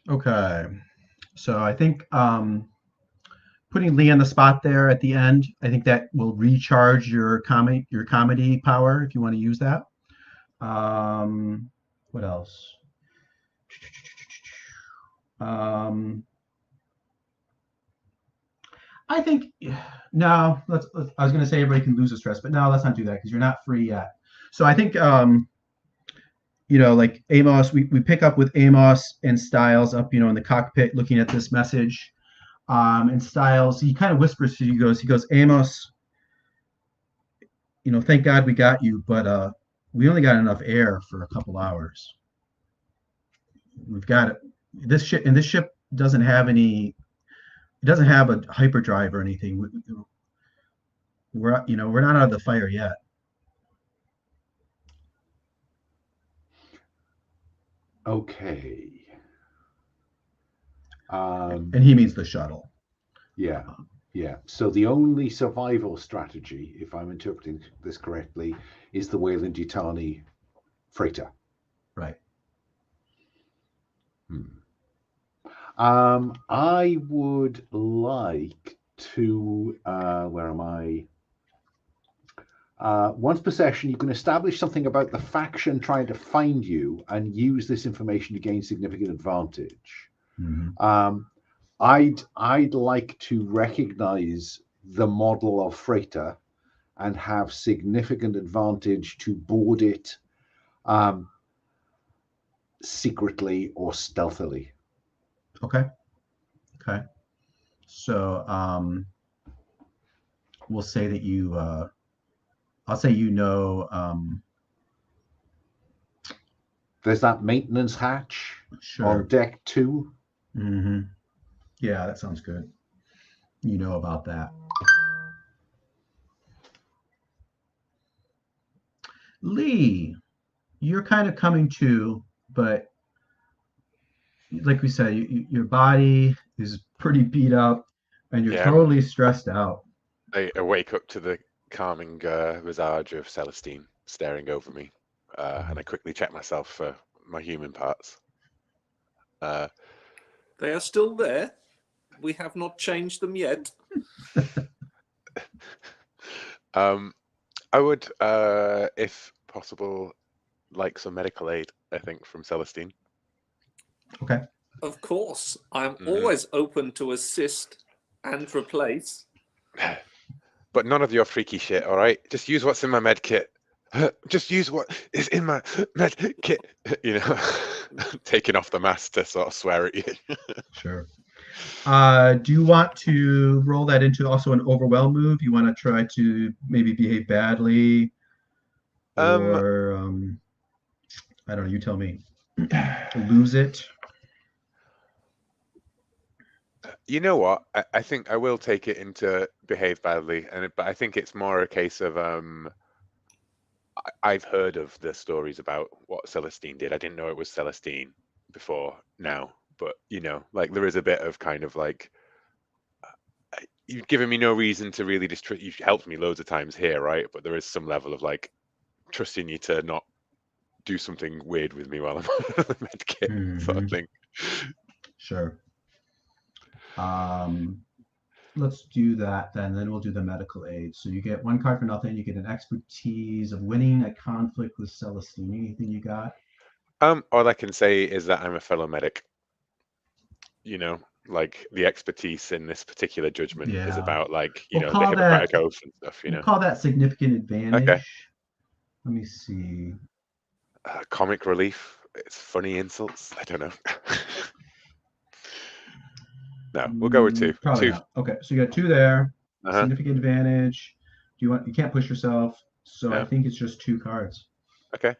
Okay. So I think putting Lee on the spot there at the end, I think that will recharge your comedy power if you want to use that. What else? I think no. I was going to say everybody can lose the stress, but no, let's not do that because you're not free yet. So I think like Amos, we pick up with Amos and Styles up, in the cockpit looking at this message. And Styles, he kind of whispers to you, he goes, Amos, thank God we got you, but we only got enough air for a couple hours. We've got it. This ship doesn't have any. It doesn't have a hyperdrive or anything. We're not out of the fire yet. Okay. And he means the shuttle. Yeah. Yeah. So the only survival strategy, if I'm interpreting this correctly, is the Weyland-Yutani freighter. Right. I would like to, where am I? Once per session, you can establish something about the faction trying to find you and use this information to gain significant advantage. Mm-hmm. I'd like to recognize the model of freighter and have significant advantage to board it secretly or stealthily. Okay. So we'll say that you I'll say there's that maintenance hatch on deck 2. Mm-hmm. Yeah, that sounds good. You know about that. Lee, you're kind of coming to, but like we said, your body is pretty beat up and you're totally stressed out. I wake up to the calming visage of Celestine staring over me, and I quickly check myself for my human parts. They are still there. We have not changed them yet. I would, if possible, like some medical aid, I think, from Celestine. Okay. Of course. I'm always open to assist and replace. But none of your freaky shit, all right? Just use what's in my med kit. Just use what is in my med kit. Taking off the mask to sort of swear at you. Sure. Do you want to roll that into also an overwhelm move? You want to try to maybe behave badly? Or, I don't know, you tell me. Lose it? You know what? I think I will take it into behave badly, but I think it's more a case of I've heard of the stories about what Celestine did. I didn't know it was Celestine before now, but like there is a bit of kind of like you've given me no reason to really distrust. You've helped me loads of times here, right? But there is some level of like trusting you to not do something weird with me while I'm on the med kit, sort of thing. Sure. Let's do that then. Then we'll do the medical aid. So you get 1 card for nothing. You get an expertise of winning a conflict with Celestine. Anything you got? All I can say is that I'm a fellow medic. Like the expertise in this particular judgment is about like the Hippocratic Oath and stuff. We'll call that significant advantage. Okay. Let me see. Comic relief. It's funny insults. I don't know. No, we'll go with 2. Probably 2. Not. Okay, so you got 2 there. Significant advantage. You can't push yourself, so I think it's just 2 cards. Okay.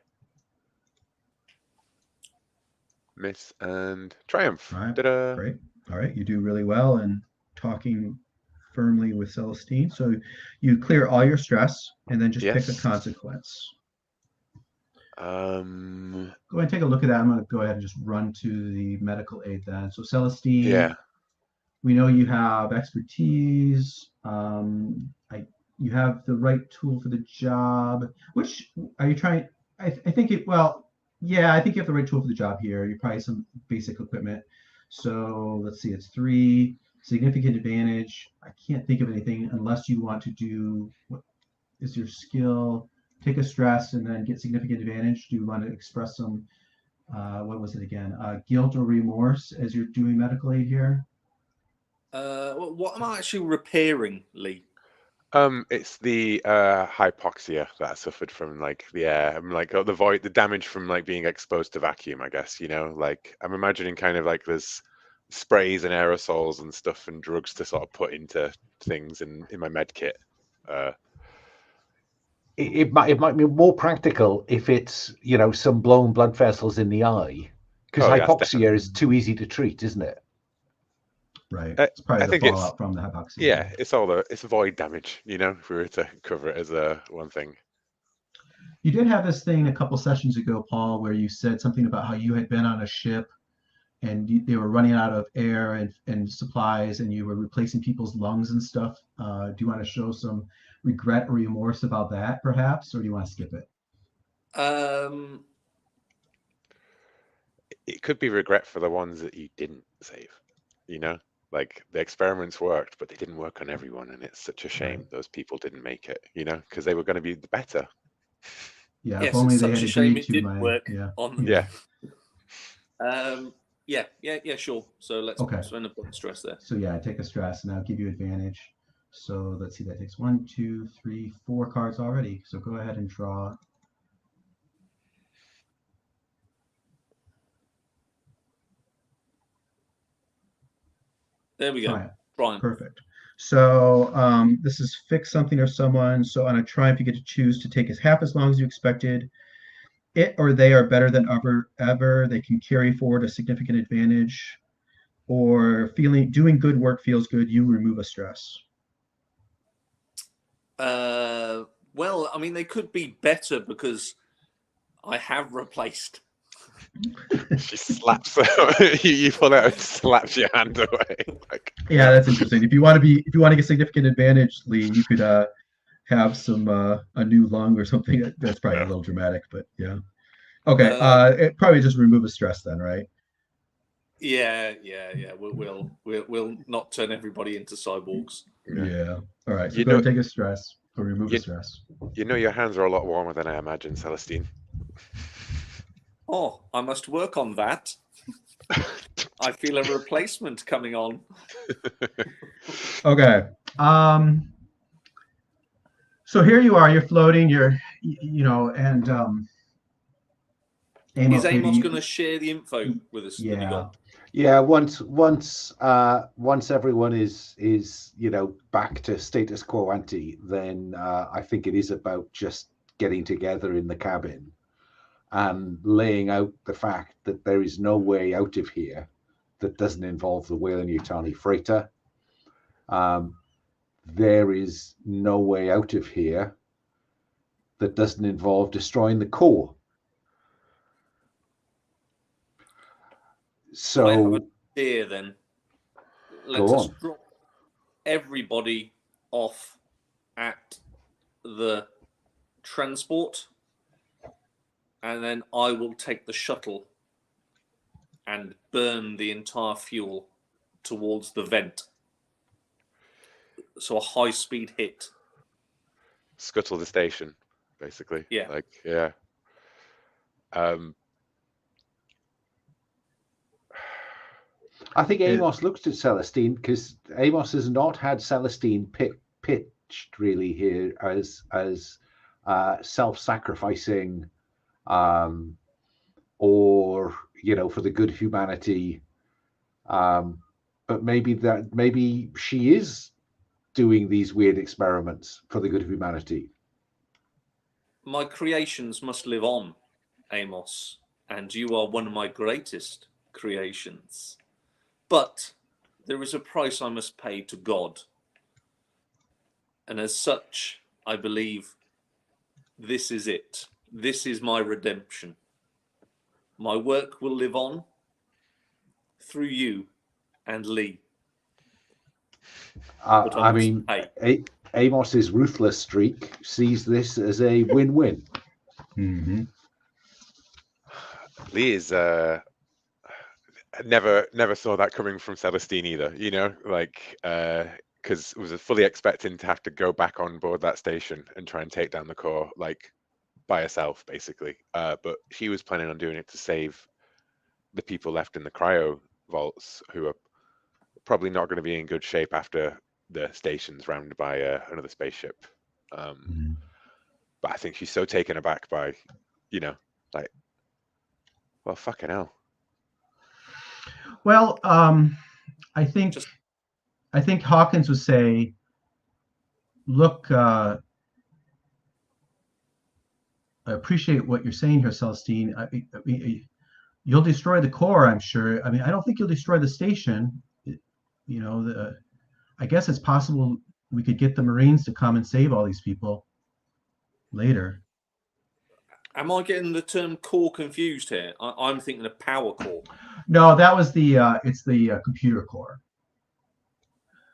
Miss and triumph. All right. Ta-da. Great. All right, you do really well in talking firmly with Celestine. So you clear all your stress and then just pick a consequence. Go ahead and take a look at that. I'm going to go ahead and just run to the medical aid then. So Celestine. Yeah. We know you have expertise. You have the right tool for the job. Which are you trying? I think you have the right tool for the job here. You probably have some basic equipment. So let's see, it's 3 significant advantage. I can't think of anything unless you want to do, what is your skill? Take a stress and then get significant advantage. Do you want to express some, what was it again? Guilt or remorse as you're doing medical aid here? What am I actually repairing, Lee? It's the hypoxia that I suffered from like the air. I'm like the damage from like being exposed to vacuum, I guess, you know, like I'm imagining kind of like there's sprays and aerosols and stuff and drugs to sort of put into things in my med kit. It might be more practical if it's, you know, some blown blood vessels in the eye, because Oh, yes, hypoxia definitely. is too easy to treat, isn't it? Right. I It's probably the think it's fallout from the hypoxia. yeah, it's void damage, you know, if we were to cover it as one thing. You did have this thing a couple sessions ago, Paul, where you said something about how you had been on a ship and they were running out of air and supplies, and you were replacing people's lungs and stuff. Do you want to show some regret or remorse about that, perhaps, or do you want to skip it? It could be regret for the ones that you didn't save, you know, like the experiments worked, but they didn't work on everyone, and it's such a shame those people didn't make it, you know, because they were going to be the better. Yeah, Yes, if only it's they such had a shame agreed it to didn't my work yeah. on. Yeah. Yeah, sure. So let's Okay. spend a point of stress there. So yeah, take a stress and I'll give you advantage. So let's see, that takes 1, 2, 3, 4 cards already. So go ahead and draw. There we go. Brian. Perfect. So this is fix something or someone. So on a triumph, you get to choose to take half as long as you expected. It or they are better than ever. They can carry forward a significant advantage. Or doing good work feels good. You remove a stress. Well, I mean, they could be better because I have replaced. She slaps you pull out and slaps your hand away. Like, yeah, that's interesting. If you want to get significant advantage, Lee, you could have some a new lung or something. That's probably a little dramatic, but yeah. Okay, it probably just remove a stress then, right? Yeah. We'll not turn everybody into cyborgs. Yeah. All right. So go ahead and take a stress or remove a stress. You know, your hands are a lot warmer than I imagine, Celestine. Oh, I must work on that. I feel a replacement coming on. Okay. So here you are. You're floating. And Amos, is Amos going to share the info with us? Yeah. That he got? Yeah. Once everyone is back to status quo ante, then I think it is about just getting together in the cabin and laying out the fact that there is no way out of here that doesn't involve the Weyland-Yutani freighter. There is no way out of here that doesn't involve destroying the core. So I have an idea then. Let us drop everybody off at the transport, and then I will take the shuttle and burn the entire fuel towards the vent. So a high-speed hit. Scuttle the station, basically. Yeah. Like, yeah. I think Amos looked at Celestine because Amos has not had Celestine pitched really here as self-sacrificing or for the good of humanity, but maybe she is doing these weird experiments for the good of humanity. My creations must live on, Amos, and you are one of my greatest creations. But there is a price I must pay to God. And as such, I believe this is it. This is my redemption. My work will live on through you and Lee. I mean, Amos's ruthless streak sees this as a win-win. Mm-hmm. Lee is never saw that coming from Celestine either. You know, like because was fully expecting to have to go back on board that station and try and take down the core like by herself, basically. But she was planning on doing it to save the people left in the cryo vaults, who are probably not going to be in good shape after the station's rounded by another spaceship. But I think she's so taken aback by, you know, like, well, fucking hell. Well, I think Hawkins would say, look, I appreciate what you're saying here, Celestine. I mean, you'll destroy the core, I'm sure. I mean, I don't think you'll destroy the station. You know, I guess it's possible we could get the Marines to come and save all these people later. Am I getting the term core confused here? I'm thinking of power core. No, that was it's the computer core.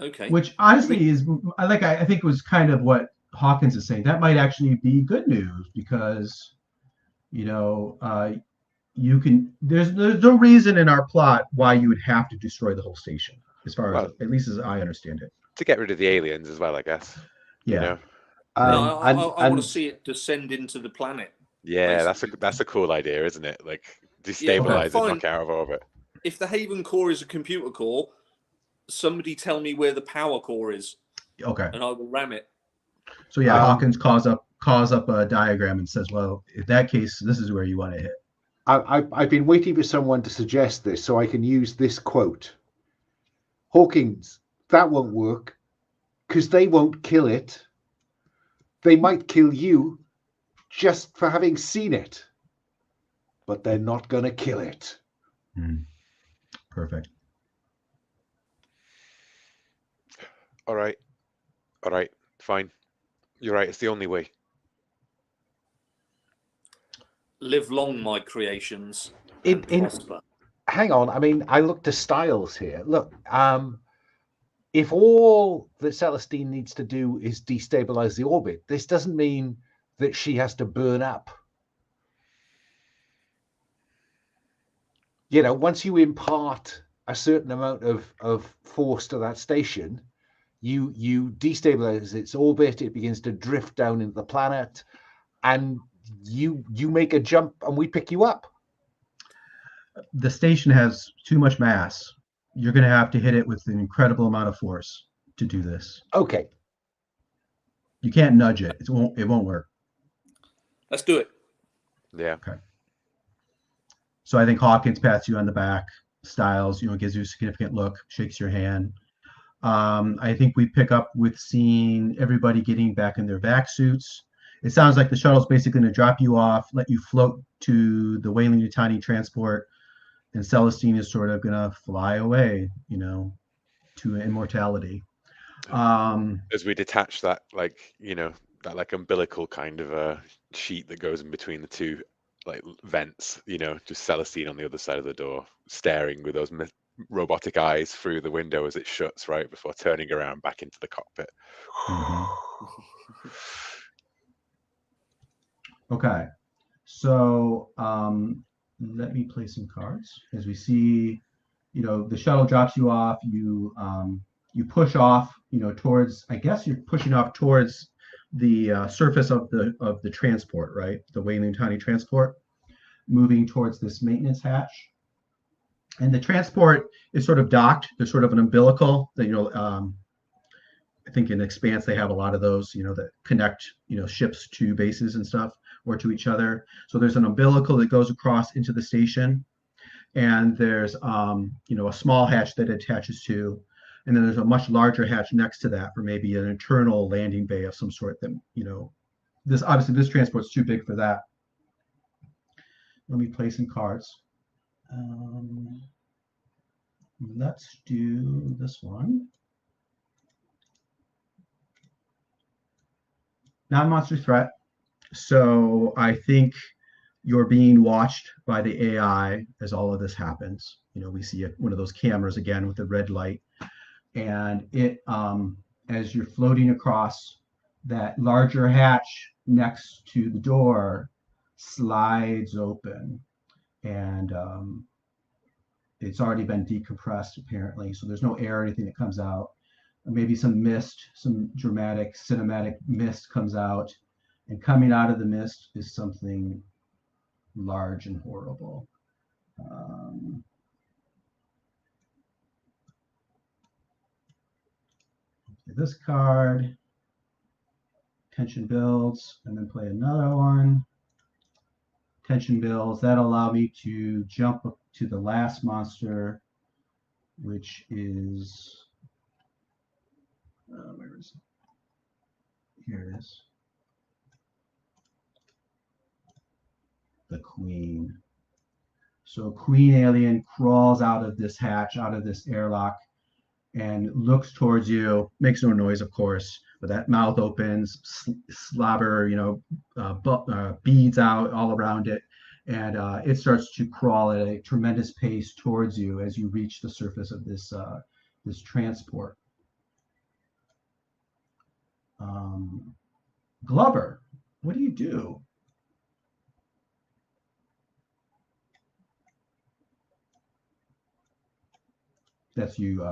Okay. Which honestly is, I think was kind of what Hawkins is saying. That might actually be good news because, you know, there's no reason in our plot why you would have to destroy the whole station, as far as, at least as I understand it. To get rid of the aliens as well, I guess. Yeah. You know? I want to see it descend into the planet. Yeah, basically. that's a cool idea, isn't it? Like destabilize it, knock it out of orbit. If the Haven core is a computer core, somebody tell me where the power core is. Okay. And I will ram it. So yeah, Hawkins calls up a diagram and says, well, in that case, this is where you want to hit. I've been waiting for someone to suggest this so I can use this quote. Hawkins, that won't work because they won't kill it. They might kill you just for having seen it, but they're not going to kill it. Perfect. All right, fine. You're right. It's the only way. Live long, my creations, and prosper. Hang on. I mean, I looked to Styles here. Look, if all that Celestine needs to do is destabilize the orbit, this doesn't mean that she has to burn up. You know, once you impart a certain amount of force to that station, you destabilize its orbit, it begins to drift down into the planet, and you make a jump and we pick you up. The station has too much mass. You're going to have to hit it with an incredible amount of force to do this. Okay. You can't nudge it. It won't work. Let's do it. Yeah. Okay. So I think Hawkins pats you on the back. Styles, you know, gives you a significant look, shakes your hand. I think we pick up with seeing everybody getting back in their vac suits. It sounds like the shuttle's basically going to drop you off, let you float to the Weyland-Yutani transport, and Celestine is sort of going to fly away, you know, to immortality. As we detach that, like, you know, that like umbilical kind of a sheet that goes in between the two like vents, you know, just Celestine on the other side of the door, staring with those robotic eyes through the window as it shuts, right before turning around back into the cockpit. Okay, so let me play some cards. As we see, you know, the shuttle drops you off. You push off, you know, towards. I guess you're pushing off towards the surface of the transport, right? The Weyland-Yutani transport, moving towards this maintenance hatch. And the transport is sort of docked. There's sort of an umbilical that, you know, I think in Expanse they have a lot of those, you know, that connect, you know, ships to bases and stuff, or to each other. So there's an umbilical that goes across into the station, and there's you know, a small hatch that it attaches to, and then there's a much larger hatch next to that for maybe an internal landing bay of some sort that, you know, this transport's too big for that. Let me play some cards. Let's do this one. Non-monster threat. So I think you're being watched by the AI as all of this happens. You know, we see one of those cameras again with the red light, and it, as you're floating across, that larger hatch next to the door slides open, and it's already been decompressed apparently, so there's no air or anything that comes out. Maybe some mist, some dramatic cinematic mist comes out, and coming out of the mist is something large and horrible. This card, tension builds, and then play another one. Tension builds, that'll allow me to jump up to the last monster, which is, where is it? Here it is. The Queen. So Queen Alien crawls out of this hatch, out of this airlock, and looks towards you, makes no noise, of course, but that mouth opens, slobber, beads out all around it, and it starts to crawl at a tremendous pace towards you as you reach the surface of this this transport. Glover, what do you do? That's you.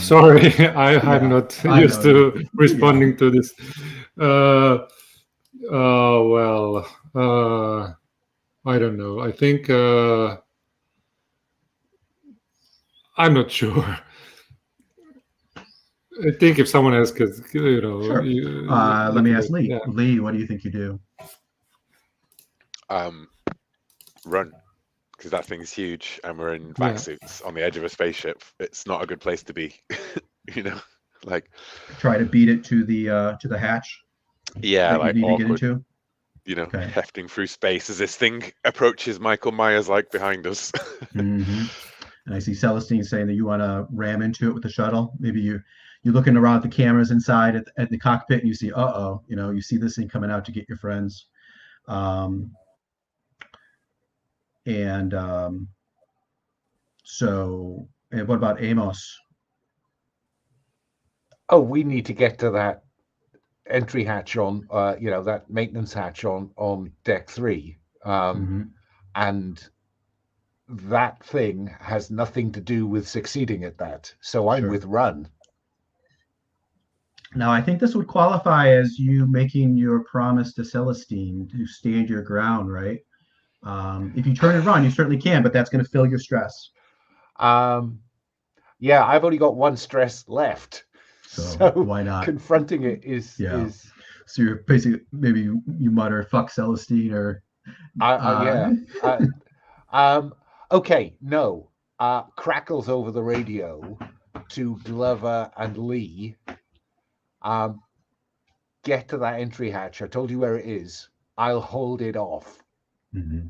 Sorry, I'm not used to responding to this. Well, I don't know. I think I'm not sure. I think if someone else could, Sure. Let me ask Lee. Yeah. Lee, what do you think you do? Run, because that thing's huge, and we're in vac suits on the edge of a spaceship. It's not a good place to be, like try to beat it to the hatch. Yeah, like you need awkward. To get into? Okay. Hefting through space as this thing approaches Michael Myers like behind us. Mm-hmm. And I see Celestine saying that you want to ram into it with the shuttle. Maybe you're looking around at the cameras inside at the cockpit, and you see, you see this thing coming out to get your friends. So what about Amos? Oh, we need to get to that entry hatch on, that maintenance hatch on deck 3. And that thing has nothing to do with succeeding at that. So I'm with run. Now, I think this would qualify as you making your promise to Celestine to stand your ground, right? If you turn and run, you certainly can, but that's going to fill your stress. Yeah, I've only got one stress left. So why not? Confronting it is. So you're basically, maybe you mutter, fuck Celestine, or. Okay, no. Crackles over the radio to Glover and Lee. Get to that entry hatch. I told you where it is. I'll hold it off. Mm-hmm.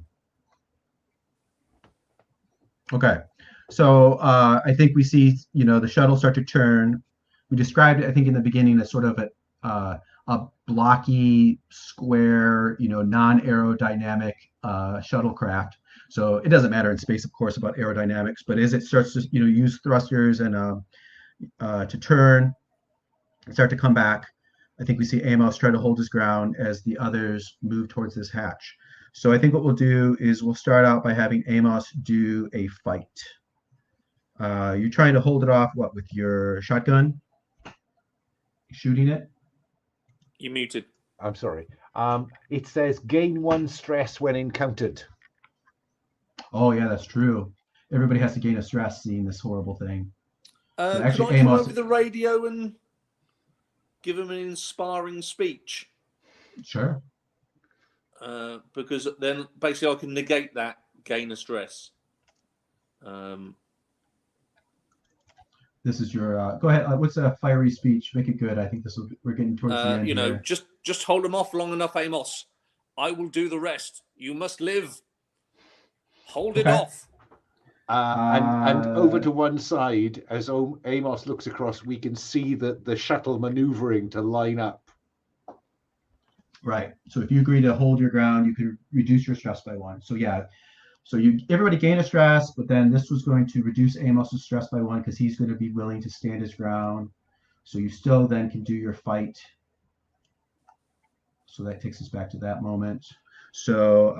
Okay. So I think we see, the shuttle start to turn. We described it, I think, in the beginning as sort of a blocky, square, non-aerodynamic shuttlecraft. So it doesn't matter in space, of course, about aerodynamics, but as it starts to, use thrusters and to turn and start to come back, I think we see Amos try to hold his ground as the others move towards this hatch. So I think what we'll do is we'll start out by having Amos do a fight. You're trying to hold it off, with your shotgun? Shooting it? You're muted. I'm sorry. It says gain 1 stress when encountered. Oh, yeah, that's true. Everybody has to gain a stress seeing this horrible thing. Actually, could I come over the radio and give him an inspiring speech? Sure. Because then basically I can negate that gain of stress. This is your go ahead. What's a fiery speech? Make it good. I think we're getting towards the end. Here. Just hold them off long enough, Amos. I will do the rest. You must live. Hold it off. And over to one side, as Amos looks across, we can see the shuttle maneuvering to line up. Right. So if you agree to hold your ground, you can reduce your stress by 1. So yeah. So everybody gain a stress, but then this was going to reduce Amos's stress by 1 because he's going to be willing to stand his ground. So you still then can do your fight. So that takes us back to that moment. So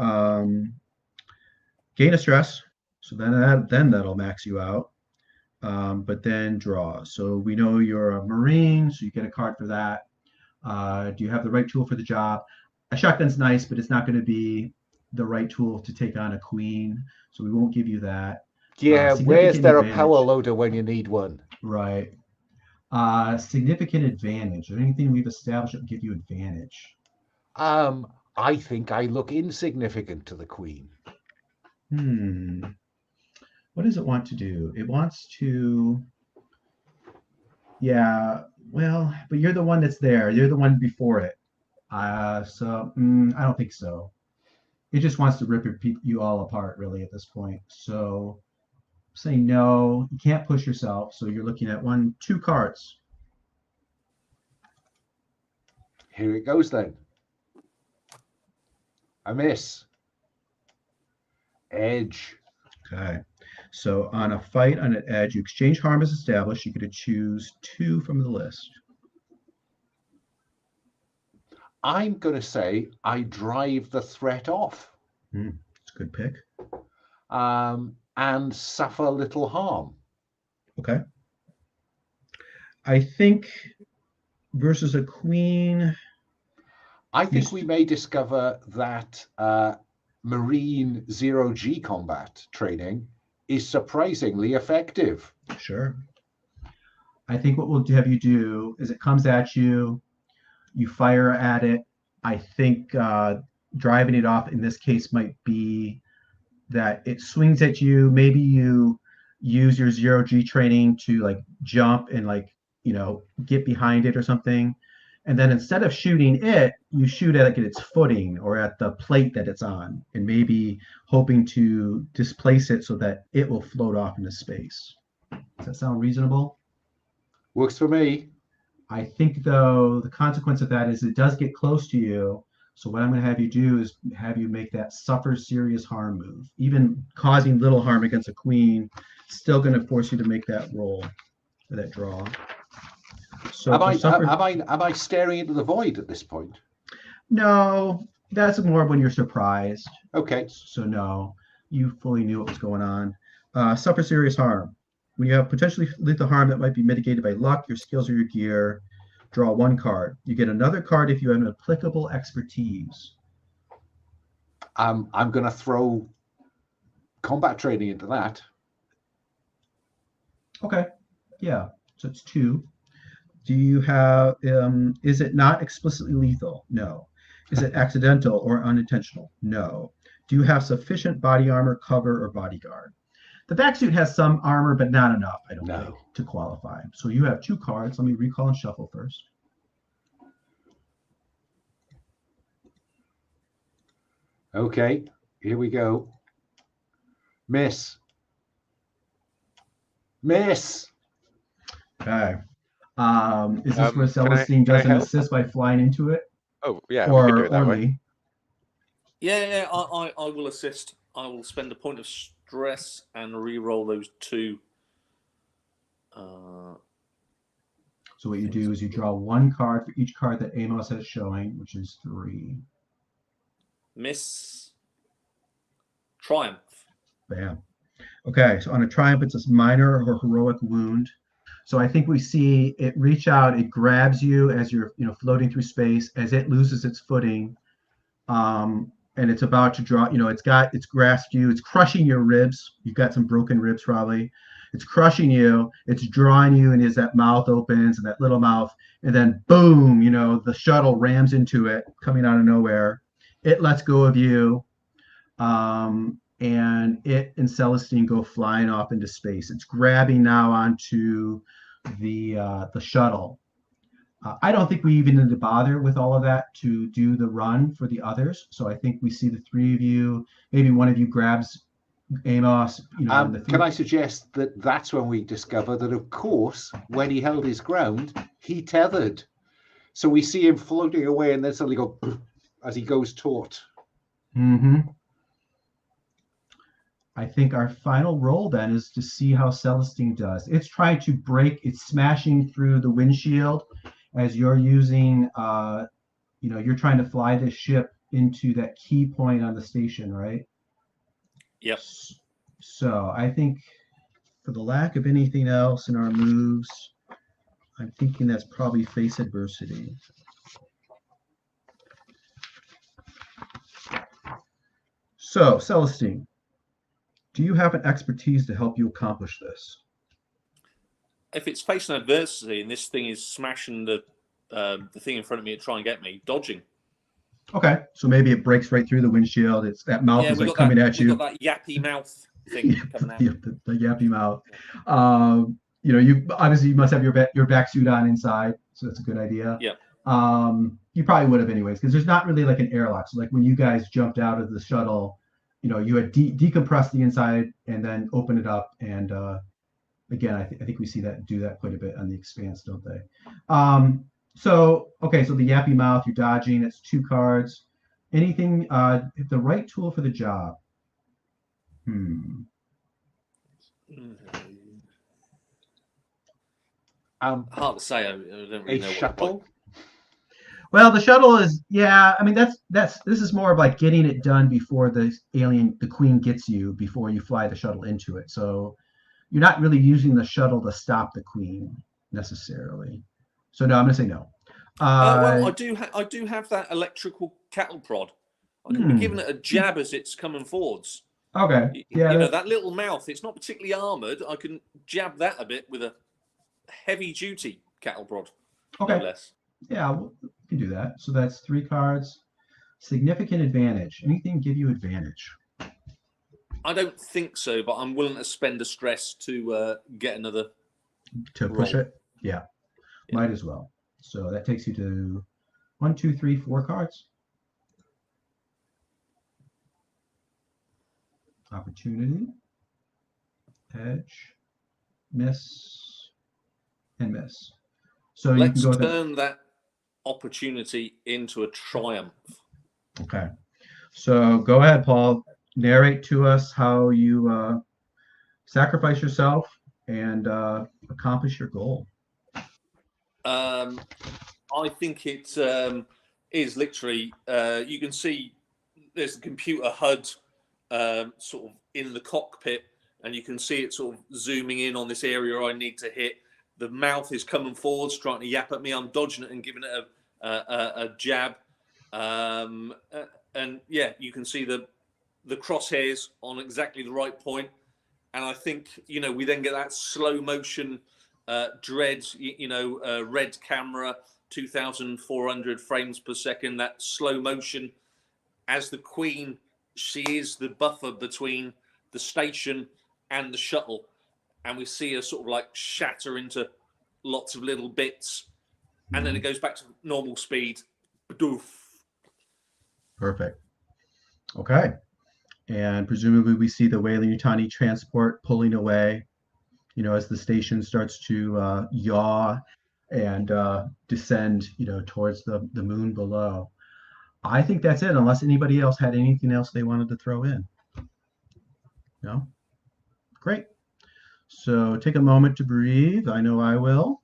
gain a stress. So then that'll max you out. But then draw. So we know you're a Marine, so you get a card for that. Do you have the right tool for the job? A shotgun's nice, but it's not going to be the right tool to take on a queen, so we won't give you that. Yeah, where's Significant there a advantage. power loader when you need one? Right. Significant advantage. Or anything we've established that will give you advantage. I think I look insignificant to the queen. What does it want to do? It wants to. Yeah. Well, but you're the one that's there. You're the one before it. So I don't think so. It just wants to rip you all apart, really, at this point. So say no. You can't push yourself. So you're looking at 2 cards. Here it goes then. I miss. Edge. Okay. So on a fight on an edge, you exchange harm as established. You get to choose 2 from the list. I'm going to say I drive the threat off. It's a good pick. And suffer little harm. Okay. I think versus a queen. I think we may discover that Marine 0G combat training is surprisingly effective. Sure. I think what we'll have you do is it comes at you, you fire at it. I think driving it off in this case might be that it swings at you. Maybe you use your 0G training to like jump and get behind it or something. And then instead of shooting it, you shoot at its footing or at the plate that it's on, and maybe hoping to displace it so that it will float off into space. Does that sound reasonable? Works for me. I think, though, the consequence of that is it does get close to you. So what I'm going to have you do is have you make that suffer serious harm move. Even causing little harm against a queen, still going to force you to make that roll or that draw. So am I staring into the void at this point? No, that's more when you're surprised. Okay. So no, you fully knew what was going on. Suffer serious harm. When you have potentially lethal harm that might be mitigated by luck, your skills, or your gear, draw 1 card. You get another card if you have an applicable expertise. I'm going to throw combat training into that. Okay. Yeah. So it's 2. Do you have, is it not explicitly lethal? No. Is it accidental or unintentional? No. Do you have sufficient body armor, cover, or bodyguard? The back suit has some armor, but not enough, I don't think, to qualify. So you have 2 cards. Let me recall and shuffle first. Okay, here we go. Miss. Miss. Okay. Is this where Celestine does an assist by flying into it? Oh, yeah. Or we could do it that way. Lee? Yeah, I will assist. I will spend a point of stress and re-roll those 2. So what you do is you draw 1 card for each card that Amos has showing, which is 3. Miss. Triumph. Bam. Okay, so on a triumph, it's a minor or heroic wound. So I think we see it reach out, it grabs you as you're floating through space, as it loses its footing, and it's about to draw. It's grasped you, it's crushing your ribs. You've got some broken ribs probably. It's crushing you, it's drawing you, and as that mouth opens and that little mouth, and then boom, the shuttle rams into it, coming out of nowhere. It lets go of you. And it and Celestine go flying off into space. It's grabbing now onto the shuttle. I don't think we even need to bother with all of that to do the run for the others. So I think we see the 3 of you. Maybe one of you grabs Amos. Can I suggest that that's when we discover that, of course, when he held his ground, he tethered. So we see him floating away and then suddenly go as he goes taut. Mm-hmm. I think our final roll then is to see how Celestine does. It's trying to break, it's smashing through the windshield as you're using, you're trying to fly this ship into that key point on the station, right? Yep. So I think for the lack of anything else in our moves, I'm thinking that's probably face adversity. So, Celestine, do you have an expertise to help you accomplish this? If it's facing adversity and this thing is smashing the thing in front of me to try and get me, dodging. Okay, so maybe it breaks right through the windshield. It's that mouth is like coming at you. We've got that yappy mouth thing coming out. The yappy mouth. You obviously you must have your back suit on inside, so that's a good idea. Yeah. You probably would have anyways, because there's not really like an airlock. So like when you guys jumped out of the shuttle, you had decompressed the inside and then open it up. And again, I think we see that do that quite a bit on the Expanse, don't they? So the yappy mouth, you're dodging. It's 2 cards. Anything? The right tool for the job. Hard to say. I don't really know shuttle. Well, the shuttle is, yeah. I mean, this is more of like getting it done before the queen gets you, before you fly the shuttle into it. So you're not really using the shuttle to stop the queen necessarily. So no, I'm gonna say no. Well, I do have that electrical cattle prod. I can be giving it a jab as it's coming forwards. Okay. Yeah. That little mouth. It's not particularly armored. I can jab that a bit with a heavy-duty cattle prod. Okay. No less. Yeah, we can do that. So that's 3 cards. Significant advantage. Anything give you advantage? I don't think so, but I'm willing to spend a stress to get another. To push it? Yeah. Might as well. So that takes you to 1, 2, 3, 4 cards. Opportunity, edge, miss, and miss. So let's you can go turn that opportunity into a triumph. Okay. So go ahead, Paul. Narrate to us how you sacrifice yourself and accomplish your goal. I think it is literally, you can see there's the computer HUD sort of in the cockpit, and you can see it sort of zooming in on this area I need to hit. The mouth is coming forwards, trying to yap at me. I'm dodging it and giving it a jab. And yeah, you can see the crosshairs on exactly the right point. And I think, we then get that slow motion dread, red camera, 2,400 frames per second, that slow motion as the queen, she is the buffer between the station and the shuttle. And we see her sort of like shatter into lots of little bits. And then it goes back to normal speed. Badoof. Perfect. Okay. And presumably we see the Weyland-Yutani transport pulling away, as the station starts to yaw and descend, towards the moon below. I think that's it, unless anybody else had anything else they wanted to throw in. No? Great. So take a moment to breathe. I know I will.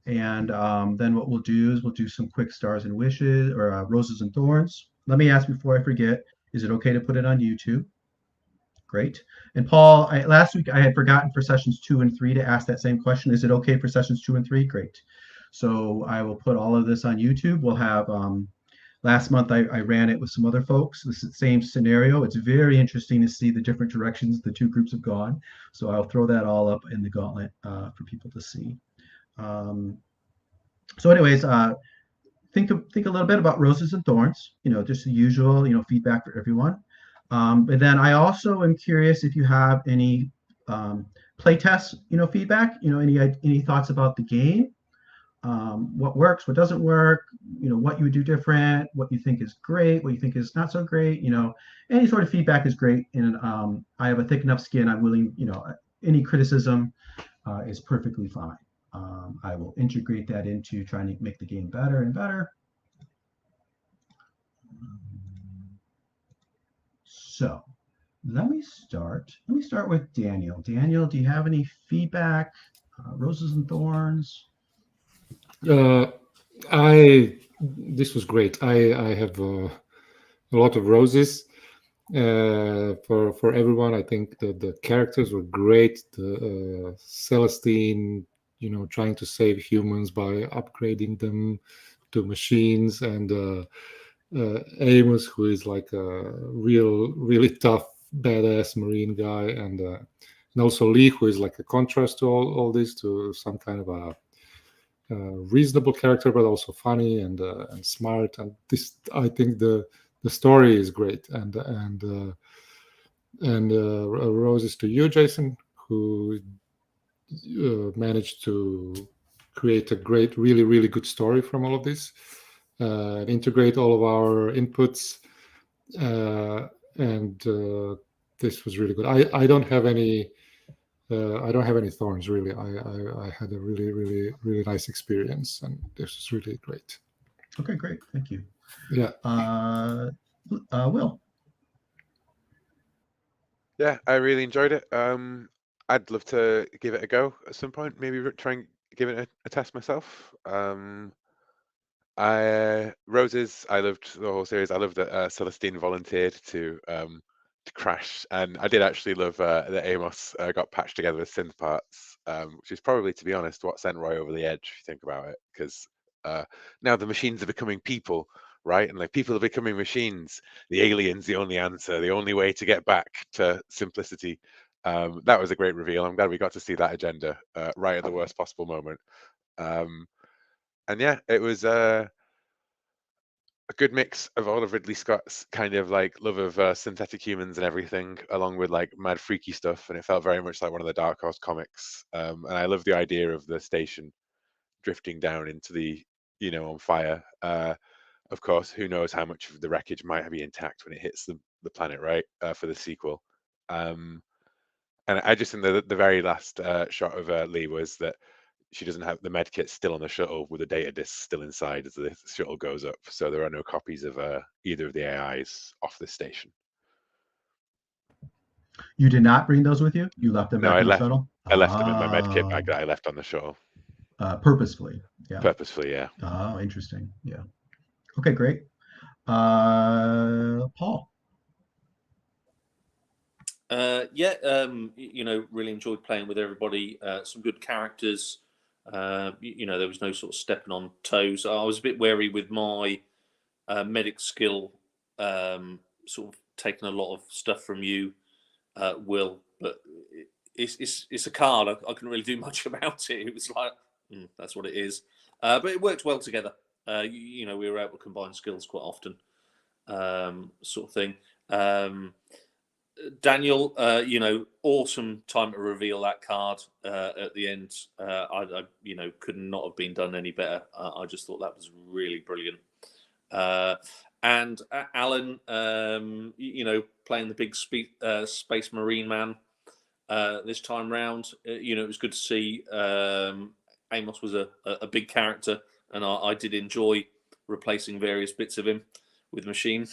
And then what we'll do is we'll do some quick stars and wishes, or roses and thorns. Let me ask before I forget, is it okay to put it on YouTube? Great. And Paul, last week I had forgotten for sessions 2 and 3 to ask that same question. Is it okay for sessions 2 and 3? Great. So I will put all of this on YouTube. We'll have, last month I ran it with some other folks. This is the same scenario. It's very interesting to see the different directions the 2 groups have gone. So I'll throw that all up in the Gauntlet for people to see. So anyways, think a little bit about roses and thorns, just the usual, feedback for everyone. But then I also am curious if you have any playtest, feedback, any thoughts about the game, what works, what doesn't work, what you would do different, what you think is great, what you think is not so great, any sort of feedback is great. And I have a thick enough skin. I'm willing, any criticism is perfectly fine. I will integrate that into trying to make the game better and better. So let me start with Daniel. Daniel, do you have any feedback? Roses and thorns? This was great. I have a lot of roses. for everyone. I think the characters were great. The Celestine, trying to save humans by upgrading them to machines, and Amos, who is like a really tough, badass Marine guy, and also Lee, who is like a contrast to all this, to some kind of a reasonable character, but also funny and smart. And this, I think, the story is great, and roses to you, Jason, who managed to create a great, really good story from all of this, integrate all of our inputs, and this was really good. I don't have any. I don't have any thorns, really. I had a really nice experience, and this was really great. Okay, great. Thank you. Yeah. Will. Yeah, I really enjoyed it. I'd love to give it a go at some point. Maybe try and give it a test myself. Roses. I loved the whole series. I loved that Celestine volunteered to crash, and I did actually love that Amos got patched together with synth parts, which is probably, to be honest, what sent Roy over the edge, if you think about it, because now the machines are becoming people, right? And like people are becoming machines. The alien's the only answer, the only way to get back to simplicity. That was a great reveal. I'm glad we got to see that agenda right at the worst possible moment. And yeah, it was a good mix of all of Ridley Scott's kind of like love of synthetic humans and everything, along with like mad freaky stuff, and it felt very much like one of the Dark Horse comics. And I love the idea of the station drifting down into the, on fire. Of course, who knows how much of the wreckage might be intact when it hits the planet, right? For the sequel. And I just think the very last shot of Lee was that she doesn't have the med kit still on the shuttle with the data disk still inside as the shuttle goes up. So there are no copies of either of the AIs off the station. You did not bring those with you? You left them No, back I in the left. shuttle? I left them in my med kit bag that I left on the shuttle. Purposefully. Yeah. Purposefully, yeah. Oh, interesting. Yeah. Okay, great. Paul. Really enjoyed playing with everybody. Some good characters. There was no sort of stepping on toes. I was a bit wary with my medic skill, sort of taking a lot of stuff from you, Will. But it's a card. I couldn't really do much about it. It was like that's what it is. But it worked well together. We were able to combine skills quite often, sort of thing. Daniel, awesome time to reveal that card at the end. I could not have been done any better. I just thought that was really brilliant. And Alan, playing the big space marine man this time round. It was good to see. Amos was a big character, and I did enjoy replacing various bits of him with machine.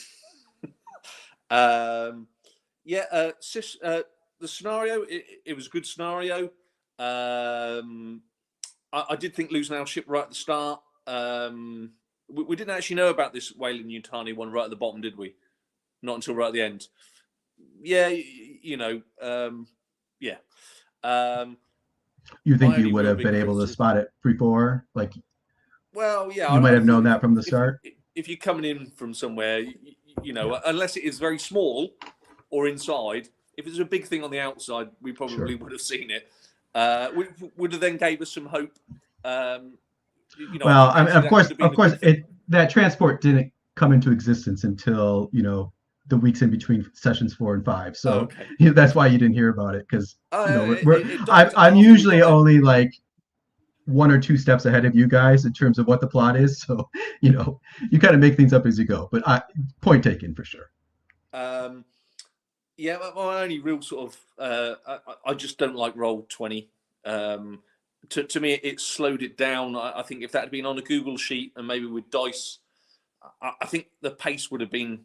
The scenario, it was a good scenario. I did think losing our ship right at the start. We didn't actually know about this Weyland-Yutani one right at the bottom, did we? Not until right at the end. Yeah, yeah. You think you would have been able to spot it before? Like, well, yeah. You might have known that from the start. If you're coming in from somewhere, unless it is very small or inside. If it's a big thing on the outside, we probably would have seen it. Would have then gave us some hope. Of course, that transport didn't come into existence until the weeks in between sessions 4 and 5. So that's why you didn't hear about it, because I'm usually only like 1 or 2 steps ahead of you guys in terms of what the plot is. So you kind of make things up as you go. But point taken for sure. Yeah, my only real sort of I just don't like Roll20. To me, it slowed it down. I think if that had been on a Google sheet and maybe with dice, I think the pace would have been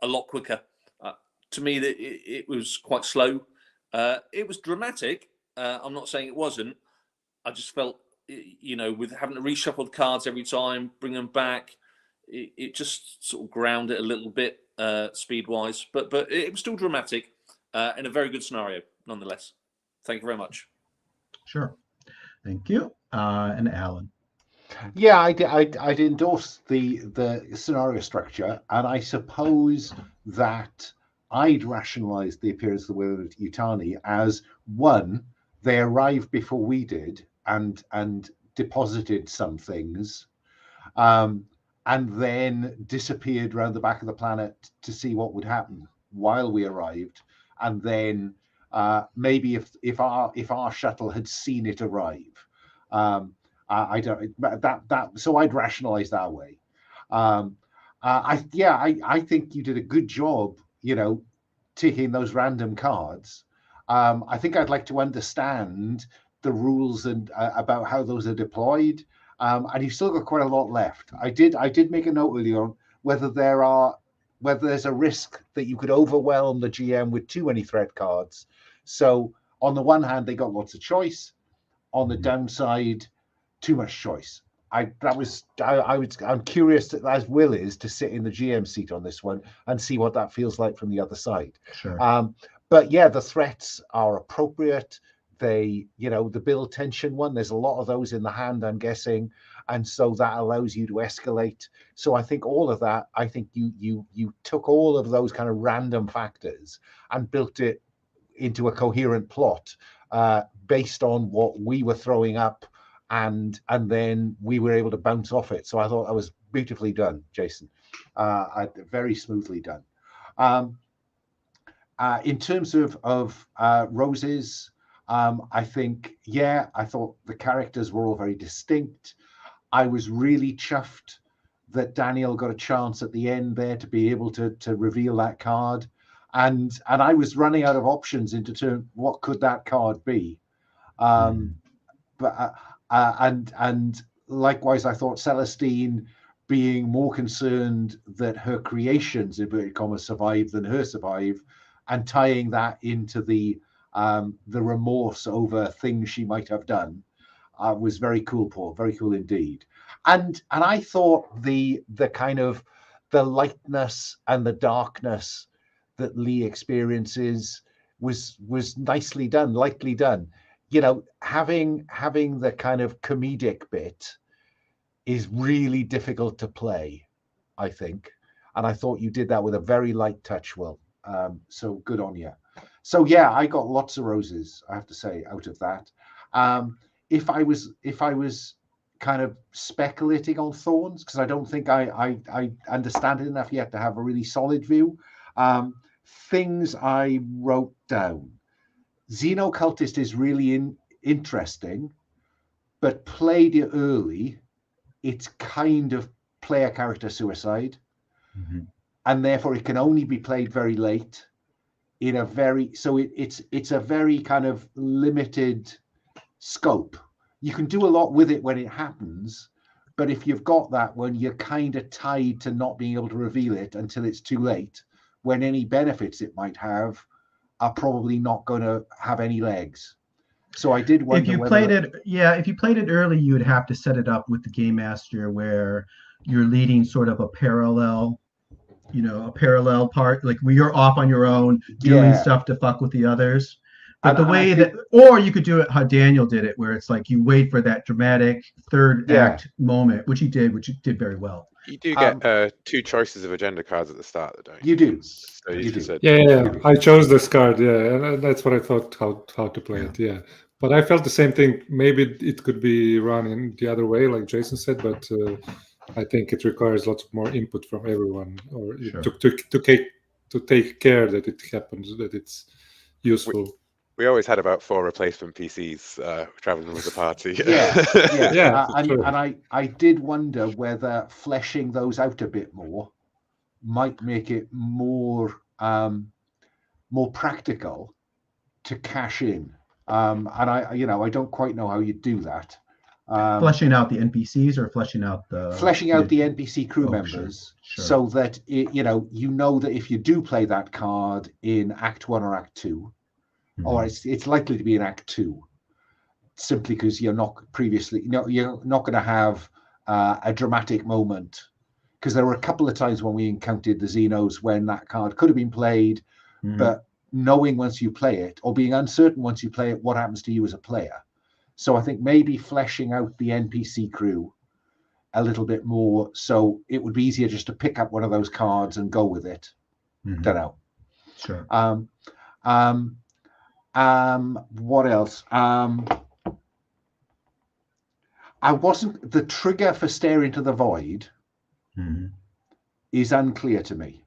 a lot quicker. To me, it was quite slow. It was dramatic. I'm not saying it wasn't. I just felt, with having to reshuffle the cards every time, bring them back, it just sort of ground it a little bit speed wise, but it was still dramatic and a very good scenario nonetheless. Thank you very much. Sure. Thank you. And Alan. Yeah, I'd endorse the scenario structure, and I suppose that I'd rationalize the appearance of the Whale of Yutani as, one, they arrived before we did and deposited some things, and then disappeared around the back of the planet to see what would happen while we arrived, and then maybe if our shuttle had seen it arrive. I don't that so I'd rationalize that way. I think you did a good job, taking those random cards. I think I'd like to understand the rules and about how those are deployed. And you've still got quite a lot left. I did make a note earlier on whether there's a risk that you could overwhelm the GM with too many threat cards. So on the one hand, they got lots of choice. On the downside, too much choice. I'm curious, as Will is, to sit in the GM seat on this one and see what that feels like from the other side. Sure. But yeah, the threats are appropriate. The build tension one, there's a lot of those in the hand, I'm guessing, and so that allows you to escalate. So I think all of that, I think you took all of those kind of random factors and built it into a coherent plot based on what we were throwing up, and then we were able to bounce off it. So I thought that was beautifully done, Jason. Very smoothly done. In terms of roses, I think, I thought the characters were all very distinct. I was really chuffed that Daniel got a chance at the end there to be able to reveal that card. And I was running out of options into term, what could that card be? But and likewise, I thought Celestine being more concerned that her creations, inverted commas, survive than her survive, and tying that into the remorse over things she might have done was very cool, Paul. Very cool indeed. And I thought the kind of the lightness and the darkness that Lee experiences was nicely done, lightly done. Having the kind of comedic bit is really difficult to play, I think. And I thought you did that with a very light touch, Will. So good on you. So yeah, I got lots of roses, I have to say, out of that. If I was kind of speculating on thorns, because I don't think I understand it enough yet to have a really solid view. Things I wrote down. Xenocultist is really interesting, but played it early, it's kind of player character suicide, and therefore it can only be played very late in a very, so it's a very kind of limited scope. You can do a lot with it when it happens, but if you've got that one, you're kind of tied to not being able to reveal it until it's too late, when any benefits it might have are probably not going to have any legs. So I did wonder if you played it early, you would have to set it up with the game master where you're leading sort of a parallel part, like where you're off on your own doing stuff to fuck with the others. But the way that, or you could do it how Daniel did it, where it's like you wait for that dramatic third act moment, which he did very well. You do get 2 choices of agenda cards at the start, don't you? You do. So you said, yeah. I chose this card, and that's what I thought how to play it, yeah. But I felt the same thing. Maybe it could be run in the other way, like Jason said, but I think it requires lots more input from everyone, or to take care that it happens, that it's useful. We always had about 4 replacement PCs traveling with the party. And I did wonder whether fleshing those out a bit more might make it more practical to cash in. And I don't quite know how you do that. Fleshing out the NPCs or fleshing out the NPC crew members, sure. So that that if you do play that card in Act 1 or Act 2, or it's likely to be in Act 2, simply because you're not going to have a dramatic moment, because there were a couple of times when we encountered the Xenos when that card could have been played, but knowing once you play it, or being uncertain once you play it, what happens to you as a player. So I think maybe fleshing out the NPC crew a little bit more, so it would be easier just to pick up one of those cards and go with it. Don't know. Sure. What else? I wasn't, the trigger for Stare into the Void is unclear to me.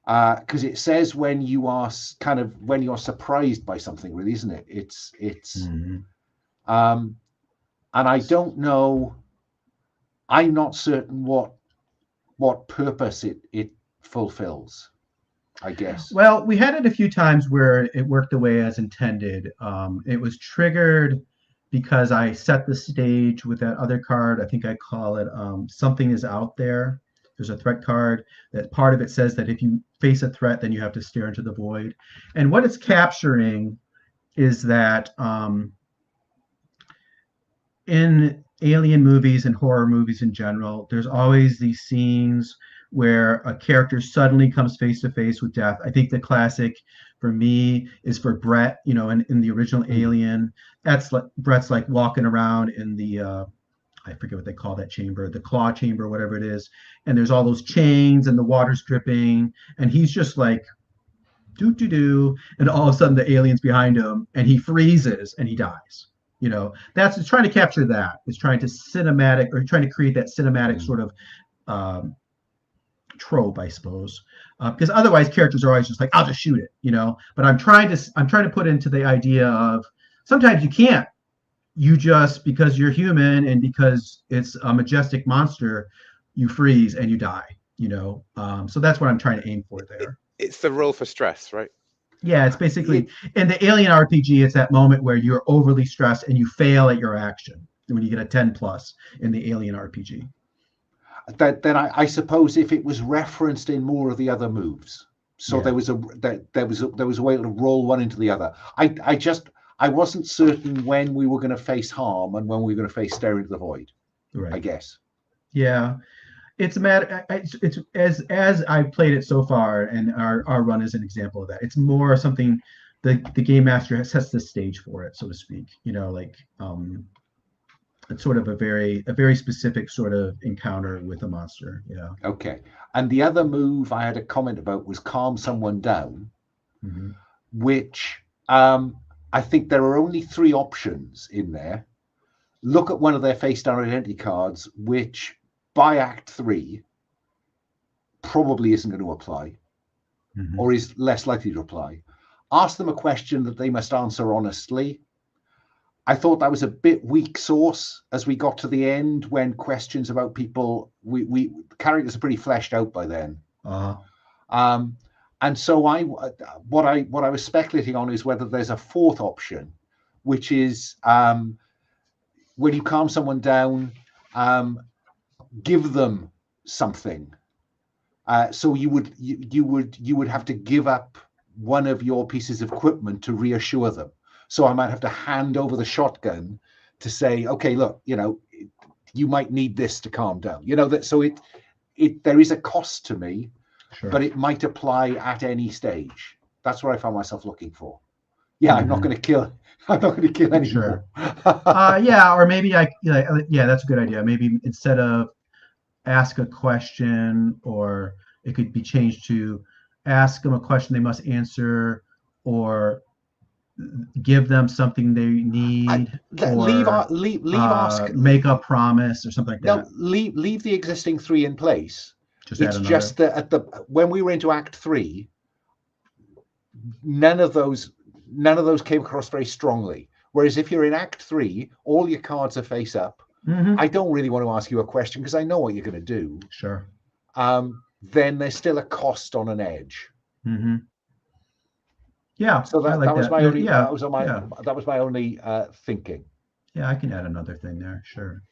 Because it says when you are when you're surprised by something, really, isn't it? It's and I don't know. I'm not certain what purpose it fulfills, I guess. Well, we had it a few times where it worked the way as intended. It was triggered because I set the stage with that other card. I think I call it Something is Out There. There's a threat card that part of it says that if you face a threat, then you have to stare into the void. And what it's capturing is that in alien movies and horror movies in general, there's always these scenes where a character suddenly comes face to face with death. I think the classic for me is for Brett, in the original Alien. That's like Brett's like walking around in the I forget what they call that chamber, the claw chamber, whatever it is. And there's all those chains and the water's dripping. And he's just like, do. And all of a sudden the alien's behind him and he freezes and he dies. It's trying to capture that. It's trying to trying to create that cinematic sort of trope, I suppose. Because otherwise characters are always just like, I'll just shoot it, But I'm trying to put into the idea of sometimes you can't. You just, because you're human and because it's a majestic monster, you freeze and you die, So that's what I'm trying to aim for there. It's the roll for stress, right? Yeah, it's basically in the Alien RPG, it's that moment where you're overly stressed and you fail at your action when you get a 10+ in the Alien RPG. Then I suppose if it was referenced in more of the other moves, so there was a way to roll one into the other. I wasn't certain when we were going to face harm and when we were going to face Stare into the Void. Right. I guess. Yeah, it's a matter. It's as I've played it so far, and our run is an example of that. It's more something the game master sets the stage for it, so to speak. It's sort of a very specific sort of encounter with a monster. Yeah. Okay. And the other move I had a comment about was calm someone down, which I think there are only 3 options in there. Look at one of their face down identity cards, which by Act 3 probably isn't going to apply or is less likely to apply. Ask them a question that they must answer honestly. I thought that was a bit weak sauce as we got to the end when questions about people, the characters are pretty fleshed out by then. And so what I was speculating on is whether there's a 4th option, which is when you calm someone down, give them something. So you would have to give up one of your pieces of equipment to reassure them. So I might have to hand over the shotgun to say, okay, look, you might need this to calm down. So there is a cost to me. Sure. But it might apply at any stage. That's what I found myself looking for. Yeah, I'm not going to kill anyone. Sure. Or maybe that's a good idea. Maybe instead of ask a question, or it could be changed to ask them a question they must answer, or give them something they need, make a promise or something like that. Leave the existing 3 in place. It's just that when we were into Act 3, none of those came across very strongly. Whereas if you're in Act 3, all your cards are face up. I don't really want to ask you a question because I know what you're going to do. Sure. Then there's still a cost on an edge. Yeah. So that was my only. That was my only thinking. Yeah, I can add another thing there. Sure.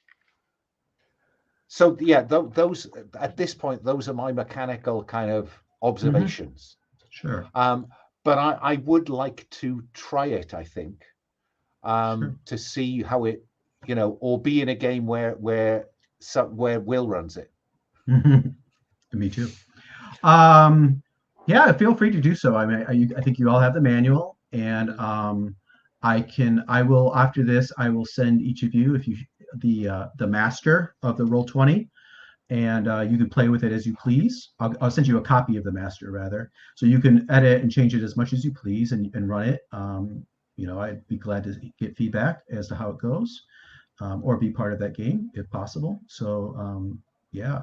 So those at this point, those are my mechanical kind of observations. Sure. But I would like to try it. I think to see how it, or be in a game where Will runs it. Me too. Yeah, feel free to do so. I mean, I think you all have the manual, and I will after this, I will send each of you, if you the master of the Roll20, and you can play with it as you please. I'll send you a copy of the master rather, so you can edit and change it as much as you please and run it. I'd be glad to get feedback as to how it goes, or be part of that game if possible. So yeah,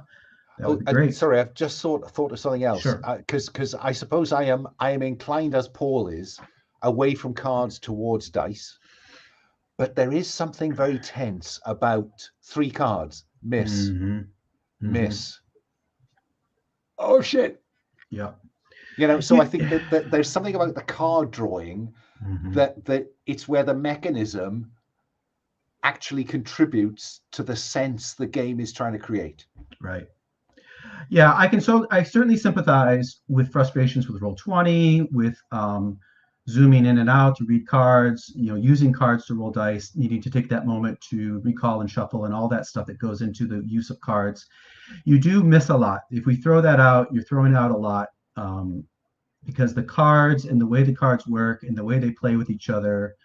that would be great. Sorry, I've just thought of something else. Sure. Because I suppose I am inclined, as Paul is, away from cards towards dice. But there is something very tense about 3 cards. Miss. Miss. Oh shit. Yeah. So I think that there's something about the card drawing that it's where the mechanism actually contributes to the sense the game is trying to create. Right. Yeah, I certainly sympathize with frustrations with Roll20, with zooming in and out to read cards, using cards to roll dice, needing to take that moment to recall and shuffle and all that stuff that goes into the use of cards. You do miss a lot. If we throw that out, you're throwing out a lot, because the cards and the way the cards work and the way they play with each other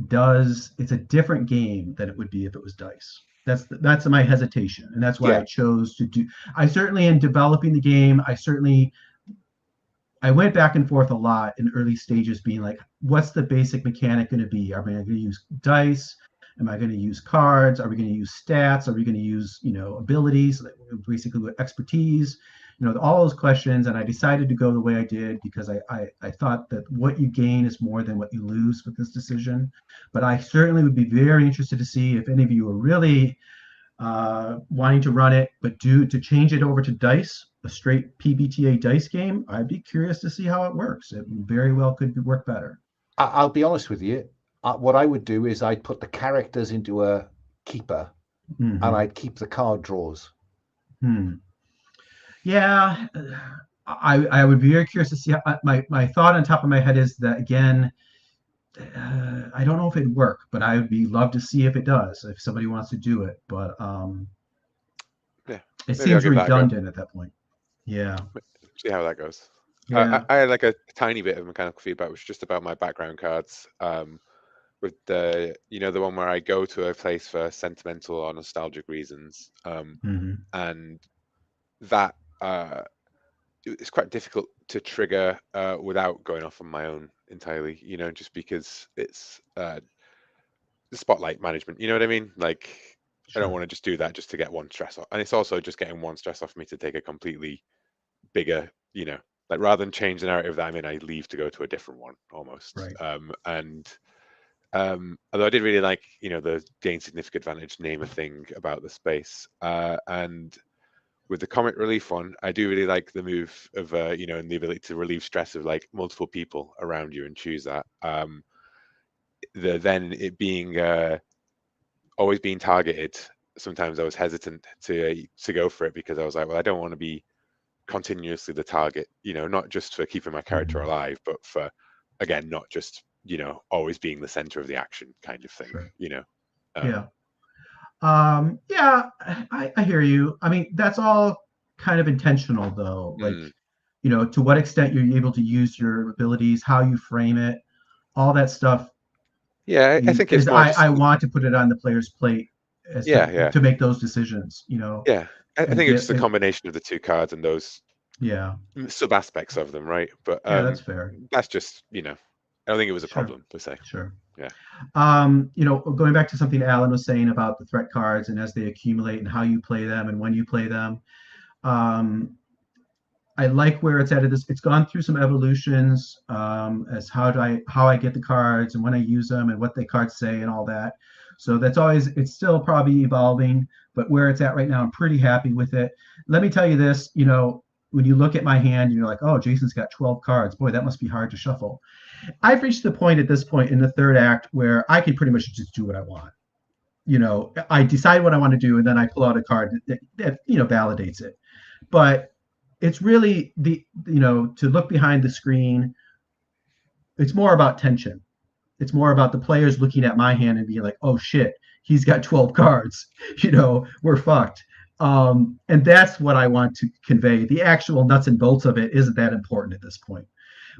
it's a different game than it would be if it was dice. That's my hesitation, and that's why I chose to do. I certainly, in developing the game, I went back and forth a lot in early stages, being like, what's the basic mechanic going to be? Are we going to use dice? Am I going to use cards? Are we going to use stats? Are we going to use, abilities, basically with expertise? All those questions. And I decided to go the way I did because I thought that what you gain is more than what you lose with this decision. But I certainly would be very interested to see if any of you are really wanting to run it, but to change it over to dice, a straight PBTA dice game. I'd be curious to see how it works. It very well could work better. I'll be honest with you. What I would do is I'd put the characters into a keeper, and I'd keep the card draws. Yeah, I would be very curious to see. My thought on top of my head is that, again, I don't know if it'd work, but I would love to see if it does, if somebody wants to do it. But it seems redundant at that point. Yeah. See how that goes. Yeah. I had like a tiny bit of mechanical feedback, which was just about my background cards. With the the one where I go to a place for sentimental or nostalgic reasons, and that it's quite difficult to trigger without going off on my own entirely. Just because it's the spotlight management. You know what I mean? Like, sure. I don't want to just do that just to get one stress off, and it's also just getting one stress off me to take a completely bigger, like rather than change the narrative that I'm in, I leave to go to a different one almost. Right. Although I did really like, the gain significant advantage name a thing about the space. And with the comic relief one, I do really like the move of, and the ability to relieve stress of like multiple people around you and choose that. Then it being always being targeted. Sometimes I was hesitant to go for it because I was like, well, I don't want to be continuously the target, not just for keeping my character alive, but for, again, not just always being the center of the action kind of thing. Sure. Yeah. I hear you. I mean, that's all kind of intentional though. Like, to what extent you're able to use your abilities, how you frame it, all that stuff. Yeah, I think it's more I want to put it on the player's plate to make those decisions, Yeah. I think it's just a combination of the 2 cards and those sub aspects of them, right? But that's fair. That's just, I don't think it was a problem per se. Sure. Yeah. Going back to something Alan was saying about the threat cards and as they accumulate and how you play them and when you play them. I like where it's at. It's gone through some evolutions as how I get the cards and when I use them and what the cards say and all that. So it's still probably evolving, but where it's at right now, I'm pretty happy with it. Let me tell you this, when you look at my hand, you're like, oh, Jason's got 12 cards. Boy, that must be hard to shuffle. I've reached the point at this point in the 3rd act where I can pretty much just do what I want. I decide what I want to do, and then I pull out a card that validates it. But it's really to look behind the screen. It's more about tension. It's more about the players looking at my hand and being like, oh shit, he's got 12 cards. We're fucked. And that's what I want to convey. The actual nuts and bolts of it isn't that important at this point.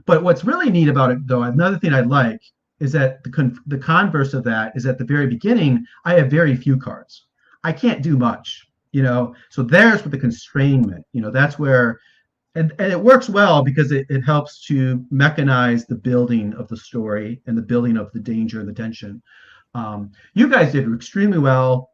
But what's really neat about it, though, another thing I like is that the converse of that is at the very beginning, I have very few cards. I can't do much, So there's the constrainment, that's where, and it works well because it helps to mechanize the building of the story and the building of the danger and the tension. You guys did extremely well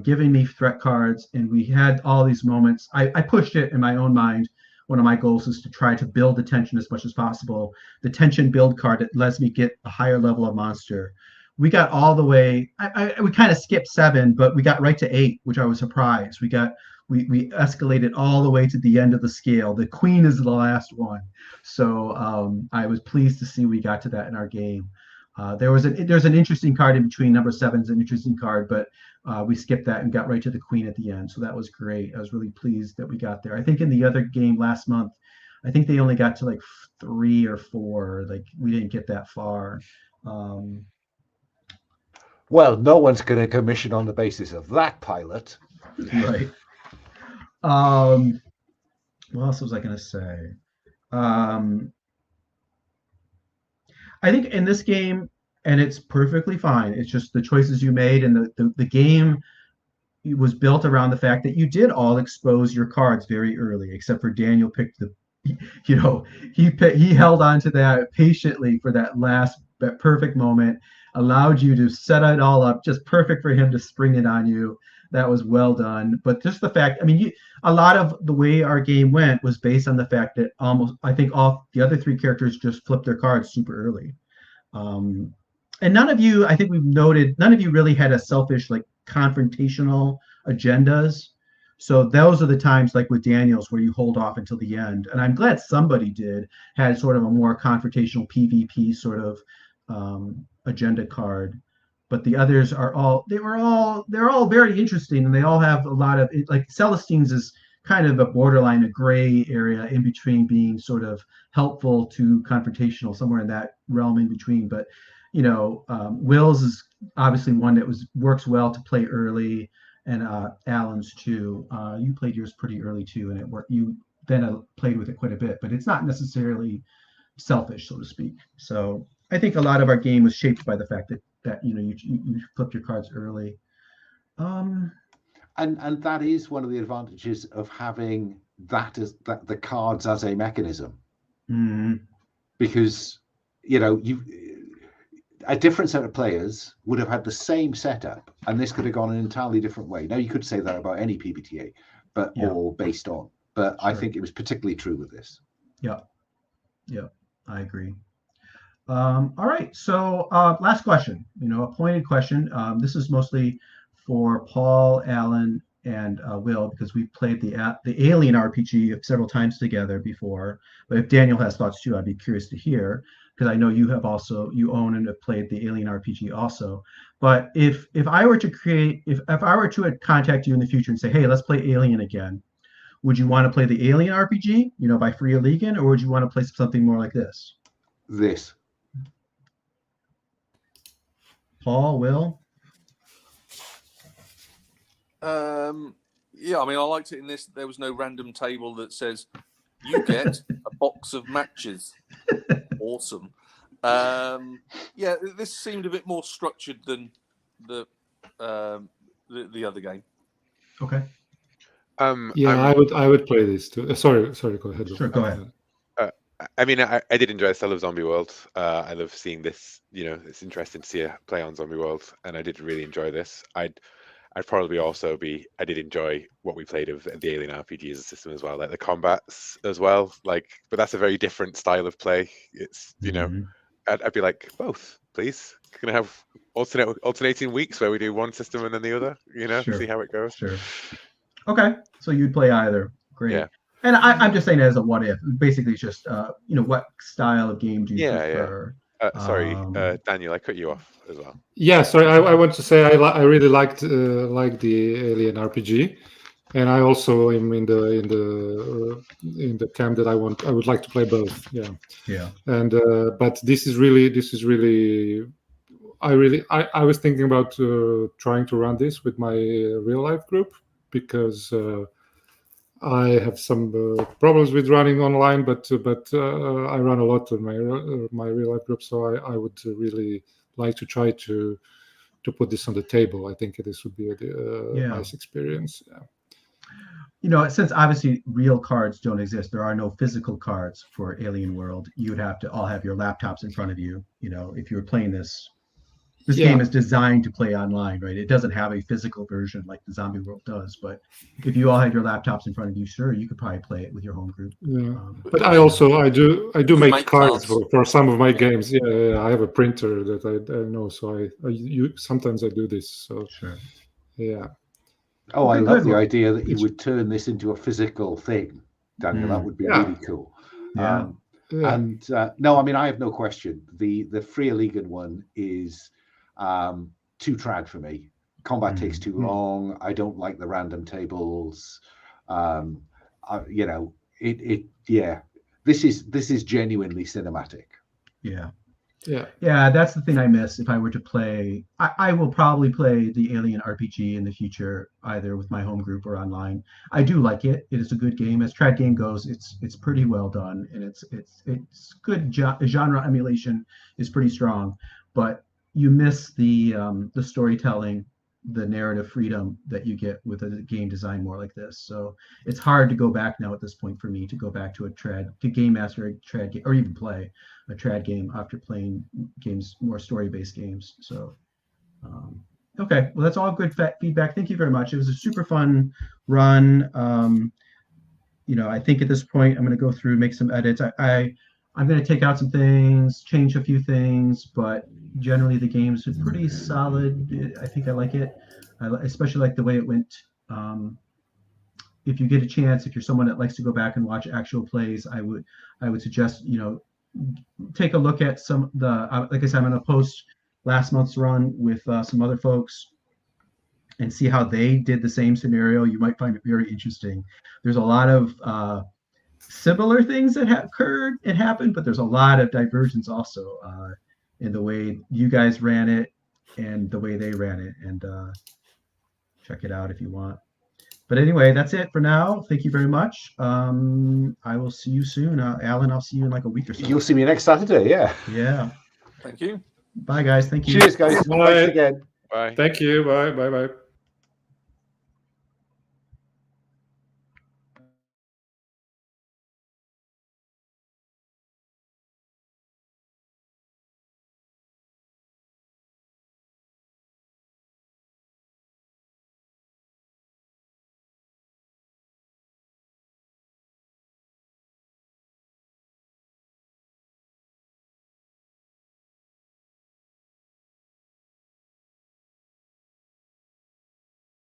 giving me threat cards, and we had all these moments. I pushed it in my own mind. One of my goals is to try to build the tension as much as possible. The tension build card that lets me get a higher level of monster. We got all the way. We kind of skipped 7, but we got right to 8, which I was surprised. We escalated all the way to the end of the scale. The queen is the last one, so I was pleased to see we got to that in our game. There's an interesting card in between. Number 7 is an interesting card, but we skipped that and got right to the queen at the end. So that was great. I was really pleased that we got there. I think in the other game last month, I think they only got to like 3 or 4. Like we didn't get that far. Well, no one's going to commission on the basis of that pilot. Right. What else was I going to say? I think in this game, and it's perfectly fine, it's just the choices you made, and the game was built around the fact that you did all expose your cards very early, except for Daniel picked he held on to that patiently for that perfect moment, allowed you to set it all up just perfect for him to spring it on you. That was well done. But just the fact, a lot of the way our game went was based on the fact that I think all the other 3 characters just flipped their cards super early. And none of you, I think we've noted, none of you really had a selfish, like confrontational agendas. So those are the times, like with Daniel's, where you hold off until the end. And I'm glad somebody had sort of a more confrontational PvP sort of agenda card. But the others they're all very interesting, and they all have a lot of, like Celestine's is kind of a borderline, a gray area in between being sort of helpful to confrontational, somewhere in that realm in between. But Will's is obviously one that works well to play early, and Alan's too. You played yours pretty early too, and it worked. You then played with it quite a bit, but it's not necessarily selfish, so to speak. So I think a lot of our game was shaped by the fact that you flipped your cards early. And that is one of the advantages of having the cards as a mechanism. Mm-hmm. Because a different set of players would have had the same setup, and this could have gone an entirely different way. Now, you could say that about any PBTA, but all based on. But sure. I think it was particularly true with this. Yeah, I agree. All right, so last question. A pointed question. This is mostly for Paul, Alan, and Will, because we've played the Alien RPG several times together before. But if Daniel has thoughts too, I'd be curious to hear, because I know you own and have played the Alien RPG also. But if I were to contact you in the future and say, hey, let's play Alien again, would you want to play the Alien RPG, by Free Legion, or would you want to play something more like this? This. Paul, Will? Yeah, I liked it in this. There was no random table that says you get a box of matches. Awesome. Yeah, this seemed a bit more structured than the other game. Okay. I would play this too. Sorry, go ahead. Sure, go ahead. I did enjoy Cell of Zombie World. I love seeing this. It's interesting to see a play on Zombie World, and I did really enjoy this. I'd probably also I did enjoy what we played of the Alien RPG as a system as well, like the combats as well. But that's a very different style of play. It's I'd be like, both, please. Can I have alternating weeks where we do one system and then the other? Sure. See how it goes. Sure. Okay, so you'd play either. Great. Yeah. And I'm just saying it as a what if. Basically, it's just what style of game do you prefer? Sorry, Daniel, I cut you off as well. Yeah, sorry. I want to say I really liked the Alien RPG, and I also am in the camp that I would like to play both. Yeah. Yeah. And but this is really. I was thinking about trying to run this with my real life group, because I have some problems with running online, but I run a lot in my real life group, so I would really like to try to put this on the table. I think this would be a nice experience. Yeah. You know, since obviously real cards don't exist, there are no physical cards for Alien World. You would have to all have your laptops in front of you. You know, if you were playing this game is designed to play online, right? It doesn't have a physical version like the Zombie World does. But if you all had your laptops in front of you, sure, you could probably play it with your home group. Yeah. But I do make cards for some of my games. Yeah, I have a printer that I know, so sometimes I do this. So sure. Yeah. Oh, I love the idea that you would turn this into a physical thing, Daniel. That would be really cool. Yeah. And no, I mean, I have no question. The Free Legion one is too trad for me. Combat takes too long. I don't like the random tables. You know, this is genuinely cinematic. Yeah, that's the thing I miss. If I were to play, I will probably play the Alien RPG in the future, either with my home group or online. I do like it. It is a good game. As trad game goes, it's pretty well done, and it's good. Genre emulation is pretty strong, but you miss the storytelling, the narrative freedom that you get with a game designed more like this. So it's hard to go back now at this point for me to go back to game master a trad game, or even play a trad game after playing games, more story-based games. So okay, well, that's all good feedback. Thank you very much. It was a super fun run. You know, I think at this point I'm going to go through, make some edits. I'm going to take out some things, change a few things, but generally the game's pretty solid. I think I like it. I especially like the way it went. If you get a chance, if you're someone that likes to go back and watch actual plays, I would suggest, you know, take a look at some like I said, I'm going to post last month's run with some other folks and see how they did the same scenario. You might find it very interesting. There's a lot of similar things that occurred and happened, but there's a lot of divergence also in the way you guys ran it and the way they ran it. And check it out if you want. But anyway, that's it for now. Thank you very much. I will see you soon. Alan, I'll see you in like a week or so. You'll see me next Saturday, yeah. Yeah. Thank you. Bye, guys. Thank you. Cheers, guys. Bye. Thanks again. Bye. Thank you. Bye. Bye.